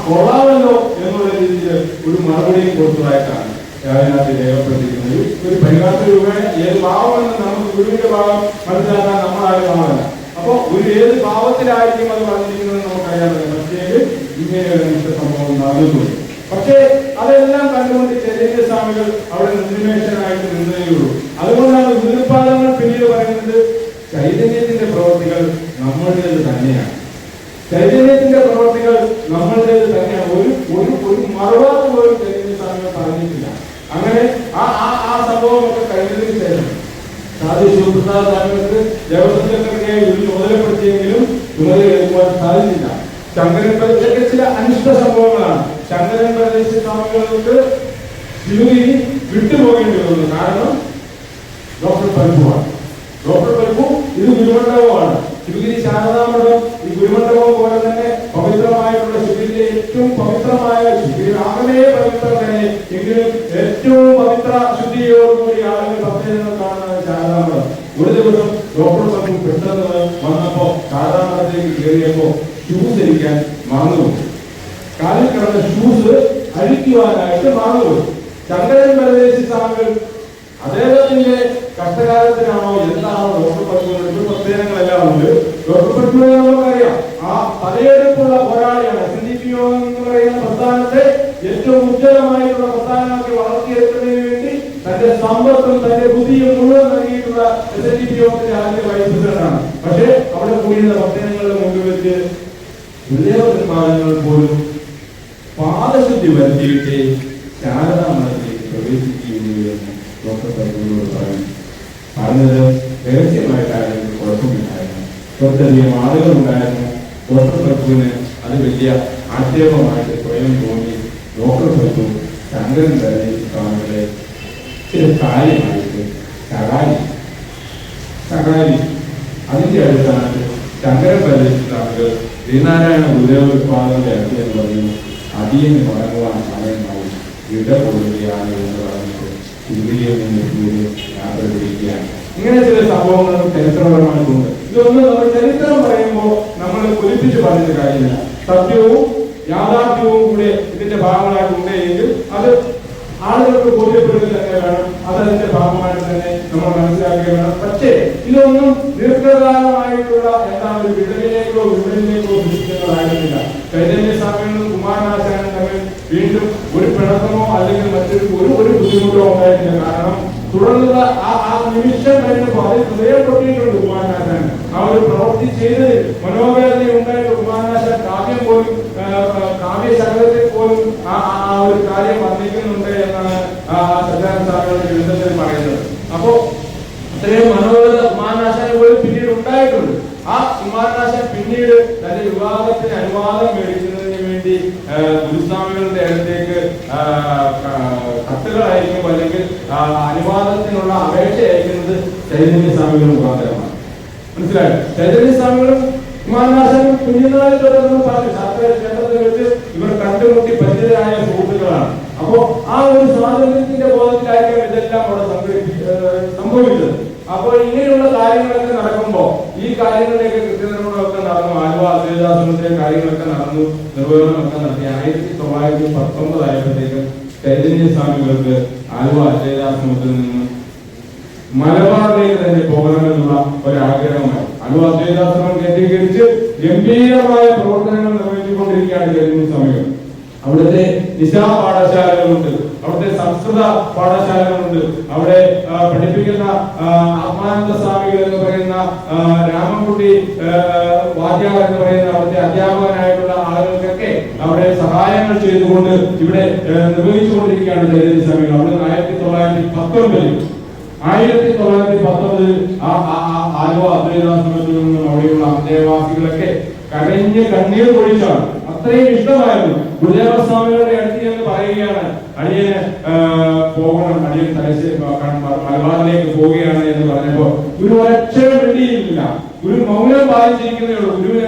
കൊള്ളാമല്ലോ എന്നുള്ള രീതിയിൽ ഒരു മറുപടിയും കൊടുത്തതായിട്ടാണ് അതിനകത്ത് രേഖപ്പെടുത്തിയിരിക്കുന്നത്. ഒരു 10,000 രൂപയുടെ ഏത് ഭാവമെന്ന് നമുക്ക് ഗുരുവിന്റെ ഭാവം മനസ്സിലാക്കാൻ നമ്മളാരും കാണാനല്ല. അപ്പൊ ഒരു ഏത് ഭാവത്തിലായിരിക്കും അത് പറഞ്ഞിരിക്കുന്നത് നമുക്കറിയാൻ പറ്റും. പ്രത്യേകിച്ച് ഇങ്ങനെ ഒരു നിമിഷ സംഭവം നടന്നിട്ടുണ്ട്. പക്ഷേ അതെല്ലാം കണ്ടുകൊണ്ട് ചൈതന്യ സ്വാമികൾ അവിടെ നിർനിമേഷനായിട്ട് നിന്നേയുള്ളൂ. അതുകൊണ്ടാണ് ഗുരുപാദങ്ങൾ പിന്നീട് പറയുന്നത് ചൈതന്യത്തിന്റെ പ്രവർത്തികൾ നമ്മളുടേത് തന്നെയാണ്. ചൈതന്യത്തിന്റെ പ്രവർത്തികൾ നമ്മളുടേത് തന്നെയാണ്. ഒരു മറുവാക്ക് പോലും ചൈതന്യ സ്വാമികൾ പറഞ്ഞിട്ടില്ല. അങ്ങനെ ആ സംഭവമൊക്കെ കഴിഞ്ഞതിന് ശേഷം സാധു ശിവപ്രസാദ് സ്വാമികൾക്ക് ദേവസ്വം സെക്രട്ടറിയായി ചുമതലപ്പെടുത്തിയെങ്കിലും ചുമതലയെടുക്കുവാൻ സാധിച്ചില്ല. ശങ്കരൻ പ്രദേശത്തെ ചില അനിഷ്ട സംഭവങ്ങളാണ്. ശങ്കരൻ പ്രദേശ സ്വാമികൾക്ക് ശിവഗിരി വിട്ടുപോകേണ്ടി വന്നു. കാരണം ഡോക്ടർ പൽപ്പുവാണ്. ഡോക്ടർ പൽപ്പു ഇത് ഗുരുമണ്ഡപമാണ്. ശിവഗിരി ശാരദാമഠം ഈ ഗുരുമണ്ഡപം പോലെ തന്നെ പവിത്രമായിട്ടുള്ള ശിവഗിരിയിലെ ഏറ്റവും പവിത്രമായ ശിവഗിരി ആകമേ പവിത്രം തന്നെ എങ്കിലും ഏറ്റവും പവിത്ര ശുദ്ധിയോടുകൂടി ആളുകൾ ഭക്തജനങ്ങൾ കാണുന്ന ശാരദാമഠം. ഒരു ദിവസം ഡോക്ടർ പൽപ്പു പെട്ടെന്ന് വന്നപ്പോ ശാരദാമഠത്തേക്ക് കയറിയപ്പോ ഷൂസ് ധരിക്കാൻ മറന്നുപോയി. കാലിൽ കിടന്ന ഷൂസ് അഴിക്കുവാനായിട്ട് മറന്നുപോയി. ശങ്കരൻ പരദേശി സ്വാമികൾ അദ്ദേഹത്തിന്റെ കഷ്ടകാലത്തിനാണോ എന്താണോ ഡോക്ടർ പൽപ്പുവിന്റെ പ്രത്യേകങ്ങളെല്ലാം ഉണ്ട്. ഡോക്ടർ പൽപ്പുവിനെ നമുക്കറിയാം. ആ തലയെടുപ്പുള്ള പോരാളിയാണ്. SNDP യോഗം എന്ന് പറയുന്ന പ്രസ്ഥാനത്തെ ഏറ്റവും ഉജ്ജ്വലമായിട്ടുള്ള പ്രസ്ഥാനമാക്കി വളർത്തിയെടുക്കുന്നതിന് വേണ്ടി തന്റെ സമ്പത്തും തന്റെ ബുദ്ധിയും മുഴുവൻ നൽകിയിട്ടുള്ള SNDP യോഗത്തിന്റെ ആദ്യ വൈസ് പ്രസിഡന്റാണ്. പക്ഷേ അവിടെ കൂടിയുള്ള ഭക്തജനങ്ങളുടെ മുമ്പിൽ വെച്ച് ഗുരുദേവ നിർമ്മാണങ്ങൾ പോലും പാദശുദ്ധി വരുത്തിയിട്ട് ശാരദാ മഠത്തിലേക്ക് പ്രവേശിക്കുകയെന്ന് ഡോക്ടർ സൈബിനോട് പറഞ്ഞു. പറഞ്ഞത് രഹസ്യമായിട്ടായിരുന്നു, കുഴപ്പമില്ലായിരുന്നു. കുറച്ചധികം ആളുകളുണ്ടായിരുന്നു. ഡോക്ടർ സൈബിന് അത് വലിയ ആക്ഷേപമായിട്ട് സ്വയം തോന്നി. ഡോക്ടർ സൈബു ശങ്കരൻ സ്വാമികളെ ചില കാര്യമായിട്ട് ശകാരി അതിന്റെ അടുത്താണ് ശങ്കരൻ സ്വാമികൾ ശ്രീനാരായണ ഗുരുദേവ വിഭാഗങ്ങളുടെ അടുത്ത് പറയുന്നു, അടിയന് മടങ്ങുവാൻ സമയമായി വിട കൊടുക്കുകയാണ് എന്ന് പറഞ്ഞിട്ട് ഇന്ത്യയിൽ നിന്ന് യാത്ര തിരിക്കുകയാണ്. ഇങ്ങനെ ചില സംഭവങ്ങളും ചരിത്രപരമായിട്ടുണ്ട്. ഇതൊന്നും നമ്മൾ ചരിത്രം പറയുമ്പോൾ നമ്മൾ ഒലിപ്പിച്ച് പറഞ്ഞ കാര്യമില്ല. സത്യവും യാഥാർത്ഥ്യവും കൂടെ ഇതിന്റെ ഭാഗങ്ങളായിട്ടുണ്ട് എങ്കിൽ അത് ആളുകൾക്ക് ബോധ്യപ്പെടുക തന്നെ വേണം. അതതിന്റെ ഭാഗമായിട്ട് തന്നെ നമ്മൾ മനസ്സിലാക്കുക വേണം. പക്ഷേ ഇതൊന്നും ദീർഘകാലമായിട്ടുള്ള എന്താണ് ഒരു വിടവിലേക്കോ വിടലിലേക്കോ സൃഷ്ടിക്കുന്നതായിരുന്നില്ല. ചൈതന്യ സ്വാമികളും കുമാരനാശാനും തമ്മിൽ വീണ്ടും ഒരു പിണക്കമോ അല്ലെങ്കിൽ മറ്റൊരു ഒരു ബുദ്ധിമുട്ടോ ഉണ്ടായിട്ടില്ല. കാരണം തുടർന്നുള്ള ആ നിമിഷം കഴിഞ്ഞപ്പോൾ അതിൽ ഹൃദയം പൊട്ടിയിട്ടുണ്ട് കുമാരനാശാൻ. ആ ഒരു പ്രവൃത്തി ചെയ്തതിൽ മനോവേദന ഉണ്ടായിട്ട് കുമാരനാശാൻ കാവ്യം പോലും കാവ്യശകലത്തിൽ പോലും ആ ഒരു കാര്യം വർണ്ണിക്കുന്നുണ്ട് എന്നാണ് സജ്ജാനന്ദ സ്വാമികളുടെ ഗ്രന്ഥത്തിൽ പറയുന്നത്. അപ്പോ അത്രയും മനോവേദന കുമാരനാശാൻ പോലും പിന്നീട് ഉണ്ടായിട്ടുണ്ട്. ആ കുമാരനാശാൻ പിന്നീട് തന്റെ വിവാഹത്തിന് അനുവാദം മേടിക്കുന്നതിന് വേണ്ടി ഗുരുസ്വാമികളുടെ അടുത്തേക്ക് കത്തുകൾ അയക്കും, അല്ലെങ്കിൽ അനുവാദത്തിനുള്ള അപേക്ഷ അയക്കുന്നത് ചൈതന്യ സ്വാമികൾ മുഖാന്തരമാണ്. മനസ്സിലായോ? ചൈതന്യ സ്വാമികളും കുമാരനാശാനും കുഞ്ഞുനാളിൽ തുടർന്ന് പറഞ്ഞു ശാസ്ത്ര ക്ഷേത്രത്തിൽ വെച്ച് ഇവർ കണ്ടുമുട്ടി പരിചിതരായ സുഹൃത്തുക്കളാണ്. അപ്പോ ആ ഒരു സ്വാതന്ത്ര്യത്തിന്റെ ബോധത്തിലായിരിക്കും ഇതെല്ലാം അവിടെ സംഭവിച്ചത്. അപ്പോൾ ഇങ്ങനെയുള്ള കാര്യങ്ങളൊക്കെ നടക്കുമ്പോ ഈ കാര്യങ്ങളിലേക്ക് കൃത്യനിർവഹണമൊക്കെ നടന്നു. ആലുവ അദ്വൈതാശ്രമത്തിലെ കാര്യങ്ങളൊക്കെ നടന്നു, നിർവഹണമൊക്കെ നടത്തി. 1919 ആയപ്പോഴത്തേക്കും ചൈതന്യ സ്വാമികൾക്ക് ആലുവ അദ്വൈതാശ്രമത്തിൽ നിന്ന് മലബാറിലേക്ക് തന്നെ പോകണമെന്നുള്ള ഒരാഗ്രഹമായി. ആലുവ അദ്വൈതാശ്രമം കേന്ദ്രീകരിച്ച് ഗംഭീരമായ പ്രവർത്തനങ്ങൾ നിർവഹിച്ചുകൊണ്ടിരിക്കുകയാണ് ചൈതന്യ സ്വാമികൾ. അവിടുത്തെ നിശാ പാഠശാലകളുണ്ട്, അവിടുത്തെ സംസ്കൃത പാഠശാലകളുണ്ട്, അവിടെ പഠിപ്പിക്കുന്ന ആത്മാനന്ദ സ്വാമികൾ എന്ന് പറയുന്ന രാമൻകുട്ടി വാദ്യാർ എന്ന് പറയുന്ന അവിടുത്തെ അധ്യാപകനായിട്ടുള്ള ആളുകൾക്കൊക്കെ അവിടെ സഹായങ്ങൾ ചെയ്തുകൊണ്ട് ഇവിടെ നിർവഹിച്ചുകൊണ്ടിരിക്കുകയാണ് ചൈതന്യ സ്വാമികൾ. അവിടെ 1919 ആലുവ അദ്വൈതാശ്രമത്തിൽ നിന്നും അവിടെയുള്ള അന്തേവാസികളൊക്കെ കരഞ്ഞ് കണ്ണീർ പൊഴിച്ചാണ്. അത്രയും ഇഷ്ടമായിരുന്നു. ഗുരുദേവസ്വാമികളുടെ അടുത്ത് എന്ന് പറയുകയാണ്, അടിയന് പോകണം, അടിയൻ മലബാറിലേക്ക് പോവുകയാണ് എന്ന് പറഞ്ഞപ്പോ ഗുരു ഒരക്ഷരം വേണ്ടിയില്ല. ഗുരു മൗനം പാലിച്ചിരിക്കുന്നേ ഉള്ളൂ. ഗുരുവിന്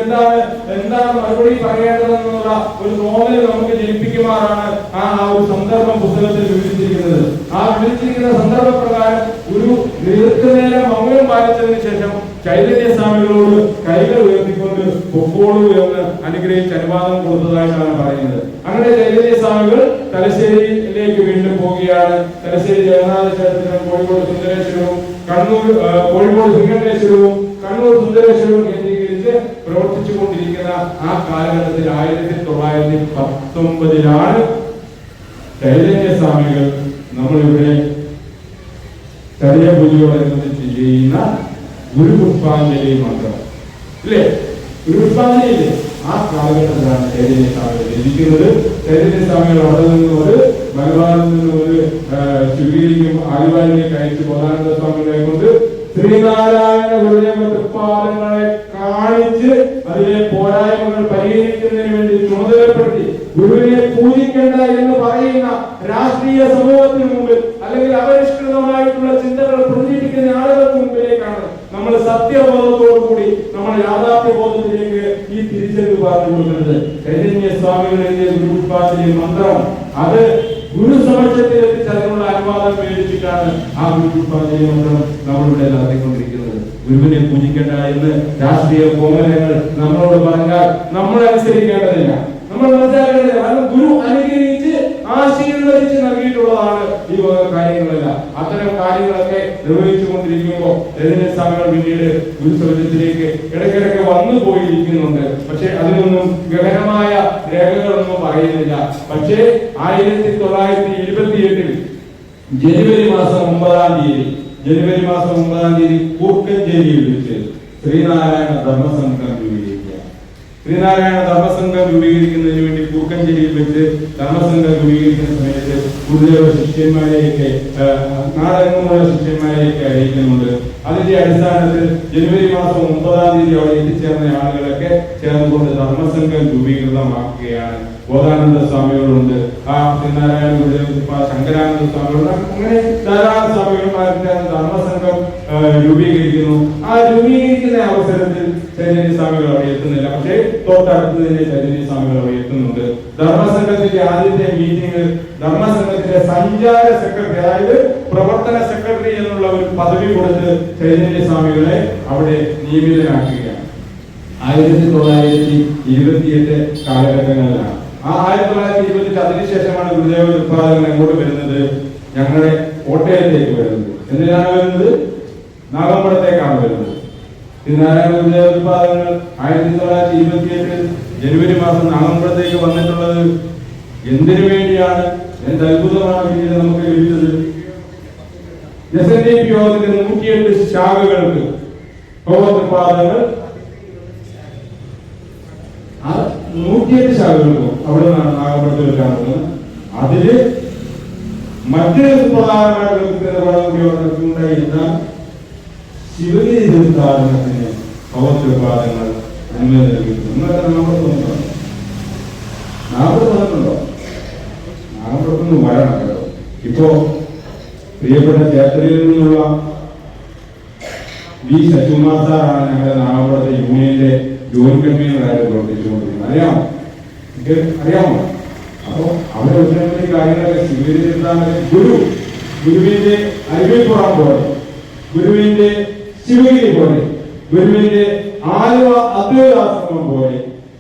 എന്താണ് മറുപടി പറയേണ്ടതെന്നുള്ള ഒരു തോന്നൽ നമുക്ക് ജനിപ്പിക്കുമാറാണ് ആ ഒരു സന്ദർഭം പുസ്തകത്തിൽ വിവരിച്ചിരിക്കുന്നത്. ആ വിവരിച്ചിരിക്കുന്ന സന്ദർഭപ്രകാരം ഗുരു ദീർഘനേരം മൗനം പാലിച്ചതിന് ശേഷം ചൈതന്യ സ്വാമികളോട് കൈകൾ ഉയർത്തിക്കൊണ്ട് പൊക്കോളൂ എന്ന് അനുഗ്രഹിച്ച് അനുവാദം കൊടുത്തതായിട്ടാണ് പറയുന്നത്. അങ്ങനെ ചൈതന്യ സ്വാമികൾ തലശ്ശേരിയിലേക്ക് വീണ്ടും പോവുകയാണ്. തലശ്ശേരി ജഗന്നാഥ ക്ഷേത്രത്തിലും കോഴിക്കോട് സുന്ദരേശ്വരവും കോഴിക്കോട് സിംഹേശ്വരവും കണ്ണൂർ സുന്ദരേശ്വരവും കേന്ദ്രീകരിച്ച് പ്രവർത്തിച്ചു കൊണ്ടിരിക്കുന്ന ആ കാലഘട്ടത്തിൽ 1919 ചൈതന്യ സ്വാമികൾ നമ്മളിവിടെ ചരിയ പൂജയോടനുബന്ധിച്ച് ചെയ്യുന്ന ഗുരുപുഷ്പാഞ്ജലി മന്ത്രം ഇല്ലേ, ഗുരുപുഷ്പാഞ്ജലി ആ കാലഘട്ടത്തിലാണ് ചൈതന്യ സ്വാമികൾ ജനിക്കുന്നത്. ചൈതന്യ സ്വാമികൾ അവിടെ നിന്ന് ഒരു മലബാറിൽ നിന്ന് ഒരു ശിവഗിരിക്കും ആലുവായിലേക്ക് അയച്ച് ബോധാനന്ദ സ്വാമികളെ കൊണ്ട് ശ്രീനാരായണ ഗുരുദേവ തൃപ്പാദങ്ങളെ കാണിച്ച് അതിലെ പോരായ്മകൾ പരിഹരിക്കുന്നതിന് വേണ്ടി ചുമതലപ്പെടുത്തി ഗുരുവിനെ പൂജിക്കേണ്ട എന്ന് പറയുന്ന രാഷ്ട്രീയ സമൂഹത്തിന് മുമ്പിൽ അല്ലെങ്കിൽ അപരിഷ്കൃതമായിട്ടുള്ള ചിന്തകൾ പ്രചരിപ്പിക്കുന്ന ആളുകൾക്ക് മുമ്പിലേക്കാണ് നമ്മൾ സത്യബോധത്തോടു കൂടി നമ്മൾ യാഥാർത്ഥ്യബോധത്തിലേക്ക് ഈ തിരിച്ചറിവ് പറഞ്ഞു കൊടുക്കുന്നത്. ചൈതന്യ സ്വാമികളുടെ ഗുരുപുഷ്പാഞ്ജലി മന്ത്രം അത് ഗുരു സമക്ഷത്തിൽ എത്തിച്ച് അതിനുള്ള അനുവാദം മേടിച്ചിട്ടാണ് ആ ഗുരുപുഷ്പാഞ്ജലി മന്ത്രം നമ്മളിവിടെ നടത്തിക്കൊണ്ടിരിക്കുന്നത്. ഗുരുവിനെ പൂജിക്കേണ്ട എന്ന് രാഷ്ട്രീയ കോമരങ്ങൾ നമ്മളോട് പറഞ്ഞാൽ നമ്മൾ അനുസരിക്കേണ്ടതില്ല, നമ്മൾ മനസ്സിലാക്കേണ്ടതില്ല. കാരണം ഗുരു അനുഗ്രഹിച്ച് ആശീർവദിച്ച് നൽകിയിട്ടുള്ളതാണ് ഈ വക കാര്യങ്ങളല്ല. അത്തരം കാര്യങ്ങളൊക്കെ നിർവഹിച്ചുകൊണ്ടിരിക്കുമ്പോൾ ചൈതന്യ സ്വാമികൾ പിന്നീട് ഗുരുസൗജത്തിലേക്ക് ഇടയ്ക്കിടയ്ക്ക് വന്നു പോയിരിക്കുന്നുണ്ട്. പക്ഷെ അതിനൊന്നും ഗഹനമായ രേഖകളൊന്നും പറയുന്നില്ല. പക്ഷേ 1928 ജനുവരി മാസം 9 കൂർക്കഞ്ചേരിയിൽ വെച്ച് ശ്രീനാരായണ ധർമ്മസംഘം രൂപീകരിക്കുക. ശ്രീനാരായണ ധർമ്മസംഘം രൂപീകരിക്കുന്നതിന് വേണ്ടി കൂർക്കഞ്ചേരിയിൽ വെച്ച് ധർമ്മസംഘം രൂപീകരിക്കുന്ന സമയത്ത് ഗുരുദേവ ശിഷ്യന്മാരെയൊക്കെ നാടെങ്ങുമുള്ള ശിഷ്യന്മാരെയൊക്കെ അറിയിക്കുന്നുണ്ട്. അതിന്റെ അടിസ്ഥാനത്തിൽ ജനുവരി മാസം 9 അവിടെ എത്തിച്ചേർന്ന ആളുകളൊക്കെ ചേർന്നുകൊണ്ട് ധർമ്മസംഘം രൂപീകൃതമാക്കുകയാണ്. ബോധാനന്ദ സ്വാമികളുണ്ട്, ശ്രീനാരായണ ഗുരുദേവ, ശങ്കരാനന്ദ സ്വാമികളുണ്ട്, അങ്ങനെ ധാരാളം സ്വാമികന്മാരുടെ ധർമ്മസംഘം രൂപീകരിക്കുന്നു. ആ രൂപീകരിക്കുന്ന അവസരത്തിൽ ചൈതന്യ സ്വാമികൾ അവിടെ എത്തുന്നില്ല. പക്ഷേ തൊട്ടടുത്ത് തന്നെ ചൈതന്യ സ്വാമികൾ അവിടെ എത്തുന്നുണ്ട്. ധർമ്മസംഘത്തിന്റെ ആദ്യത്തെ മീറ്റിംഗ് ധർമ്മസംഘത്തിന്റെ സഞ്ചാര സെക്രട്ടറി, അതായത് പ്രവർത്തന സെക്രട്ടറി എന്നുള്ള ഒരു പദവി കൊടുത്ത് ചൈതന്യ സ്വാമികളെ അവിടെ നിയമിതനാക്കുകയാണ്. 1928 കാലഘട്ടങ്ങളിലാണ്. ആ 1928 അതിനുശേഷമാണ് ഗുരുദേവ ഉത്പാദകൻ എങ്ങോട്ട് വരുന്നത്? ഞങ്ങളുടെ കോട്ടയത്തേക്ക് വരുന്നത്. എന്തിനാണ് വരുന്നത്? നാഗമ്പടത്തേക്കാണ് വരുന്നത്. ശ്രീനാരായണ ഗുരുദേവ ഉത്പാദകങ്ങൾ 1928 ജനുവരി മാസം നാഗമ്പടത്തേക്ക് വന്നിട്ടുള്ളത് എന്തിനു വേണ്ടിയാണ്? എന്ത് അത്ഭുതമാണ് പിന്നീട് നമുക്ക് ലഭിച്ചത്? SNDP യോഗത്തിന്റെ 108 ശാഖകൾക്ക് ഉത്പാദകങ്ങൾ 108 ശാഖകൾക്കും അവിടെ നിന്നാണ് നാഗമ്പടത്തിൽ കാണുന്നത്. അതില് മറ്റൊരു പ്രധാനമായിട്ടുണ്ടായിരുന്ന ശിവഗിരി തീർത്ഥാടനത്തിന് ഭഗവത്പാദങ്ങൾ അനുമതി നൽകിയിട്ടുണ്ട്. എന്നൊക്കെ നാഗമ്പടത്തുണ്ടോ? നാഗമ്പടത്തുനിന്ന് വരണം കേട്ടോ. ഇപ്പോ പ്രിയപ്പെട്ട ക്ഷേത്രയിൽ നിന്നുള്ള വി ശശികുമാർ സാറാണ് ഞങ്ങളുടെ നാഗമ്പടത്തെ യൂണിയന്റെ ജോലി കൺവീനറായിട്ട് പ്രവർത്തിച്ചുകൊണ്ടിരിക്കുന്നത്. അറിയാമോ? അപ്പൊ അവിടെ ഒത്തിരി കാര്യങ്ങളൊക്കെ സ്വീകരിച്ചിട്ടാണ് ഗുരുവിന്റെ അരുവിപ്പുറം പോലെ, ഗുരുവിന്റെ ശിവഗിരി പോലെ, ഗുരുവിന്റെ ആലുവ അദ്വൈതാശ്രമം പോലെ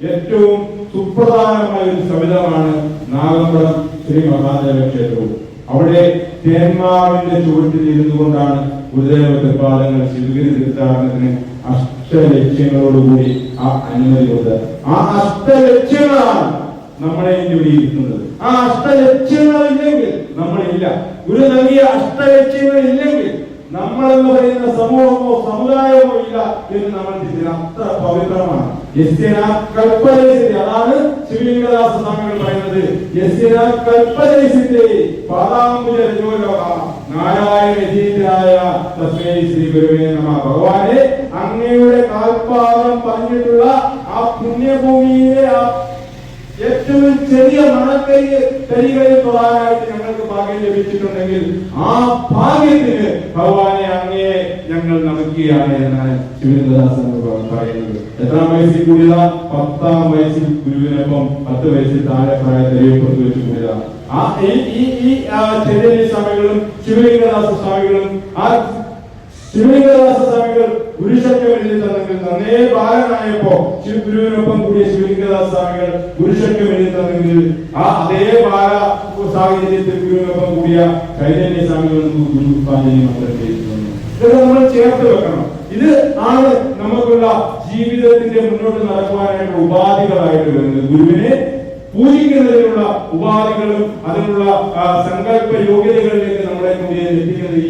ഏറ്റവും സുപ്രധാനമായ ഒരു സമിതമാണ് നാഗമ്പടം ശ്രീ മഹാദേവ ക്ഷേത്രവും. അവിടെ തേന്മാവിന്റെ ചുവട്ടിൽ ഇരുന്നു കൊണ്ടാണ് ഗുരുദേവ ഉത്പാദകങ്ങൾ ശിവഗിരി തീർത്ഥാടനത്തിന് അഷ്ടലക്ഷ്യങ്ങളോടുകൂടി ആ അനുമതി കൊണ്ട് ആ അഷ്ടലക്ഷ്യങ്ങളാണ് നമ്മളെ ഇവിടെ ഇരിക്കുന്നത്. ആ അഷ്ടലക്ഷ്യങ്ങൾ ഇല്ലെങ്കിൽ നമ്മളില്ല. ഗുരു നൽകിയ അഷ്ടലക്ഷ്യങ്ങൾ ഇല്ലെങ്കിൽ നമ്മളെന്ന് പറയുന്ന സമൂഹമോ സമുദായമോ ഇല്ല എന്ന് നമ്മൾ ചിന്തിക്കണം. അത്ര പവിത്രമാണ്. അതാണ് ശിവലിംഗദാസ സ്വാമികൾ പറയുന്നത്. ശ്രീ ഗുരുവേ നമഃ. ഭഗവാനെ, അങ്ങയുടെ കാൽപാദം പറഞ്ഞിട്ടുള്ള ആ പുണ്യഭൂമിയിലെ ആ ഏറ്റവും ചെറിയ മണക്കരികളിൽ തൊടാനായിട്ട് ഞങ്ങൾക്ക് ഭാഗ്യം ലഭിച്ചിട്ടുണ്ടെങ്കിൽ ആ ഭാഗ്യത്തിന് ഭഗവാനെ അങ്ങയെ ഞങ്ങൾ നമിക്കുകയാണ് എന്നാണ് ശിവലിംഗദാസൻ പറയുന്നത്. എത്രാം വയസ്സിൽ കൂടിയതാ? 10ാം വയസ്സിൽ ഗുരുവിനൊപ്പം 10 വയസ്സിൽ താഴെ പ്രായത്തിലേക്ക് വെച്ച് കൂടിയതാണ്. ആ ഈ ചൈതന്യ സ്വാമികളും ശിവലിംഗദാസ സ്വാമികളും ശിവലിംഗദാസ സ്വാമികൾ ഗുരുശക്യം എഴുതി തന്നെങ്കിൽ നന്നേ ബാലനായപ്പോ ഗുരുവിനൊപ്പം കൂടിയ ശിവലിംഗദാസ സ്വാമികൾ ഗുരുശക്യം എഴുതി തന്നെങ്കിൽ ആ അതേ ബാല സാഹചര്യത്തിൽ ഗുരുവിനൊപ്പം കൂടിയ ചൈതന്യ സ്വാമികൾ ഗുരു ഉപാഞ്ജലി മന്ത്രം ചെയ്തിട്ടുണ്ട്. ഇതൊക്കെ നമ്മൾ ചേർത്ത് വെക്കണം. ഇത് ആണ് നമുക്കുള്ള ജീവിതത്തിന്റെ മുന്നോട്ട് നടക്കുവാനായിട്ടുള്ള ഉപാധികളായിട്ട് വരുന്നത്. ഗുരുവിനെ പൂജിക്കുന്നതിനുള്ള ഉപാധികളും അതിനുള്ള സങ്കല്പ യോഗ്യതകളിലേക്ക് നമ്മളെ കൂടി എത്തിക്കുന്നത് ഈ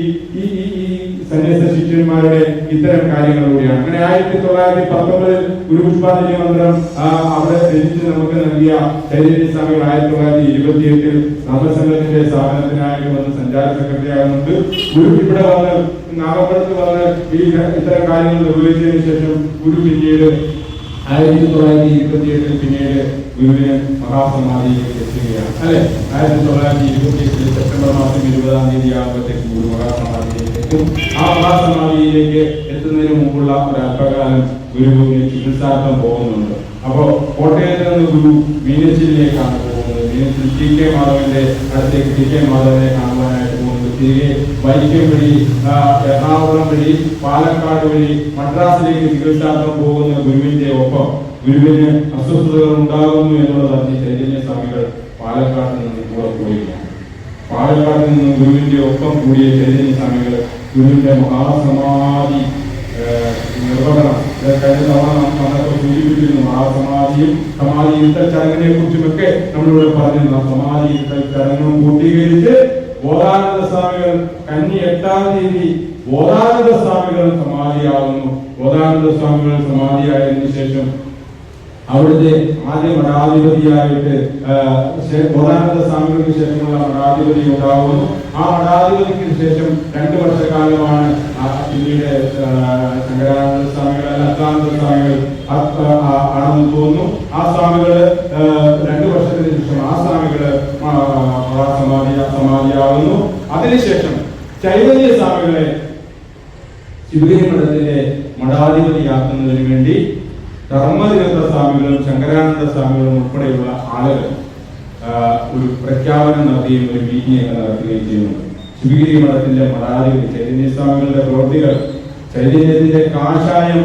സന്യാസ ശിഷ്യന്മാരുടെ ഇത്തരം കാര്യങ്ങളിലൂടെയാണ്. അങ്ങനെ 1919 ഗുരുപുഷ്പാഞ്ജലി മന്ത്രം അവിടെ രചിച്ച് നമുക്ക് നൽകിയ ചൈതന്യ സ്വാമികൾ 1928 ധർമ്മസംഘത്തിന്റെ സ്ഥാപനത്തിനായിട്ട് വന്ന് സഞ്ചാര സെക്രട്ടറി ആകുന്നുണ്ട്. ഗുരു ഇവിടെ വന്ന് നാഗമ്പടത്ത് വന്ന് ഈ ഇത്തരം കാര്യങ്ങൾ നിർവഹിച്ചതിന് ശേഷം ഗുരു പിന്നീട് 1928 പിന്നീട് ഗുരുവിന് മഹാസമാധിയിലേക്ക് എത്തുകയാണ്. അല്ലെ, 1928 സെപ്റ്റംബർ മാസം 20-ാം തീയതി ആകുമ്പോഴത്തേക്ക് ഗുരു മഹാസമാധിയിലേക്ക് എത്തും. ആ മഹാസമാധിയിലേക്ക് എത്തുന്നതിന് മുമ്പുള്ള ഒരു അല്പകാലം ഗുരുവിന് ചികിത്സാർത്ഥം പോകുന്നുണ്ട്. അപ്പോ കോട്ടയത്ത് നിന്ന് ഗുരു മീനച്ചിലേക്കാണ് പോകുന്നത്. മീനച്ചിൽ TK മാധവന്റെ അടുത്തേക്ക് TK മാധവനെ കാണുവാനായിട്ട് പോകുന്നത്. തിരികെ വൈക്കം വഴി, എറണാകുളം വഴി, പാലക്കാട് വഴി മദ്രാസിലേക്ക് ചികിത്സാർത്ഥം പോകുന്ന ഗുരുവിന്റെ ഒപ്പം ഗുരുവിന് അസ്വസ്ഥതകൾ ഉണ്ടാകുന്നു എന്നുള്ളത് അറിഞ്ഞ് ചൈതന്യ സ്വാമികൾ പാലക്കാട് നിന്ന് കൂടെ പോവുകയാണ്. പാലക്കാട് നിന്ന് ഗുരുവിന്റെ ഒപ്പം കൂടിയ ചൈതന്യ സ്വാമികൾ ഗുരുവിന്റെ മഹാസമാധി നിർവഹണം കഴിഞ്ഞ തവണ നമ്മളൊക്കെ സൂചിപ്പിച്ചിരുന്നു. മഹാസമാധിയും സമാധി ഇരുത്തൽ ചടങ്ങിനെ കുറിച്ചുമൊക്കെ നമ്മളിവിടെ പറഞ്ഞിരുന്നു. ആ സമാധി ഇരുത്തൽ ചടങ്ങും പൂർത്തീകരിച്ച് ബോധാനന്ദ സ്വാമികൾ കന്നി 8-ാം തീയതി ബോധാനന്ദ സ്വാമികൾ സമാധിയാകുന്നു. ബോധാനന്ദ സ്വാമികൾ സമാധിയായതിനു ശേഷം അവിടുത്തെ ആദ്യ മഠാധിപതിയായിട്ട് ബോധാനന്ദ സ്വാമികൾക്ക് ശേഷമുള്ള മഠാധിപതി ഉണ്ടാകുന്നു. ആ മഠാധിപതിക്ക് ശേഷം 2 വർഷക്കാലമാണ് പിന്നീട് ശങ്കരാനന്ദ സ്വാമികൾ അദ്വൈതാനന്ദ സ്വാമികൾ ആണെന്ന് തോന്നുന്നു. ആ സ്വാമികള് 2 വർഷത്തിന് ശേഷം ആ സ്വാമികള് സമാധിയാകുന്നു. അതിനുശേഷം ചൈതന്യ സ്വാമികളെ ശിവഗിരി മഠത്തിന്റെ മഠാധിപതിയാക്കുന്നതിന് വേണ്ടി ധർമ്മതീർത്ഥ സ്വാമികളും ശങ്കരാനന്ദ സ്വാമികളും ഉൾപ്പെടെയുള്ള ആളുകൾ ഒരു പ്രഖ്യാപനം നടത്തുകയും ഒരു മീറ്റിംഗ് നടത്തുകയും ചെയ്യുന്നു. ശിവഗിരി മഠത്തിന്റെ മഠാധിപതി ചൈതന്യ സ്വാമികളുടെ പ്രവൃത്തികൾ ചൈതന്യത്തിന്റെ കാഷായം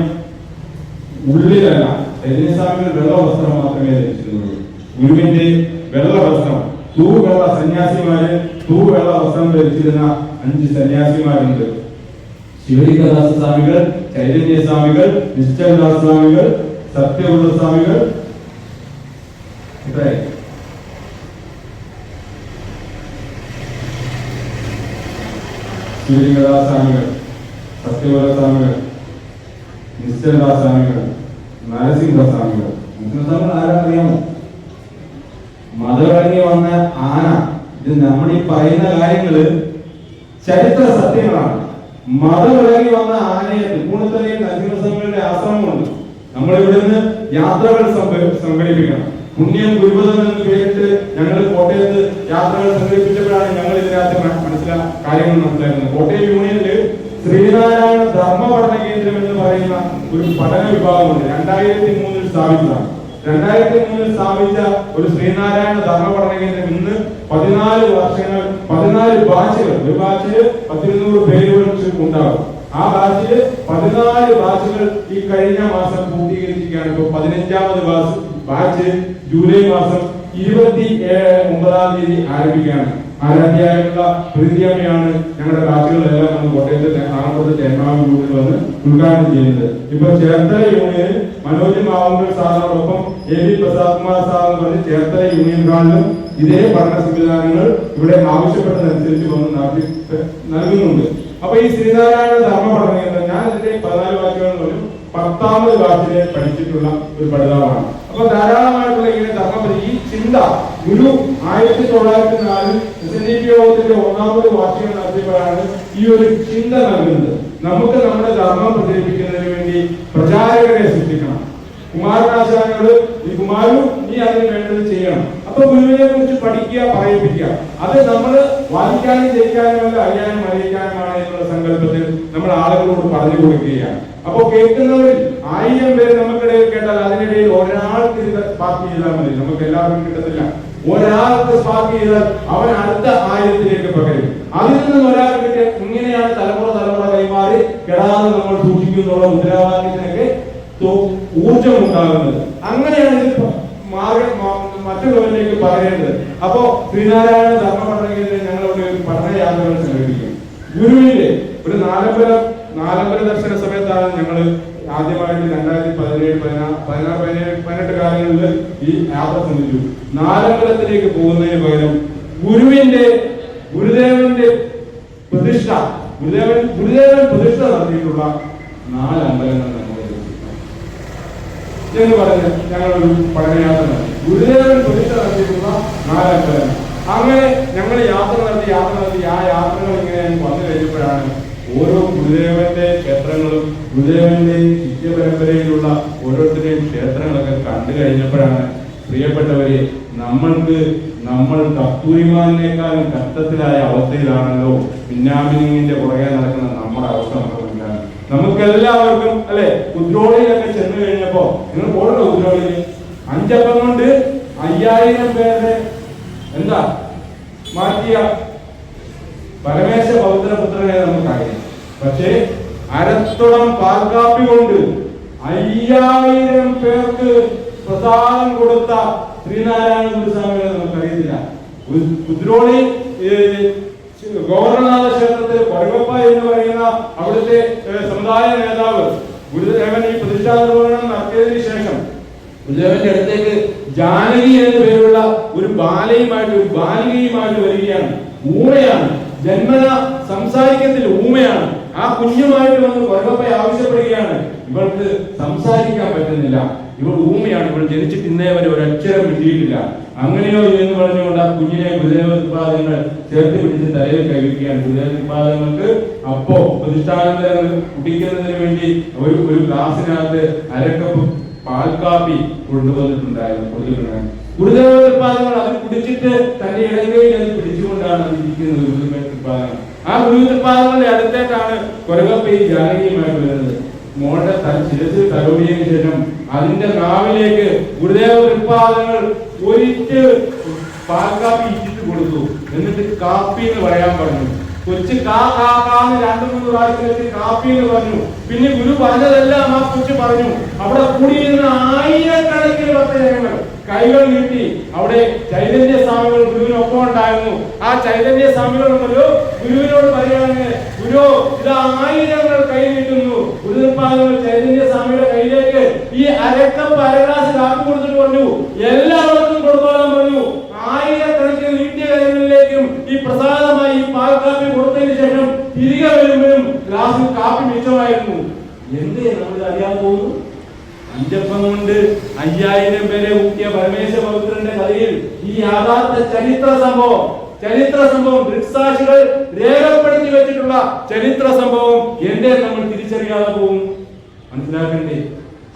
ഉള്ളിലല്ല. ചൈതന്യ സ്വാമികൾ വെള്ള വസ്ത്രം മാത്രമേ ധരിച്ചിരുന്നുള്ളൂ. ഗുരുവിന്റെ വെള്ള വസ്ത്രം തൂവെള്ള സന്യാസിമാര് തൂവെള്ള വസ്ത്രം ധരിച്ചിരുന്ന 5 സന്യാസിമാരുണ്ട്. ശിവലിംഗദാസ സ്വാമികൾ, ചൈതന്യ സ്വാമികൾ, നിശ്ചലദാസ് സ്വാമികൾ, സത്യവ്രത സ്വാമികൾ, ശിവലിംഗദാസ് സ്വാമികൾ, സത്യവ്രത സ്വാമികൾ, നിശ്ചലദാസ് സ്വാമികൾ, നരസിംഹ സ്വാമികൾ. നരസിംഹസ്വാമികൾ ആരാറിയാമോ? മതമിറങ്ങി വന്ന ആന. ഇത് നമ്മൾ ഈ പറയുന്ന കാര്യങ്ങള് ചരിത്ര സത്യങ്ങളാണ്. മതമിറങ്ങി വന്ന ആനയെ തൃപ്പൂണിത്തറയിൽ നരസിംഹസ്വാമികളുടെ ആശ്രമമുണ്ട്. നമ്മൾ ഇവിടുന്ന് യാത്രകൾ സംഘടിപ്പിക്കണം. പുണ്യം ഗുരുപദം എന്ന് പേരിട്ട് ഞങ്ങൾ കോട്ടയത്ത് യാത്രകൾ സംഘടിപ്പിച്ചപ്പോഴാണ് ഞങ്ങൾ ഇതിനകത്ത് കാര്യങ്ങൾ മനസ്സിലാക്കുന്നത്. കോട്ടയം യൂണിയനില് ശ്രീനാരായണ ധർമ്മ പഠന കേന്ദ്രം എന്ന് പറയുന്ന ഒരു പഠന വിഭാഗമുണ്ട്. 2003 സ്ഥാപിച്ചതാണ്. 2003 സ്ഥാപിച്ച ഒരു ശ്രീനാരായണ ധർമ്മ പഠന കേന്ദ്രം ഇന്ന് 14 വർഷങ്ങൾ 14 ബാച്ചുകൾ, ഒരു ബാച്ചില് 1200 പേരുകൾ ഉണ്ടാകും. ആ ബാച്ചില് 14 ബാച്ചുകൾ ഈ കഴിഞ്ഞ മാസം പൂർത്തീകരിച്ചിരിക്കുകയാണ്. ഇപ്പൊ 15ാമത് ബാച്ച് ജൂലൈ മാസം 29-ാം തീയതി ആരംഭിക്കുകയാണ്. ആരാധ്യായിട്ടുള്ള പ്രീതിയമ്മയാണ് ഞങ്ങളുടെ ബാച്ചുകളെല്ലാം വന്ന് കോട്ടയത്തെ ആറമ്പുറത്ത് തേന്മാവ് യൂണിയനിൽ വന്ന് ഉദ്ഘാടനം ചെയ്യുന്നത്. ഇപ്പൊ ചേർത്തല യൂണിയനിൽ മനോജ് മാവുങ്കൽ സാറിനോടൊപ്പം AV പ്രസാദ് കുമാർ സാർ എന്ന് പറഞ്ഞ് ചേർത്തല യൂണിയൻ ഹാളിലും ഇതേ പഠന സംവിധാനങ്ങൾ ഇവിടെ ആവശ്യപ്പെട്ടതനുസരിച്ച് വന്ന് നൽകുന്നുണ്ട്. അപ്പൊ ഈ ശ്രീനാരായണ ധർമ്മ പഠന കേന്ദ്രം ഞാൻ ഇതിന്റെ 14 ബാച്ചുകളിലും 10ാമത് ബാച്ചിലെ പഠിച്ചിട്ടുള്ള ഒരു പഠിതാവാണ്. അപ്പൊ ധാരാളമായിട്ടുള്ള ഇങ്ങനെ ധർമ്മ ഈ ചിന്ത ഗുരു 1904 SNDP യോഗത്തിന്റെ 1ാമത് വാർഷികം നടത്തിയപ്പോഴാണ് ഈ ഒരു ചിന്ത നൽകുന്നത്. നമുക്ക് നമ്മുടെ ധർമ്മം പ്രചരിപ്പിക്കുന്നതിന് വേണ്ടി പ്രചാരകരെ സൃഷ്ടിക്കണം. കുമാരനാശാനോട് ഈ കുമാരു നീ അതിന് വേണ്ടത് ചെയ്യണം. അപ്പൊ ഗുരുവിനെ കുറിച്ച് പഠിക്കുക, പറയിപ്പിക്കുക. അത് നമ്മൾ വായിക്കാനും ജയിക്കാനുമല്ല, അറിയാനും അറിയിക്കാനുമാണ് എന്നുള്ള സങ്കല്പത്തിൽ നമ്മൾ ആളുകളോട് പറഞ്ഞു കൊടുക്കുകയാണ്. അപ്പൊ കേൾക്കുന്നവരിൽ 1000 പേര് നമുക്കിടയിൽ കേട്ടാൽ അതിനിടയിൽ ഒരാൾക്ക് ഇത് സ്പാർക്ക് ചെയ്താൽ മതി. നമുക്ക് എല്ലാവർക്കും കിട്ടത്തില്ല. ഒരാൾക്ക് സ്പാർക്ക് ചെയ്താൽ അവൻ അടുത്ത 1000ത്തിലേക്ക് പകരും. അതിൽ നിന്ന് ഒരാൾക്ക് കിട്ടിയ ഇങ്ങനെയാണ് തലമുറ കൈമാറി കെടാതെ നമ്മൾ സൂക്ഷിക്കുന്നുള്ള മുദ്രാവാക്യത്തിനൊക്കെ ഊർജം ഉണ്ടാകുന്നത്. അങ്ങനെയാണ് ഇത് മറ്റുള്ളവരിലേക്ക് പറയേണ്ടത്. അപ്പോ ശ്രീനാരായണ ധർമ്മ പഠന കേന്ദ്രം ഞങ്ങളുടെ ഒരു പഠനയാത്രകൾ സംഘടിപ്പിക്കും. ഗുരുവിന്റെ ഒരു നാലമ്പല ദർശന സമയത്താണ് ഞങ്ങൾ ആദ്യമായിട്ട് 2017, 2016, 2017, 2018 കാലങ്ങളിൽ ഈ യാത്ര സംബന്ധിച്ചു. നാലമ്പലത്തിലേക്ക് പോകുന്നതിന് പകരം ഗുരുദേവന്റെ പ്രതിഷ്ഠ ഗുരുദേവൻ പ്രതിഷ്ഠ നടത്തിയിട്ടുള്ള 4 അമ്പലങ്ങൾ എന്ന് പറഞ്ഞ് ഞങ്ങളൊരു പഠനയാത്ര നടത്തി. ഗുരുദേവൻ പ്രതിഷ്ഠ നടത്തിയിട്ടുള്ള 4 അമ്പലങ്ങൾ. അങ്ങനെ ഞങ്ങൾ യാത്ര നടത്തി ആ യാത്രകൾ ഇങ്ങനെ വന്നു കഴിഞ്ഞപ്പോഴാണ് ഓരോ ഗുരുദേവന്റെ ക്ഷേത്രങ്ങളും ഗുരുദേവന്റെ ശിഷ്യ പരമ്പരയിലുള്ള ഓരോരുത്തരുടെയും ക്ഷേത്രങ്ങളൊക്കെ കണ്ടു കഴിഞ്ഞപ്പോഴാണ് പ്രിയപ്പെട്ടവരെ നമ്മൾ കസ്തൂരിമാനേക്കാളും കഷ്ടത്തിലായ അവസ്ഥയിലാണല്ലോ പിന്നാമിനിങ്ങിന്റെ പുറകെ നടക്കുന്ന നമ്മുടെ അവസ്ഥ നമുക്കില്ല. നമുക്കെല്ലാവർക്കും അല്ലെ കുദ്രോളിയിലൊക്കെ ചെന്ന് കഴിഞ്ഞപ്പോ നിങ്ങൾ പോകണോ? കുദ്രോളിയിൽ 5 അപ്പം കൊണ്ട് 5000 പേരുടെ എന്താ മാറ്റിയ പരമേശ പൗത്രപുത്രനെ നമുക്കറിയാം. പക്ഷേ അരത്തുടം പാൽക്കാപ്പി കൊണ്ട് 5000 പേർക്ക് പ്രസാദം കൊടുത്ത ശ്രീനാരായണ ഗുരുസ്വാമികളെ നമുക്കറിയത്തില്ല. കുദ്രോളി ഗോവർണനാഥ ക്ഷേത്രത്തിൽ കൊരവപ്പ എന്ന് പറയുന്ന അവിടുത്തെ സമുദായ നേതാവ് ഗുരുദേവൻ ഈ പ്രതിഷ്ഠാ നിർവഹണം നടത്തിയതിനു ശേഷം ഗുരുദേവന്റെ അടുത്തേക്ക് ജാനകി എന്ന പേരുള്ള ഒരു ബാലികയുമായിട്ട് വരികയാണ്. ഊമയാണ്, ജന്മന സംസാരിക്കത്തിൽ ഊമയാണ്. ആ കുഞ്ഞുമായിട്ട് വന്ന് കൊരവപ്പ ആവശ്യപ്പെടുകയാണ്, ഇവൾക്ക് സംസാരിക്കാൻ പറ്റുന്നില്ല, ഇവൾ ഊമയാണ്, ഇവൾ ജനിച്ചിട്ട് ഇന്നേ വരെ ഒരക്ഷരം കിട്ടിയിട്ടില്ല. അങ്ങനെയോ എന്ന് പറഞ്ഞുകൊണ്ട് ആ കുഞ്ഞിനെ ഗുരുദേവ ഉത്പാദങ്ങൾ ചേർത്ത് പിടിച്ച് തലയിൽ കൈവയ്ക്കുകയാണ്. ഗുരുദേവ ഉത്പാദങ്ങൾക്ക് അപ്പോ പ്രതിഷ്ഠാനന്തരം കുടിക്കുന്നതിന് വേണ്ടി ഒരു ഗ്ലാസിനകത്ത് അരക്കപ്പ് പാൽക്കാപ്പി കൊടുത്തിട്ടുണ്ടായിരുന്നു. ഗുരുദേവ ഉത്പാദങ്ങൾ അത് കുടിച്ചിട്ട് തന്റെ ഇടങ്കയിൽ അത് പിടിച്ചുകൊണ്ടാണ് അത് ഇരിക്കുന്നത്. ഗുരുദേവ ഉത്പാദങ്ങൾ ആ ഗുരുപാദങ്ങളുടെ അടുത്തേക്കാണ് കൊരവപ്പയും ജാനകിയുമായിട്ട് വരുന്നത്. മോളുടെ ശിരസിൽ തലോടിയതിനു ശേഷം അതിന്റെ നാവിലേക്ക് ഗുരുദേവ ഉത്പാദങ്ങൾ ഒരിറ്റ് പാൽക്കാപ്പി ഇട്ടിട്ട് കൊടുത്തു. എന്നിട്ട് കാപ്പി എന്ന് പറയാൻ പറഞ്ഞു. കൊച്ചു കാന്ന് 2-3 പ്രാവശ്യം വെച്ച് കാപ്പി എന്ന് പറഞ്ഞു. പിന്നെ ഗുരു പറഞ്ഞതെല്ലാം ആ കൊച്ചു പറഞ്ഞു. അവിടെ കൂടിയിരുന്ന ആയിരക്കണക്കിന് ഭക്തജനങ്ങൾ കൈകൾ നീട്ടി. അവിടെ ചൈതന്യ സ്വാമികൾ ഗുരുവിനൊപ്പം ഉണ്ടായിരുന്നു. ആ ചൈതന്യ സ്വാമികൾ ഗുരുവിനോട് പറയുകയാണ്, ഗുരു ഇതാ ആയിരങ്ങൾ കൈ നീട്ടുന്നു. ഗുരുപാദങ്ങൾ ചൈതന്യ സ്വാമിയുടെ കയ്യിലേക്ക് ഈ അരക്കപ്പ് അരഗ്ലാസ് കാപ്പി കൊടുത്തിട്ട് പറഞ്ഞു, എല്ലാവർക്കും കൊടുത്തോളാൻ പറഞ്ഞു. ആയിരക്കണക്കിന് നീട്ടിയ കൈകളിലേക്കും ഈ പ്രസാദമായി ഈ പാൽക്കാപ്പി കൊടുത്തതിന് ശേഷം തിരികെ വരുമ്പോഴും ഗ്ലാസിൽ കാപ്പി മിച്ചമായിരുന്നു. എന്തേ നമ്മൾ അറിയാൻ പോകുന്നു? അഞ്ചപ്പം കൊണ്ട് 5000 പേരെ ഊട്ടിയ പരമേശ്വര പവിത്രന്റെ കഥയിൽ ഈ യാഥാർത്ഥ ചരിത്ര സംഭവം ദൃക്സാക്ഷികൾ രേഖപ്പെടുത്തി വെച്ചിട്ടുള്ള ചരിത്ര സംഭവം എന്തേ നമ്മൾ തിരിച്ചറിയാതെ പോകും? മനസ്സിലാക്കണ്ടേ?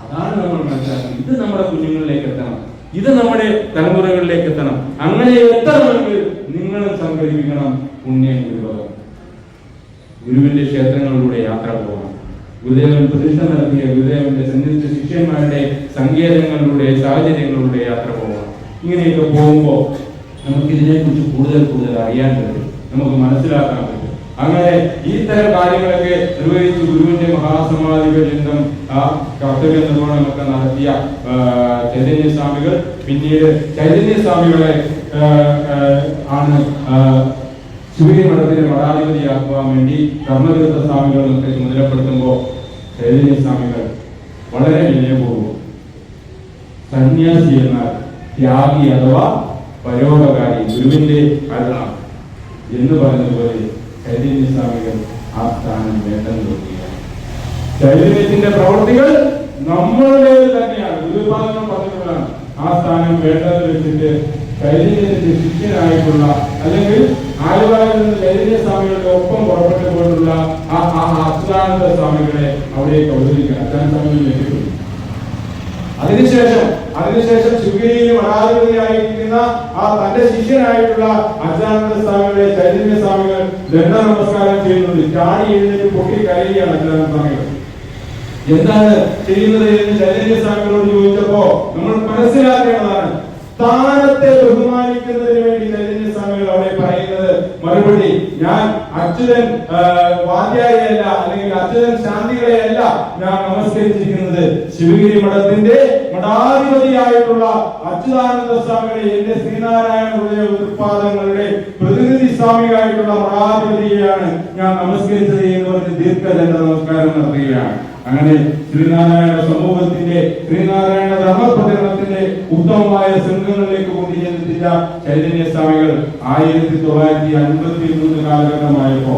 അതാണ് നമ്മൾ മനസ്സിലാക്കുന്നത്. ഇത് നമ്മുടെ കുഞ്ഞുങ്ങളിലേക്ക് എത്തണം, ഇത് നമ്മുടെ തലമുറകളിലേക്ക് എത്തണം. അങ്ങനെ എത്തണമെങ്കിൽ നിങ്ങളും സംഘടിപ്പിക്കണം പുണ്യം ഗുരുഭവം. ഗുരുവിന്റെ ക്ഷേത്രങ്ങളിലൂടെ യാത്ര പോകണം. ഗുരുദേവൻ പ്രതിഷ്ഠ നടത്തിയ ഗുരുദേവന്റെ സന്നിധിച്ച ശിഷ്യന്മാരുടെ സങ്കേതങ്ങളിലൂടെ സാഹചര്യങ്ങളിലൂടെ യാത്ര പോകണം. ഇങ്ങനെയൊക്കെ പോകുമ്പോൾ നമുക്ക് ഇതിനെക്കുറിച്ച് കൂടുതൽ അറിയാൻ പറ്റും, നമുക്ക് മനസ്സിലാക്കാൻ പറ്റും. അങ്ങനെ ഈ തരം കാര്യങ്ങളൊക്കെ നിർവഹിച്ച് ഗുരുവിന്റെ മഹാസമാധി പര്യന്തം ആ കർത്തവ്യ നിർവഹണമൊക്കെ നടത്തിയ ചൈതന്യ സ്വാമികൾ പിന്നീട് ചൈതന്യ സ്വാമികളെ ആണ് ശിവഗിരി മഠത്തിലെ മഠാധിപതിയാക്കുവാൻ വേണ്ടി കർമ്മതീർത്ഥ സ്വാമികൾ ഒക്കെ ചുമതലപ്പെടുത്തുമ്പോൾ ചൈതന്യ സ്വാമികൾ വളരെ വിനയപൂർവ്വം സന്യാസി എന്നാൽ ത്യാഗി അഥവാ പരോപകാരി, ഗുരുവിന്റെ അരുണ എന്ന് പറഞ്ഞതുപോലെ ചൈതന്യ സ്വാമികൾ ആ സ്ഥാനം വേണ്ടെന്ന് നോക്കുകയാണ്. ചൈതന്യത്തിന്റെ പ്രവൃത്തികൾ നമ്മളുടെ തന്നെയാണ്. ഗുരുപാദനം പറഞ്ഞിട്ടുള്ളതാണ്. ആ സ്ഥാനം വേണ്ടെന്ന് വെച്ചിട്ട് ചൈതന്യത്തിന്റെ ശിഷ്യനായിട്ടുള്ള അല്ലെങ്കിൽ ആലുവായിൽ നിന്ന് ചൈതന്യ സ്വാമികളുടെ ഒപ്പം പുറപ്പെട്ടു പോയിട്ടുള്ള ആ അച്യുതാനന്ദ സ്വാമികളെ അവിടേക്ക് അവതരിക്കണം. അച്യുതാനന്ദ സ്വാമികൾ ലഭിക്കുന്നു. അതിനുശേഷം ശിവഗിരിയിൽ മഠാധിപതിയായിരിക്കുന്ന ആ തന്റെ ശിഷ്യനായിട്ടുള്ള അച്യുതാനന്ദ സ്വാമികളെ ചൈതന്യ സ്വാമികൾ ദണ്ഡ നമസ്കാരം ചെയ്യുന്നത്. ചാടി എഴുന്നേറ്റ് പൊട്ടി കരയുകയാണ് അച്യുതാനന്ദ സ്വാമികൾ. എന്താണ് ചെയ്യുന്നത് എന്ന് ചൈതന്യ സ്വാമികളോട് ചോദിച്ചപ്പോ നമ്മൾ മനസ്സിലാക്കേണ്ടതാണ്. സ്ഥാനത്തെ ബഹുമാനിക്കുന്നതിന് വേണ്ടി ചൈതന്യ സ്വാമികൾ അവിടെ പറയുന്നത് മറുപടി, ഞാൻ അച്യുതൻ വാദ്യായല്ല അല്ലെങ്കിൽ അച്യുതൻ ശാന്തികളെയല്ല ഞാൻ നമസ്കരിച്ചിരിക്കുന്നത്, ശിവഗിരി മഠത്തിന്റെ മഠാധിപതിയായിട്ടുള്ള അച്യുതാനന്ദ സ്വാമികളെ, എന്റെ ശ്രീനാരായണ ഗുരുദേവ ഉത്പാദങ്ങളുടെ പ്രതിനിധി സ്വാമിയായിട്ടുള്ള മഠാധിപതിയെയാണ് ഞാൻ നമസ്കരിച്ചത് എന്ന് പറഞ്ഞ് ദീർഘദണ്ഡ നമസ്കാരം നടത്തുകയാണ്. അങ്ങനെ ശ്രീനാരായണ സമൂഹത്തിന്റെ ശ്രീനാരായണ ധർമ്മപ്രചരണത്തിന്റെ ഉത്തമമായ സംഘങ്ങളിലേക്ക് കൊണ്ടുചെന്നെത്തിച്ച ചൈതന്യ സ്വാമികൾ 1953 കാലഘട്ടമായപ്പോ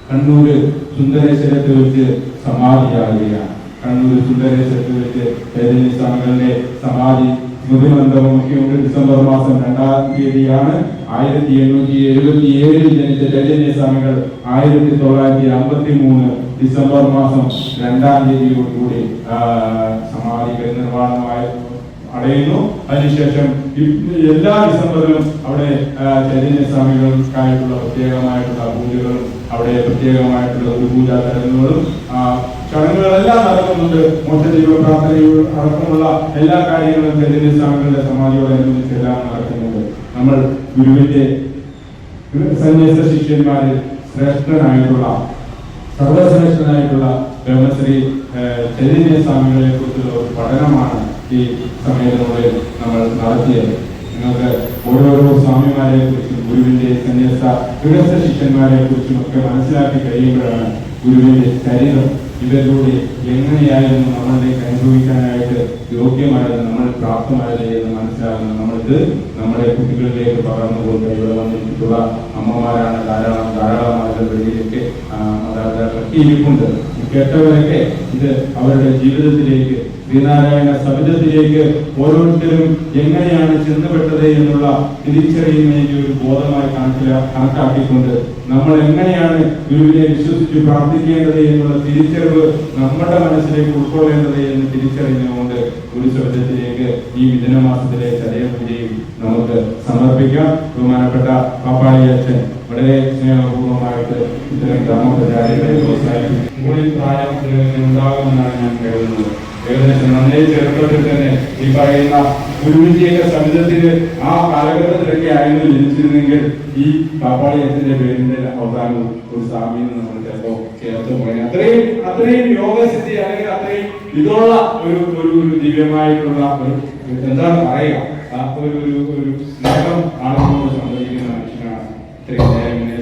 കണ്ണൂര് സുന്ദരേശ്വരത്തിൽ വെച്ച് സമാധിയാകുകയാണ്. കണ്ണൂർ സുന്ദരേശ്വരത്തിൽ വെച്ച് ചൈതന്യ സ്വാമികളുടെ സമാധി സ്മൃതിമണ്ഡപം മുഖ്യമന്ത്രി ഡിസംബർ മാസം 2-ാം തീയതിയാണ്. 1877 ജനിച്ച ചൈതന്യ സ്വാമികൾ 1953 ഡിസംബർ മാസം 2-ാം തീയതിയോടുകൂടി സമാധി നിർവ്വാണമായി അടയുന്നു. അതിനുശേഷം എല്ലാ ഡിസംബറിലും അവിടെ ചൈതന്യ സ്വാമികൾക്കായിട്ടുള്ള പ്രത്യേകമായിട്ടുള്ള പൂജകളും അവിടെ പ്രത്യേകമായിട്ടുള്ള ഒരു പൂജാ ചടങ്ങുകളും ചടങ്ങുകളെല്ലാം നടക്കുന്നുണ്ട്. മോക്ഷദൈവ പ്രാർത്ഥനകൾ അടക്കമുള്ള എല്ലാ കാര്യങ്ങളും ചൈതന്യ സ്വാമികളുടെ സമാധിയോടനുബന്ധിച്ച് എല്ലാം നടക്കുന്നുണ്ട്. നമ്മൾ ഗുരുവിന്റെ സന്യാസ ശിഷ്യന്മാരിൽ ശ്രേഷ്ഠനായിട്ടുള്ള സർവശ്രേഷ്ഠനായിട്ടുള്ള ബ്രഹ്മശ്രീ ചൈതന്യ സ്വാമികളെ കുറിച്ചുള്ള ഒരു പഠനമാണ് ഈ സമയത്തിനുള്ളിൽ നമ്മൾ നടത്തിയത്. നിങ്ങൾക്ക് ഓരോരോ സ്വാമിമാരെ കുറിച്ചും ഗുരുവിന്റെ സന്യസ്ത ഗൃഹസ്ഥ ശിഷ്യന്മാരെ കുറിച്ചും ഒക്കെ മനസ്സിലാക്കി കഴിയുമ്പോഴാണ് ഗുരുവിന്റെ ചരിതം ഇവരിലൂടെ എങ്ങനെയായിരുന്നു നമ്മളിലേക്ക് അനുഭവിക്കാനായിട്ട് യോഗ്യമായത്, നമ്മൾ പ്രാപ്തമായത് എന്ന് മനസ്സിലാകുന്നത്. നമ്മൾക്ക് നമ്മുടെ കുട്ടികളിലേക്ക് പകർന്നുകൊണ്ട് ഇവിടെ വന്നിട്ടുള്ള അമ്മമാരാണ് ധാരാളമായിട്ട് വെളിയിലേക്ക് മാതാപിതാക്കളൊക്കെ ഇരിപ്പുണ്ട്. കേട്ടവരൊക്കെ ഇത് അവരുടെ ജീവിതത്തിലേക്ക്, ശ്രീനാരായണ സബിതത്തിലേക്ക് ഓരോരുത്തരും എങ്ങനെയാണ് ചെന്നുപെട്ടത് എന്നുള്ള തിരിച്ചറിയുന്നതിന്റെ ഒരു ബോധമായി കണക്കാക്കിക്കൊണ്ട് നമ്മൾ എങ്ങനെയാണ് ഗുരുവിനെ വിശ്വസിച്ച് പ്രാർത്ഥിക്കേണ്ടത് എന്നുള്ള തിരിച്ചറിവ് നമ്മുടെ മനസ്സിലേക്ക് ഉൾക്കൊള്ളേണ്ടത് എന്ന് തിരിച്ചറിഞ്ഞുകൊണ്ട് ഗുരുസബിതത്തിലേക്ക് ഈ മിഥുനമാസത്തിലെ ചതയപൂജയും നമുക്ക് സമർപ്പിക്കാം. ബഹുമാനപ്പെട്ട പാപ്പാളി അച്ഛൻ വളരെ സ്നേഹപൂർവമായിട്ട് ഇത്തരം ധർമ്മപ്രചാരങ്ങളെ പ്രോത്സാഹിപ്പിക്കും. കൂടുതൽ പ്രായം ഉണ്ടാകുമെന്നാണ് ഞാൻ കരുതുന്നത്. ഏകദേശം നന്നേ ചെറുപ്പത്തിൽ തന്നെ ഈ പറയുന്ന ഗുരുവിന്റെയൊക്കെ സമിതത്തിന് ആ കാലഘട്ടത്തിലൊക്കെ ആയിരുന്നു ജനിച്ചിരുന്നെങ്കിൽ ഈ പാപ്പാളിയത്തിന്റെ പേരിന്റെ അവസാനം ഒരു സ്വാമിയിൽ നമ്മൾ ചിലപ്പോൾ ചേർത്ത് പോയി. അത്രയും യോഗസിദ്ധി അല്ലെങ്കിൽ അത്രയും ഇതുള്ള ഒരു ദിവ്യമായിട്ടുള്ള ഒരു എന്താണ് പറയുക, ഒരു സ്നേഹം ആളുകളോട് സംഭവിക്കുന്ന മനുഷ്യനാണ്. ഇത്രയും നേരം എന്നെ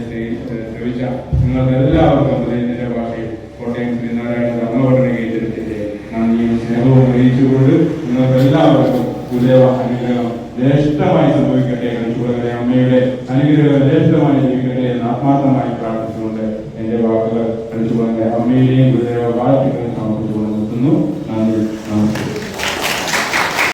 ശ്രമിച്ച നിങ്ങൾക്ക് എല്ലാവർക്കും അതിന്റെ ഭാഷയിൽ കോട്ടയം ശ്രീനാരായണ ധർമ്മഘടന കേന്ദ്രത്തിന്റെ നന്ദിയും സ്നേഹവും അറിയിച്ചുകൊണ്ട് നിങ്ങൾക്ക് എല്ലാവർക്കും ഗുരുദേവ അനുഗ്രഹം ജ്യേഷ്ഠമായി സംഭവിക്കട്ടെ, കണിച്ചുകുളങ്ങര അമ്മയുടെ അനുഗ്രഹം ജ്യേഷ്ഠമായി ലഭിക്കട്ടെ എന്ന് ആത്മാർത്ഥമായി പ്രാർത്ഥിച്ചുകൊണ്ട് എന്റെ വാക്കുകൾ കണിച്ചുകുളങ്ങര അമ്മയുടെയും ഗുരുദേവ വാഴ്ത്തുകൾ സമർപ്പിച്ചുകൊണ്ട് നിർത്തുന്നു.